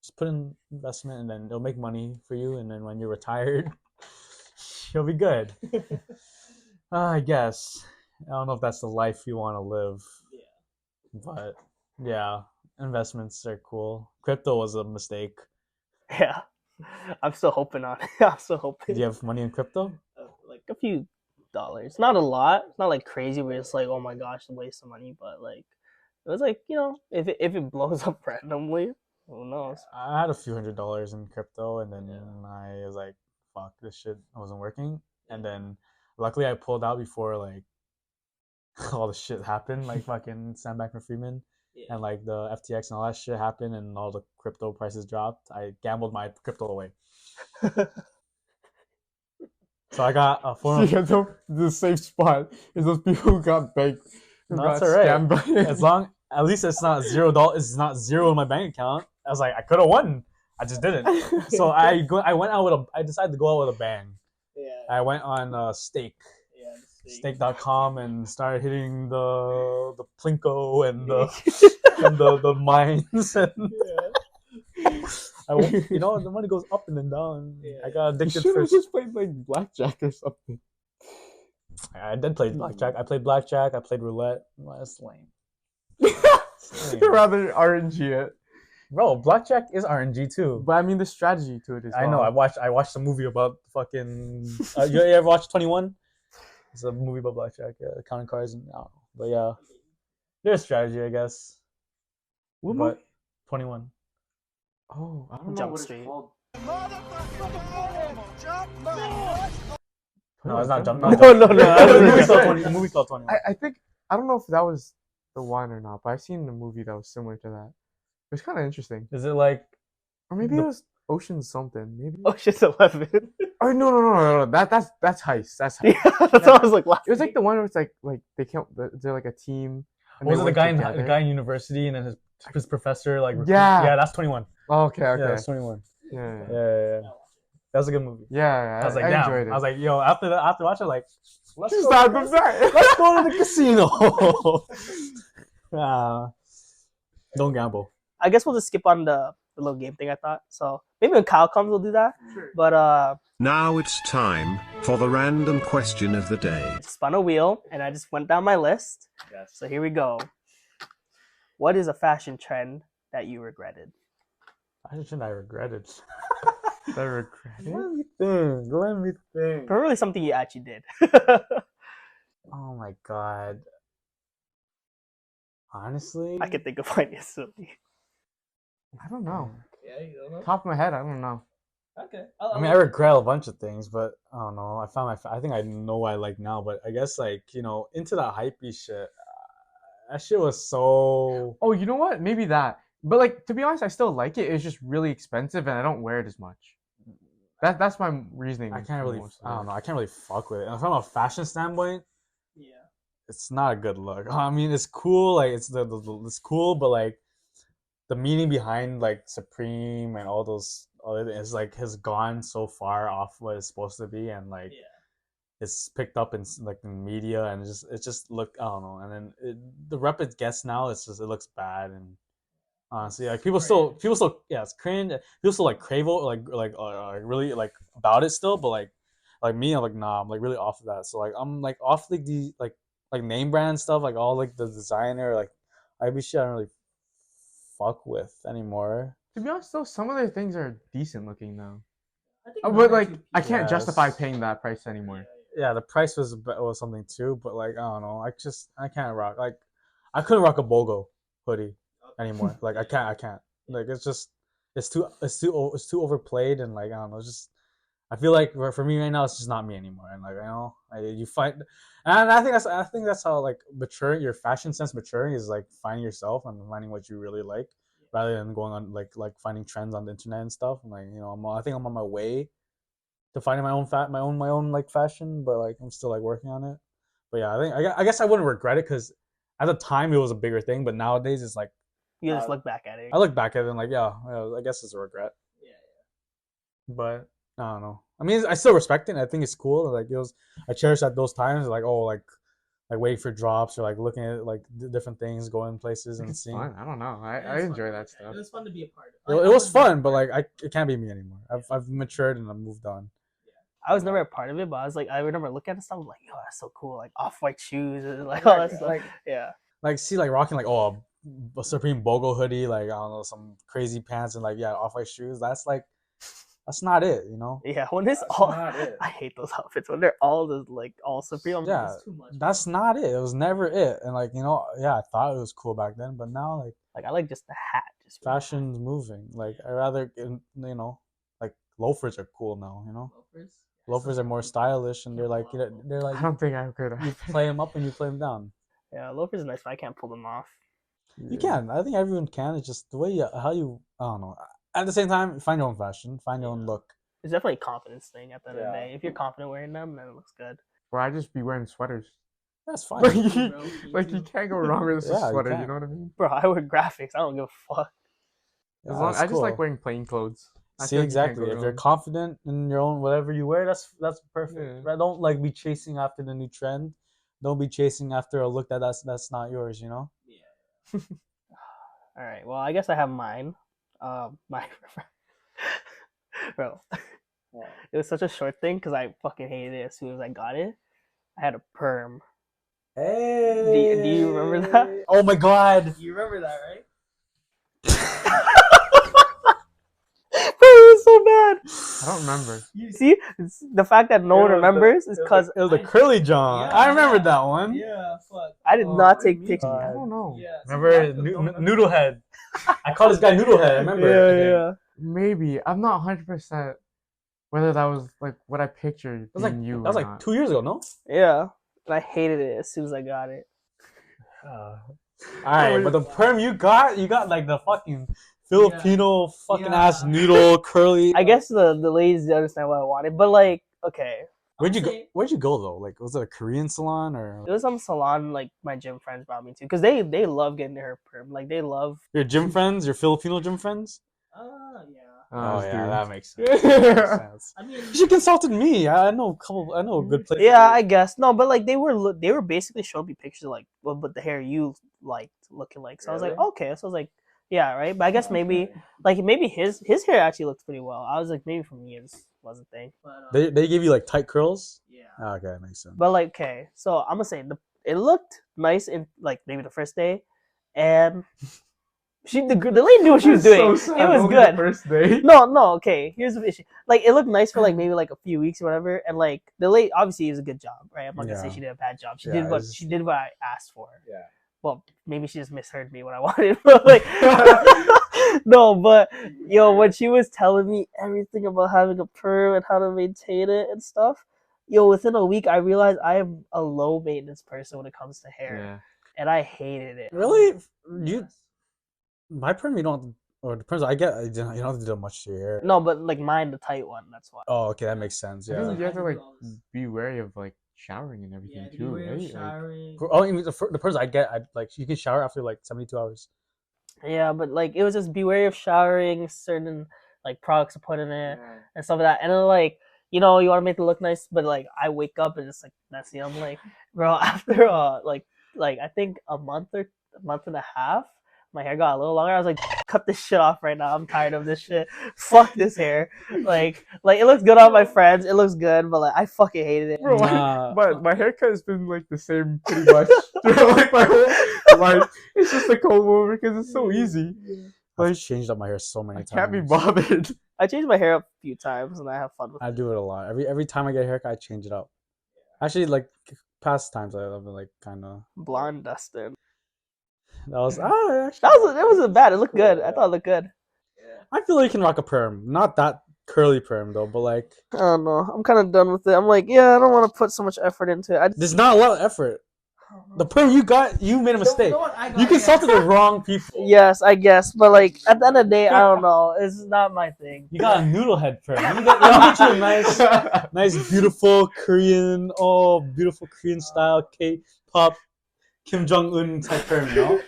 Speaker 1: just put in investment, and then it'll make money for you, and then when you're retired, you'll be good. I guess. I don't know if that's the life you want to live.
Speaker 2: Yeah.
Speaker 1: But yeah, investments are cool. Crypto was a mistake.
Speaker 4: yeah, I'm still hoping on it. I'm still hoping.
Speaker 1: Do you have money in crypto?
Speaker 4: Like a few dollars, not a lot. It's not like crazy where it's like, oh my gosh, a waste of money. But like, it was like if it blows up randomly, who knows?
Speaker 1: I had a few $100s in crypto, and then I was like, fuck, this shit wasn't working. And then luckily I pulled out before like all the shit happened, like fucking Sam Bankman-Fried and like the FTX and all that shit happened, and all the crypto prices dropped. I gambled my crypto away. So I got a form of
Speaker 3: the safe spot is those people who got banked. Who
Speaker 1: That's
Speaker 3: got
Speaker 1: alright.
Speaker 3: scammed by it.
Speaker 1: As long at least it's not $0. It's not zero in my bank account. I was like, I could have won. I just didn't. So I went out with I decided to go out with a bang.
Speaker 2: Yeah.
Speaker 1: I went on Stake.
Speaker 2: Yeah.
Speaker 1: Stake.com and started hitting the Plinko and the mines, and the money goes up and then down. I got
Speaker 3: You
Speaker 1: addicted
Speaker 3: should have
Speaker 1: first.
Speaker 3: just played like blackjack or something.
Speaker 1: I did play blackjack. I played blackjack. I played roulette. Well, that's lame.
Speaker 3: You'd rather RNG it.
Speaker 1: Bro, blackjack is RNG too.
Speaker 3: But I mean the strategy to it is.
Speaker 1: I know. I watched a movie about fucking. You ever watch 21? It's a movie about blackjack, counting cards, and I don't know. But yeah, there's strategy, I guess.
Speaker 3: What
Speaker 1: But
Speaker 3: movie?
Speaker 1: 21.
Speaker 3: Oh, I don't know
Speaker 4: Jump
Speaker 3: what
Speaker 4: Street.
Speaker 3: it's called.
Speaker 1: No, it's not Jump.
Speaker 4: No,
Speaker 1: Jump.
Speaker 4: no.
Speaker 1: A movie called 21.
Speaker 3: I think I don't know if that was the one or not, but I've seen a movie that was similar to that. It was kind of interesting.
Speaker 1: Is it like?
Speaker 3: Or maybe it was Ocean something. Maybe.
Speaker 4: Ocean's 11.
Speaker 3: Oh no. That's heist. That's heist.
Speaker 4: Yeah, that's what I was like.
Speaker 3: It was like the one where it's like they can't. They're like a team. And
Speaker 1: Was
Speaker 3: they
Speaker 1: it
Speaker 3: work
Speaker 1: the
Speaker 3: together.
Speaker 1: guy in university, and then his professor like?
Speaker 3: Yeah.
Speaker 1: That's 21.
Speaker 3: Oh, okay.
Speaker 1: Yeah, that's 21.
Speaker 3: Yeah.
Speaker 1: Yeah. That was a good movie.
Speaker 3: Yeah.
Speaker 1: I was like,
Speaker 3: I
Speaker 1: damn.
Speaker 3: enjoyed it.
Speaker 1: I was like, yo, after watching, like, let's
Speaker 3: Just
Speaker 1: go,
Speaker 3: that, that's right.
Speaker 1: let's go to the casino. Don't gamble.
Speaker 4: I guess we'll just skip on the little game thing I thought. So maybe when Kyle comes, we'll do that. But
Speaker 7: Now it's time for the random question of the day.
Speaker 4: I spun a wheel and I just went down my list.
Speaker 1: Yes.
Speaker 4: So here we go. What is a fashion trend that you regretted?
Speaker 1: Fashion I regretted.
Speaker 3: I regret it.
Speaker 1: Let me think.
Speaker 4: But really something you actually did.
Speaker 1: Oh my god. Honestly,
Speaker 4: I can think of one instantly.
Speaker 3: I don't know.
Speaker 2: Yeah, you don't know.
Speaker 3: Top of my head, I don't know.
Speaker 2: Okay.
Speaker 1: I mean, I regret a bunch of things, but I don't know. I found I think I know what I like now, but I guess like into that hypey shit. That shit was so.
Speaker 3: Oh, you know what? Maybe that. But like to be honest, I still like it. It's just really expensive, and I don't wear it as much. That's my reasoning.
Speaker 1: I can't
Speaker 3: for
Speaker 1: really.
Speaker 3: most of
Speaker 1: I don't
Speaker 3: it.
Speaker 1: know. I can't really fuck with it. And from a fashion standpoint,
Speaker 2: Yeah.
Speaker 1: it's not a good look. I mean, it's cool. Like it's it's cool, but like the meaning behind like Supreme and all those other things like has gone so far off what it's supposed to be, and like
Speaker 2: Yeah.
Speaker 1: it's picked up in like in media, and it just look I don't know. And then the rep it gets now, it's just it looks bad, and honestly, like people still yeah, it's cringe. People still like crave it, really like about it still, but like me, I'm like nah, I'm like really off of that. So like I'm like off like the like name brand stuff, like all like the designer like IB shit I don't really fuck with anymore.
Speaker 3: To be honest, though, some of their things are decent looking now.
Speaker 2: I think
Speaker 3: But
Speaker 2: one or
Speaker 3: like,
Speaker 2: two
Speaker 3: I can't
Speaker 1: Yes.
Speaker 3: justify paying that price anymore.
Speaker 1: Yeah, the price was something too, but like I don't know, I can't rock like I couldn't rock a BOGO hoodie anymore. Like I can't. Like it's too overplayed, and like I don't know, it's just I feel like for me right now it's just not me anymore. And like you find, and I think that's how like maturing your fashion sense maturing is like finding yourself and finding what you really like rather than going on like finding trends on the internet and stuff. And like I think I'm on my way to finding my own like fashion, but like I'm still like working on it. But yeah, I guess I wouldn't regret it because at the time it was a bigger thing, but nowadays it's like
Speaker 4: You just look back at it.
Speaker 1: I look back at it and like yeah, I guess it's a regret.
Speaker 2: Yeah.
Speaker 1: But I don't know. I mean, I still respect it. And I think it's cool. Like it was, I cherish at those times. Like like waiting for drops or like looking at like different things, going places and
Speaker 3: It's
Speaker 1: seeing.
Speaker 3: fun. I don't know. I
Speaker 2: It was
Speaker 3: enjoy
Speaker 2: fun.
Speaker 3: that stuff.
Speaker 2: It was fun to be a part
Speaker 1: It,
Speaker 2: of.
Speaker 1: it was fun, but like it can't be me anymore. I've matured and I've moved on.
Speaker 4: I was never a part of it, but I remember looking at stuff like, yo, that's so cool, like off-white shoes and like all that stuff.
Speaker 1: Like
Speaker 4: Yeah.
Speaker 1: like see like rocking like a Supreme BOGO hoodie, like I don't know, some crazy pants and like yeah, off-white shoes. That's not it, you know.
Speaker 4: Yeah, when it's
Speaker 1: That's
Speaker 4: all,
Speaker 1: not it.
Speaker 4: I hate those outfits when they're all just like all Supreme. I'm
Speaker 1: Yeah,
Speaker 4: just
Speaker 2: too much.
Speaker 1: that's not it. It was never it. And like yeah, I thought it was cool back then, but now like
Speaker 4: I like just the hat. Just for the hat.
Speaker 1: fashion's moving. Like I rather like loafers are cool now. Loafers are more stylish, and they're like
Speaker 3: I don't think I could.
Speaker 1: you play them up and you play them down.
Speaker 4: Yeah, loafers are nice, but I can't pull them off.
Speaker 1: You can. I think everyone can. It's just the way how you. I don't know. At the same time, find your own fashion, find your own look.
Speaker 4: It's definitely a confidence thing at the end of the
Speaker 1: Yeah.
Speaker 4: day. If you're confident wearing them, then it looks good.
Speaker 3: Or I just be wearing sweaters.
Speaker 1: That's fine.
Speaker 3: Like you can't go wrong with a
Speaker 1: Yeah, you
Speaker 3: sweater. You
Speaker 1: can't.
Speaker 3: know what I mean?
Speaker 4: Bro, I wear graphics. I don't give a fuck.
Speaker 1: Yeah,
Speaker 3: As long,
Speaker 1: that's
Speaker 3: I just like
Speaker 1: cool.
Speaker 3: wearing plain clothes. I
Speaker 1: See
Speaker 3: feel like you can't
Speaker 1: exactly.
Speaker 3: go
Speaker 1: If you're
Speaker 3: wrong.
Speaker 1: confident in your own whatever you wear, that's perfect.
Speaker 3: Yeah.
Speaker 1: Right? Don't like be chasing after the new trend. Don't be chasing after a look that's not yours. You know.
Speaker 2: Yeah.
Speaker 4: All right. Well, I guess I have mine. My bro, it was such a short thing because I fucking hated it as soon as I got it. I had a perm.
Speaker 1: Hey.
Speaker 4: Do you remember that?
Speaker 1: Oh my god.
Speaker 2: You remember that, right?
Speaker 4: Bro, it was so bad.
Speaker 3: I don't remember.
Speaker 4: See, it's the fact that no one remembers is because
Speaker 1: it was a curly John.
Speaker 2: Yeah,
Speaker 1: I remember
Speaker 2: yeah.
Speaker 1: that one.
Speaker 2: Yeah, fuck.
Speaker 4: I did
Speaker 2: Oh,
Speaker 4: not
Speaker 2: what
Speaker 4: take
Speaker 2: do you
Speaker 4: pictures.
Speaker 2: mean?
Speaker 3: I don't know.
Speaker 2: Yeah.
Speaker 1: Remember Noodlehead? I called this guy Noodlehead. I remember.
Speaker 4: Yeah.
Speaker 3: Maybe I'm not 100% whether that was like what I pictured.
Speaker 1: It was like
Speaker 3: being you
Speaker 1: that was
Speaker 3: or
Speaker 1: like
Speaker 3: not.
Speaker 1: 2 years ago, no?
Speaker 4: Yeah. And I hated it as soon as I got it.
Speaker 1: All right, but the perm you got like the fucking Filipino fucking ass noodle curly.
Speaker 4: I guess the ladies didn't understand what I wanted, but like, okay.
Speaker 1: Where'd you go though? Like, was it a Korean salon or
Speaker 4: It was some salon like my gym friends brought me to because they love getting their perm. Like they love.
Speaker 1: your gym friends? Your Filipino gym friends?
Speaker 2: Yeah.
Speaker 1: Oh
Speaker 3: this
Speaker 1: yeah,
Speaker 3: dude.
Speaker 1: that makes sense. That makes sense.
Speaker 2: I mean,
Speaker 1: You should consulted me. I know a good place.
Speaker 4: Yeah, I guess no, but like they were basically showing me pictures of like what the hair you liked looking like. So I was like,
Speaker 1: Really?
Speaker 4: okay. So I was like, yeah, right. But I guess maybe his hair actually looked pretty well. I was like, maybe for me it just wasn't a thing.
Speaker 2: but,
Speaker 1: They give you like tight curls.
Speaker 2: yeah.
Speaker 1: Oh, okay, that makes sense.
Speaker 4: But like, okay, so I'm gonna say it looked nice in like maybe the first day, and the lady knew what she was doing.
Speaker 3: So sad.
Speaker 4: It was
Speaker 3: Only
Speaker 4: good.
Speaker 3: The first day.
Speaker 4: No, okay. Here's the issue. Like, it looked nice for like maybe like a few weeks or whatever, and like the lady obviously is a good job, right? I'm not gonna say
Speaker 1: Yeah.
Speaker 4: she did a bad job. She
Speaker 1: Yeah,
Speaker 4: she did what I asked for.
Speaker 1: Yeah.
Speaker 4: Well, maybe she just misheard me what I wanted, but like, No, but yo, when she was telling me everything about having a perm and how to maintain it and stuff, yo, within a week I realized I am a low maintenance person when it comes to hair,
Speaker 3: Yeah.
Speaker 4: and I hated it.
Speaker 1: Really? You my perm you don't or the perms I get you don't have to do much to your hair.
Speaker 4: No, but like mine, the tight one. That's why.
Speaker 1: Oh, okay, that makes sense.
Speaker 3: I
Speaker 1: Yeah.
Speaker 3: think you have to
Speaker 2: I
Speaker 3: like
Speaker 2: do all this.
Speaker 3: be wary of like showering and everything
Speaker 2: Yeah,
Speaker 3: too,
Speaker 2: beware of
Speaker 3: right? Like,
Speaker 2: showering.
Speaker 1: Oh, I mean, the perms I get, I like you can shower after like 72 hours.
Speaker 4: Yeah, but like it was just be wary of showering, certain like products to put in it and stuff like that. And then like you know you want to make it look nice, but like I wake up and it's like messy. I'm like, bro, after like I think a month and a half, my hair got a little longer. I was like, cut this shit off right now. I'm tired of this shit. Fuck this hair. Like it looks good on my friends. It looks good, but like I fucking hated it.
Speaker 3: bro,
Speaker 1: Nah.
Speaker 3: my haircut has been like the same pretty much throughout like my whole life. It's just a comb over because it's so easy.
Speaker 1: I've
Speaker 3: Like,
Speaker 1: changed up my hair so many
Speaker 3: I
Speaker 1: times.
Speaker 3: can't be bothered.
Speaker 4: I changed my hair up a few times and I have fun with
Speaker 1: I
Speaker 4: it.
Speaker 1: do it a lot. Every time I get a haircut, I change it up. Actually, like past times, I've been like kind of.
Speaker 4: Blonde Dustin.
Speaker 1: That was
Speaker 4: It wasn't bad. It looked good. I thought it looked good.
Speaker 1: I feel like you can rock a perm, not that curly perm though, but like
Speaker 4: I don't know. I'm kind of done with it. I'm like, yeah, I don't want to put so much effort into it.
Speaker 1: there's not a lot of effort. The perm you got, you made a mistake. You consulted the wrong people.
Speaker 4: Yes, I guess, but like at the end of the day, I don't know. It's not my thing.
Speaker 1: You got a noodle head perm. Let me get you a nice, beautiful Korean, beautiful Korean style K-pop Kim Jong Un type perm, you know?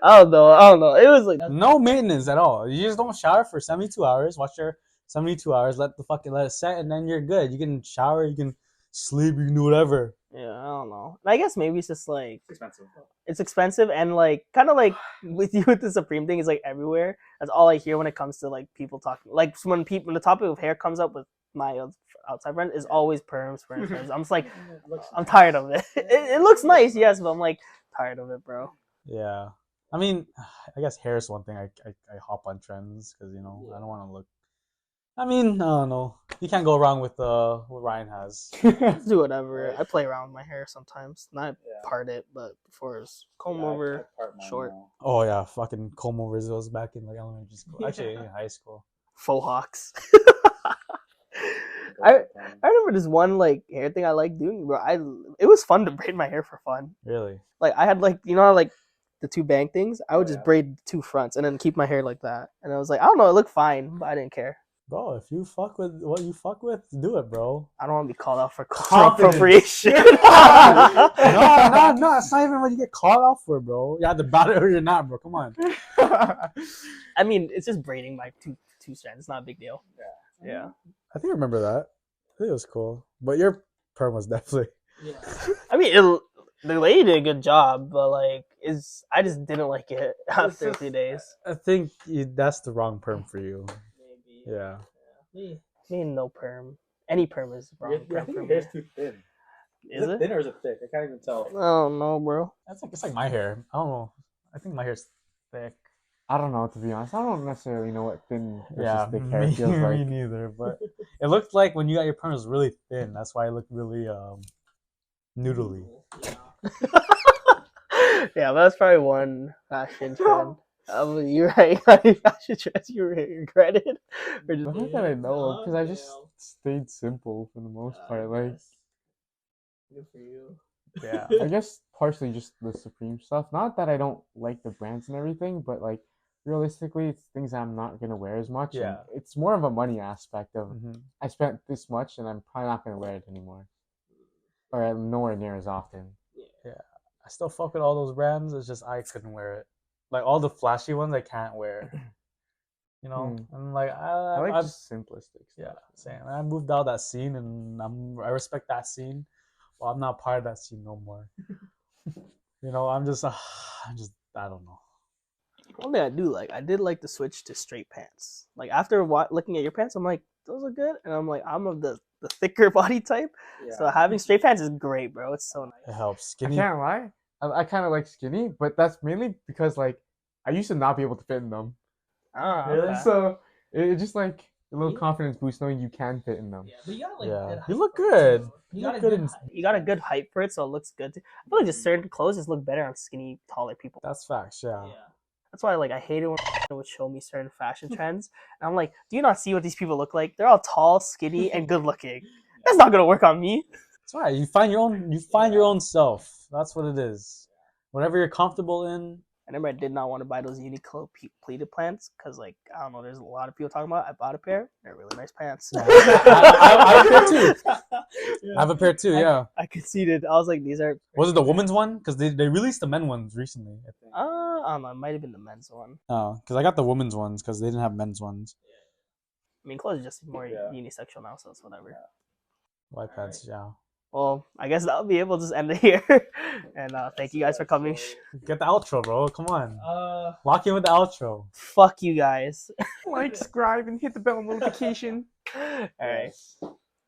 Speaker 4: I don't know. It was like
Speaker 1: No maintenance at all. You just don't shower for 72 hours. Watch your 72 hours. Let it set, and then you're good. You can shower. You can sleep. You can do whatever.
Speaker 4: yeah, I don't know. And I guess maybe it's just like
Speaker 2: Expensive.
Speaker 4: it's expensive and like kind of like with you with the Supreme thing is like everywhere. That's all I hear when it comes to like people talking. Like when the topic of hair comes up with my outside friend is always perms. I'm just like I'm tired of it. It looks nice, yes, but I'm like tired of it, bro.
Speaker 1: Yeah. I mean, I guess hair is one thing I hop on trends because, I don't want to look. I mean, I don't know. You can't go wrong with what Ryan has.
Speaker 4: Just do whatever. I play around with my hair sometimes. Not part it, but before it's comb over, short,
Speaker 1: Oh, yeah. Fucking comb overs was back in like elementary school. Actually, in high school.
Speaker 4: faux hawks. I remember this one like hair thing I liked doing, bro. It was fun to braid my hair for fun.
Speaker 1: Really?
Speaker 4: Like I had like how, like the two bang things. I would just braid the two fronts and then keep my hair like that. And I was like, I don't know, it looked fine, but I didn't care.
Speaker 1: Bro, if you fuck with what you fuck with, do it, bro.
Speaker 4: I don't want to be called out for
Speaker 1: Confidence.
Speaker 4: appropriation.
Speaker 1: No, that's not even what you get called out for, bro. You're either about it or you're not, bro. Come on.
Speaker 4: I mean, it's just braiding my two strands. It's not a big deal. Yeah.
Speaker 1: I think I remember that. I think it was cool. But your perm was definitely.
Speaker 2: Yeah.
Speaker 4: I mean, the lady did a good job, but like, I just didn't like it after a few days.
Speaker 1: I think that's the wrong perm for you.
Speaker 2: Maybe.
Speaker 1: Yeah.
Speaker 2: Me.
Speaker 4: I mean, no perm. Any perm is wrong.
Speaker 2: I think your hair's too thin.
Speaker 4: Is it?
Speaker 2: thin or is it thick? I can't even tell.
Speaker 4: I don't know, bro.
Speaker 1: It's like my hair. I don't know. I think my hair's thick.
Speaker 3: I don't know, to be honest. I don't necessarily know what thin versus
Speaker 1: Yeah,
Speaker 3: thick hair
Speaker 1: me,
Speaker 3: feels
Speaker 1: me
Speaker 3: like.
Speaker 1: neither. But it looked like when you got your perm, it was really thin. That's why it looked really noodly.
Speaker 2: Yeah.
Speaker 4: Yeah, but that's probably one fashion trend. You're right. Fashion trends you regretted. Or just,
Speaker 3: Not that I know of, because I just stayed simple for the most part. Like,
Speaker 2: Good for you.
Speaker 1: Yeah.
Speaker 3: I guess partially just the Supreme stuff. Not that I don't like the brands and everything, but like realistically, it's things I'm not gonna wear as much.
Speaker 1: Yeah.
Speaker 3: And it's more of a money aspect of
Speaker 1: Mm-hmm.
Speaker 3: I spent this much and I'm probably not gonna wear it anymore, or nowhere near as often.
Speaker 1: I still fuck with all those brands. It's just I couldn't wear it. Like all the flashy ones, I can't wear. And like
Speaker 3: I like
Speaker 1: I've
Speaker 3: just simplistic stuff.
Speaker 1: yeah, same. I moved out that scene, and I respect that scene. Well, I'm not part of that scene no more. I'm just I don't know.
Speaker 4: one thing I did like the switch to straight pants. Like after looking at your pants, I'm like, those are good, and I'm like, I'm of the thicker body type, so having straight pants is great, bro. It's so nice.
Speaker 1: It helps.
Speaker 3: I
Speaker 1: Skinny.
Speaker 3: can't lie. I kind of like skinny, but that's mainly because like I used to not be able to fit in them.
Speaker 4: Ah,
Speaker 1: Really?
Speaker 4: okay.
Speaker 3: So it just like A little confidence boost knowing you can fit in them.
Speaker 2: Yeah, but you got like
Speaker 1: Yeah.
Speaker 2: good
Speaker 1: You
Speaker 2: height
Speaker 1: look
Speaker 2: for it,
Speaker 1: good.
Speaker 2: too.
Speaker 1: You
Speaker 2: got
Speaker 1: look
Speaker 2: a
Speaker 1: good
Speaker 2: good
Speaker 1: in-
Speaker 2: height.
Speaker 4: You got a good height for it, so it looks good. I feel like just certain clothes just look better on skinny, taller people.
Speaker 1: That's facts. Yeah.
Speaker 2: Yeah.
Speaker 4: That's why like I hate it when it would show me certain fashion trends. And I'm like, do you not see what these people look like? They're all tall, skinny, and good looking. That's not gonna work on me.
Speaker 1: That's right. You find your own. You find your own self. That's what it is. Whatever you're comfortable in.
Speaker 4: I remember I did not want to buy those Uniqlo pleated pants because, like, I don't know, there's a lot of people talking about it. I bought a pair. They're really nice pants.
Speaker 1: Yeah. I have a pair too. I have a pair too. Yeah.
Speaker 4: I conceded. I was like, these are.
Speaker 1: Was it the women's one? Because they released the men ones recently. I think.
Speaker 4: I don't know. It might have been the men's one.
Speaker 1: Oh, because I got the women's ones because they didn't have men's ones.
Speaker 4: I mean, clothes are just more
Speaker 2: Yeah.
Speaker 4: unisexual now, so it's whatever.
Speaker 1: White pants. Yeah.
Speaker 4: Well, I guess that'll be able to just end it here. And thank you guys for coming.
Speaker 1: Get the outro, bro. Come on.
Speaker 2: Uh,
Speaker 1: Lock in with the outro.
Speaker 4: Fuck you guys.
Speaker 3: Like, subscribe, and hit the bell notification.
Speaker 4: All right.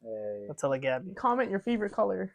Speaker 2: hey.
Speaker 4: Until again.
Speaker 3: Comment your favorite color.